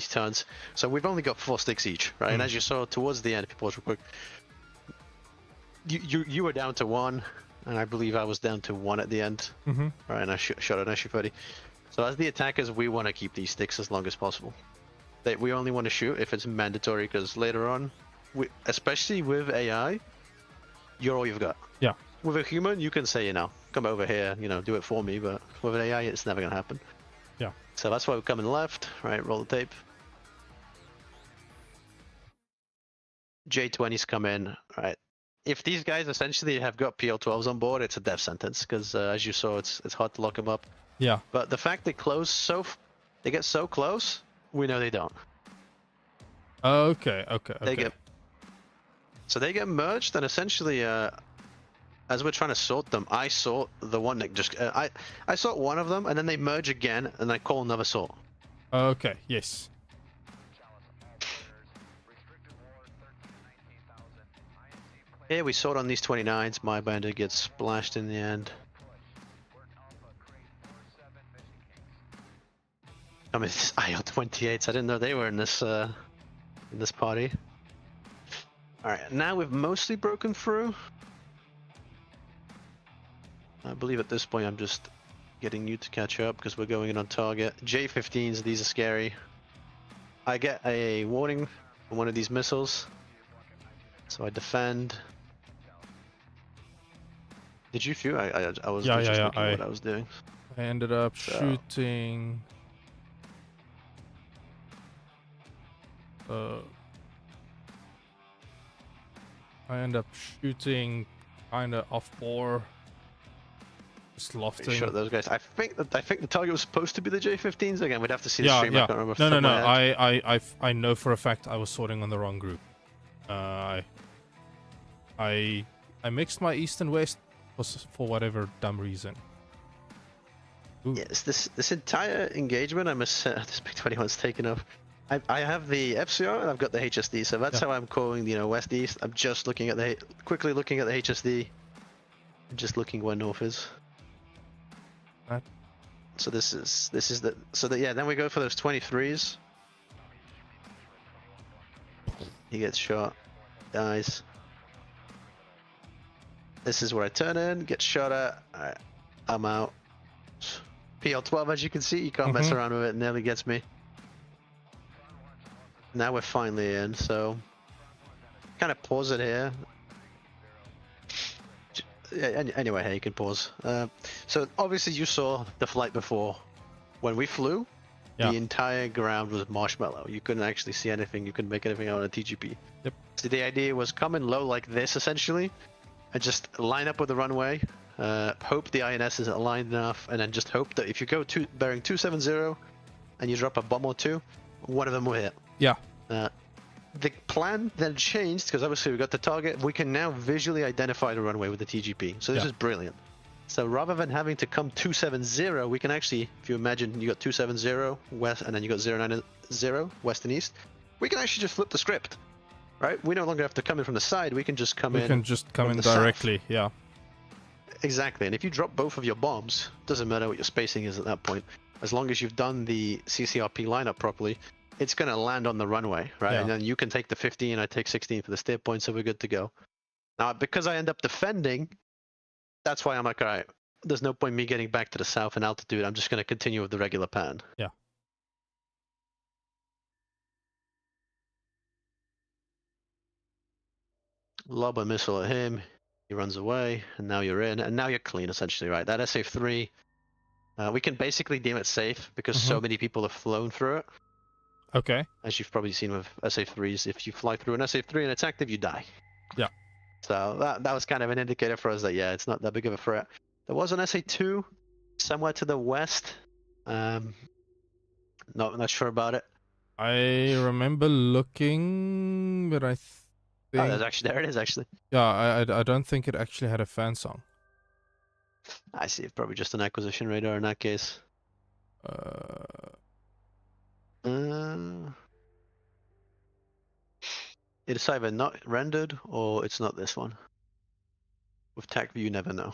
Speaker 1: turns. So we've only got 4 sticks each. Right. And as you saw towards the end, if you pause real quick, you were down to 1, and I believe I was down to 1 at the end.
Speaker 3: Mm-hmm.
Speaker 1: Right. And I shot an SU-30. So as the attackers, we want to keep these sticks as long as possible. We only want to shoot if it's mandatory, because later on, especially with AI, you're all you've got.
Speaker 3: Yeah.
Speaker 1: With a human, you can say, you know, come over here, you know, do it for me, but with an AI, it's never going to happen.
Speaker 3: Yeah.
Speaker 1: So that's why we're coming left, right, roll the tape. J-20s come in, right. If these guys essentially have got PL-12s on board, it's a death sentence, because as you saw, it's hard to lock them up.
Speaker 3: Yeah.
Speaker 1: But the fact they they get so close, we know they don't.
Speaker 3: Okay.
Speaker 1: They get merged, and essentially, as we're trying to sort them, I sort the one that just I sort one of them, and then they merge again, and I call another sort.
Speaker 3: Okay. Yes.
Speaker 1: Here we sort on these 29s. My bandit gets splashed in the end. I mean, this IL-28s. I didn't know they were in this party. All right, now we've mostly broken through. I believe at this point I'm just getting you to catch up, because we're going in on target. J-15s. These are scary. I get a warning from one of these missiles, so I defend. Did you shoot? I was just looking at what I was doing.
Speaker 3: I ended up shooting. I end up shooting kind of off bore. Just lofting.
Speaker 1: You shot those guys. I think the target was supposed to be the J-15s. Again, we'd have to see the
Speaker 3: Yeah,
Speaker 1: stream.
Speaker 3: yeah.
Speaker 1: I can't remember.
Speaker 3: No. I know for a fact I was sorting on the wrong group. I mixed my east and west for whatever dumb reason. Ooh.
Speaker 1: Yes, this entire engagement, I must say, this big 21's taken off. I have the FCR and I've got the HSD, so that's how I'm calling, you know, west east. I'm just looking at quickly looking at the HSD, and just looking where north is.
Speaker 3: Right.
Speaker 1: So this is yeah. Then we go for those 23s. He gets shot, dies. This is where I turn in, get shot at. Alright, I'm out. PL-12, as you can see, you can't mess around with it. It nearly gets me. Now we're finally in, so kind of pause it here. Anyway, hey, you can pause. So obviously you saw the flight before. When we flew,
Speaker 3: Yeah.
Speaker 1: the entire ground was marshmallow. You couldn't actually see anything. You couldn't make anything out on a TGP.
Speaker 3: Yep.
Speaker 1: So the idea was come in low like this, essentially, and just line up with the runway. Hope the INS is aligned enough, and then just hope that if you go bearing 270 and you drop a bomb or two, one of them will hit.
Speaker 3: Yeah.
Speaker 1: The plan then changed because obviously we got the target. We can now visually identify the runway with the TGP. So this is brilliant. So rather than having to come 270, we can actually, if you imagine you got 270 west and then you got 090 west and east, we can actually just flip the script, right? We no longer have to come in from the side. We can just come in.
Speaker 3: We can just come
Speaker 1: from
Speaker 3: in
Speaker 1: the south.
Speaker 3: directly. Yeah.
Speaker 1: Exactly. And if you drop both of your bombs, doesn't matter what your spacing is at that point, as long as you've done the CCRP lineup properly, it's going to land on the runway, right?
Speaker 3: Yeah.
Speaker 1: And then you can take the 15, I take 16 for the steer point, so we're good to go. Now, because I end up defending, that's why I'm like, all right, there's no point me getting back to the south in altitude. I'm just going to continue with the regular pattern.
Speaker 3: Yeah.
Speaker 1: Lob a missile at him. He runs away, and now you're in, and now you're clean, essentially, right? That SA-3, we can basically deem it safe because so many people have flown through it.
Speaker 3: Okay.
Speaker 1: As you've probably seen with SA-3s, if you fly through an SA-3 and it's active, you die.
Speaker 3: Yeah.
Speaker 1: So that was kind of an indicator for us that, yeah, it's not that big of a threat. There was an SA-2 somewhere to the west. Not sure about it.
Speaker 3: I remember looking, but I think...
Speaker 1: Oh, there it is, actually.
Speaker 3: Yeah, I don't think it actually had a fan song.
Speaker 1: I see. Probably just an acquisition radar in that case. It's either not rendered or it's not this one. With TAC view, you never know.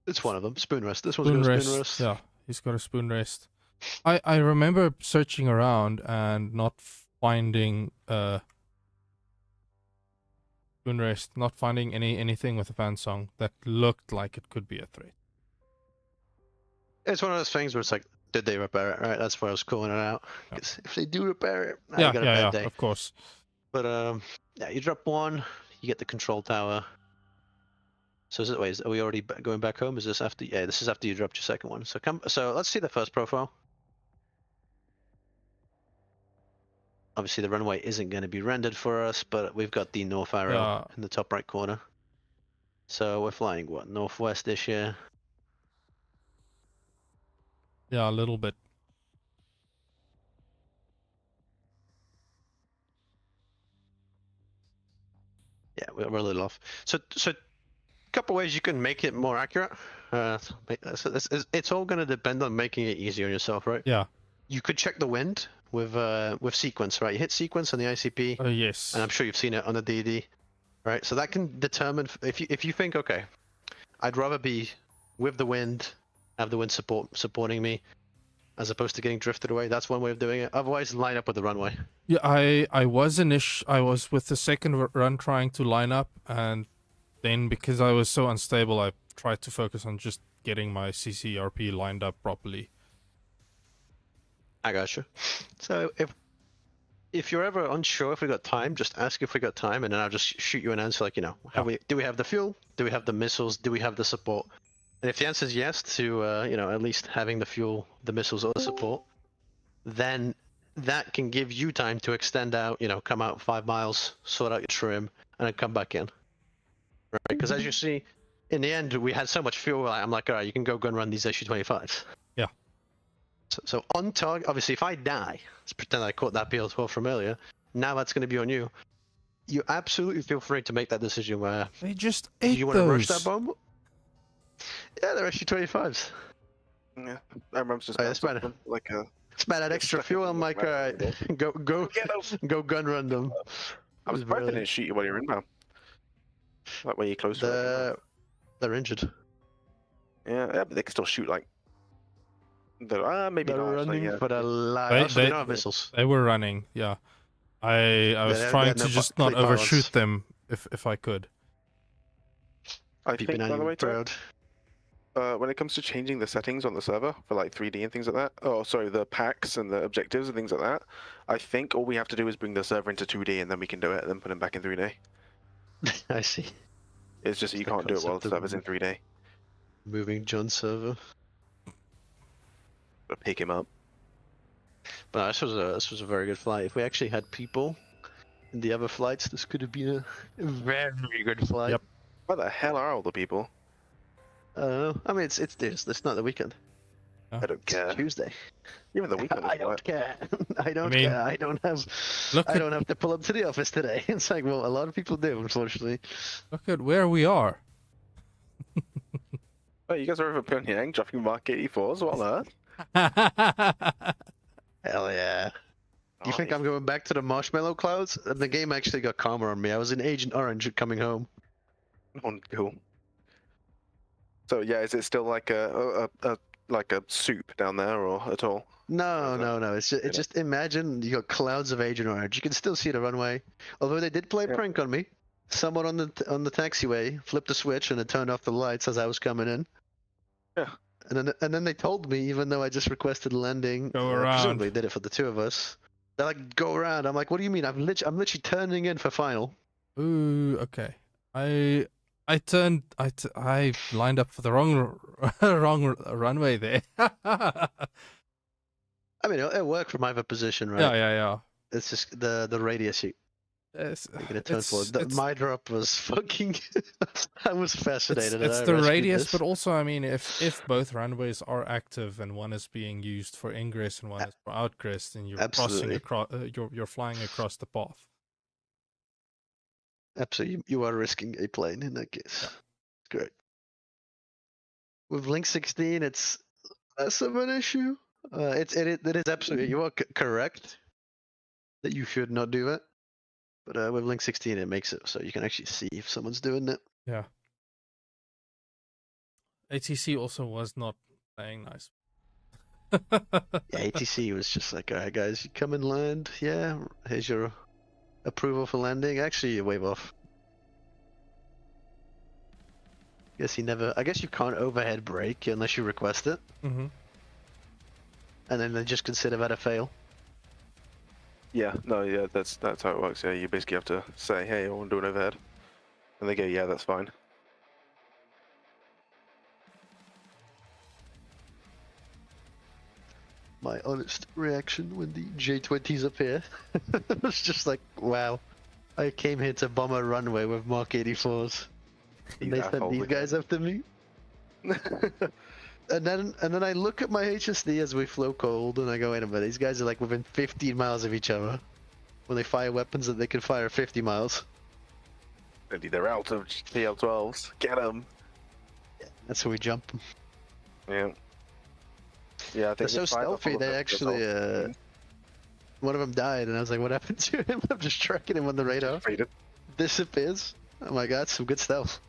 Speaker 1: It's one of them. Spoon rest. This one's got a spoon rest.
Speaker 3: Yeah, he's got a spoon rest. I remember searching around and not finding spoon rest, not finding anything with a fan song that looked like it could be a threat.
Speaker 1: It's one of those things where it's like, did they repair it? Right, that's where I was calling it out. Because if they do repair it, you got a bad day.
Speaker 3: Of course.
Speaker 1: But yeah, you drop one, you get the control tower. So is it? Wait, are we already going back home? Is this after? Yeah, this is after you dropped your second one. So So let's see the first profile. Obviously, the runway isn't going to be rendered for us, but we've got the north arrow in the top right corner. So we're flying what, northwest-ish here?
Speaker 3: Yeah, a little bit.
Speaker 1: Yeah, we're a little off. So a couple ways you can make it more accurate. It's all going to depend on making it easier on yourself, right?
Speaker 3: Yeah.
Speaker 1: You could check the wind with sequence, right? You hit sequence on the ICP.
Speaker 3: Yes.
Speaker 1: And I'm sure you've seen it on the DD, right? So that can determine if you think, okay, I'd rather be with the wind, have the wind supporting me, as opposed to getting drifted away. That's one way of doing it. Otherwise, line up with the runway.
Speaker 3: Yeah, I was with the second run trying to line up, and then because I was so unstable, I tried to focus on just getting my CCRP lined up properly.
Speaker 1: I gotcha. So if you're ever unsure if we got time, just ask if we got time, and then I'll just shoot you an answer like, do we have the fuel? Do we have the missiles? Do we have the support? And if the answer is yes to, at least having the fuel, the missiles, or the support, then that can give you time to extend out, come out 5 miles, sort out your trim, and then come back in. Right? Because as you see, in the end, we had so much fuel, I'm like, all right, you can go and run these SU-25s.
Speaker 3: Yeah.
Speaker 1: So on target, obviously, if I die, let's pretend I caught that PL-12 from earlier, now that's going to be on you. You absolutely feel free to make that decision where...
Speaker 3: They just ate
Speaker 1: you want to rush that bomb? Yeah, they're SU-25s.
Speaker 2: Yeah, I remember just
Speaker 1: it's bad. It's bad, that extra fuel. I'm like, all right, go gun run them.
Speaker 2: I was surprised they didn't shoot you while you're inbound. Like when you're close to it.
Speaker 1: They're injured.
Speaker 2: Yeah, but they can still shoot like... maybe
Speaker 1: they're
Speaker 2: not.
Speaker 1: Running for the life. They don't have missiles.
Speaker 3: They were running, yeah. I was trying to just not overshoot them if I could.
Speaker 2: I think, by the way,
Speaker 1: proud.
Speaker 2: when it comes to changing the settings on the server for like 3D and things like that, oh sorry, the packs and the objectives and things like that, I think all we have to do is bring the server into 2D and then we can do it and then put him back in 3D.
Speaker 1: I see.
Speaker 2: It's just that you can't do it while the server's in 3D.
Speaker 1: Moving John's server.
Speaker 2: But pick him up.
Speaker 1: But this was a very good flight. If we actually had people in the other flights, this could have been a very good flight.
Speaker 3: Yep.
Speaker 2: Where the hell are all the people?
Speaker 1: I mean, it's not the weekend.
Speaker 2: I don't care.
Speaker 1: It's Tuesday.
Speaker 2: Even the weekend.
Speaker 1: I don't care. I don't
Speaker 3: mean,
Speaker 1: care. I don't have.
Speaker 3: look
Speaker 1: I
Speaker 3: at-
Speaker 1: don't have to pull up to the office today. It's like, well, a lot of people do, unfortunately.
Speaker 3: Look at where we are.
Speaker 2: Oh, you guys are over Pyongyang dropping Mark 84s? What on earth?
Speaker 1: Hell yeah. You think I'm going back to the marshmallow clouds? And the game actually got calmer on me. I was in Agent Orange coming home.
Speaker 2: Oh, cool. So yeah, is it still like a soup down there or at all?
Speaker 1: No. It's just imagine you got clouds of Agent Orange. You can still see the runway. Although they did play a prank on me. Someone on the taxiway flipped the switch and it turned off the lights as I was coming in.
Speaker 2: Yeah.
Speaker 1: And then they told me, even though I just requested landing,
Speaker 3: Go around.
Speaker 1: presumably did it for the two of us. They're like, go around. I'm like, what do you mean? I'm literally turning in for final.
Speaker 3: Ooh, okay. I lined up for the wrong runway there.
Speaker 1: I mean, it worked from either position, right?
Speaker 3: Yeah.
Speaker 1: It's just the radius you
Speaker 3: It's,
Speaker 1: making a turn for. My drop was fucking. I was fascinated.
Speaker 3: It's
Speaker 1: I
Speaker 3: the
Speaker 1: rescued
Speaker 3: radius,
Speaker 1: this.
Speaker 3: but also, I mean, if both runways are active and one is being used for ingress and one is for outgress, then you're
Speaker 1: Absolutely.
Speaker 3: crossing across. You're flying across the path.
Speaker 1: Absolutely, you are risking a plane in that case. Great. With Link 16, it's less of an issue. It is absolutely, you are correct that you should not do it. But with Link 16, it makes it so you can actually see if someone's doing it.
Speaker 3: Yeah. ATC also was not playing nice.
Speaker 1: Yeah, ATC was just like, all right, guys, you come and land. Yeah, here's your approval for landing. Actually, you wave off. I guess you can't overhead brake unless you request it.
Speaker 3: Mm-hmm.
Speaker 1: And then they just consider that a fail.
Speaker 2: Yeah, no, yeah, that's how it works. Yeah, you basically have to say, hey, I want to do an overhead, and they go, yeah, that's fine.
Speaker 1: My honest reaction when the J-20s appear was just like, wow, I came here to bomb a runway with Mark 84s. And they sent these guys after me. And then I look at my HSD as we flow cold, and I go, wait a minute, these guys are like within 15 miles of each other. When they fire weapons that they can fire 50 miles.
Speaker 2: Really, they're out of PL-12s. Get them.
Speaker 1: Yeah, that's where we jump.
Speaker 2: Yeah. Yeah, I think
Speaker 1: They're so stealthy, they actually, one of them died, and I was like, what happened to him? I'm just tracking him on the radar. Disappears. Oh my god, some good stealth.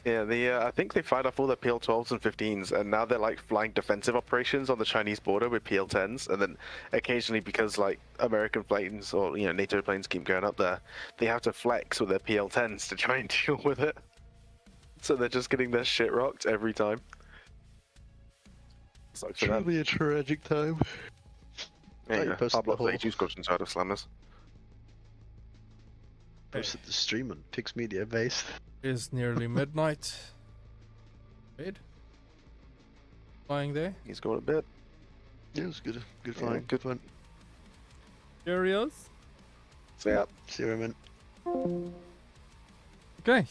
Speaker 2: Yeah, I think they fired off all their PL-12s and 15s, and now they're like flying defensive operations on the Chinese border with PL-10s, and then occasionally, because like American planes or NATO planes keep going up there, they have to flex with their PL-10s to try and deal with it. So they're just getting their shit rocked every time. Sucks for them.
Speaker 1: Truly a tragic time.
Speaker 2: Yeah,
Speaker 1: posted
Speaker 2: I'll block
Speaker 1: the whole-
Speaker 2: 32 squadrons out of slammers.
Speaker 1: Posted the stream on Pix Media base.
Speaker 3: Is nearly midnight. Wade? Flying there?
Speaker 2: He's going a bit.
Speaker 1: Yeah, it was good. Good
Speaker 2: Yeah,
Speaker 1: flying.
Speaker 2: good.
Speaker 1: Fun.
Speaker 3: Cheerios.
Speaker 2: So yeah.
Speaker 1: See you, man.
Speaker 3: Okay,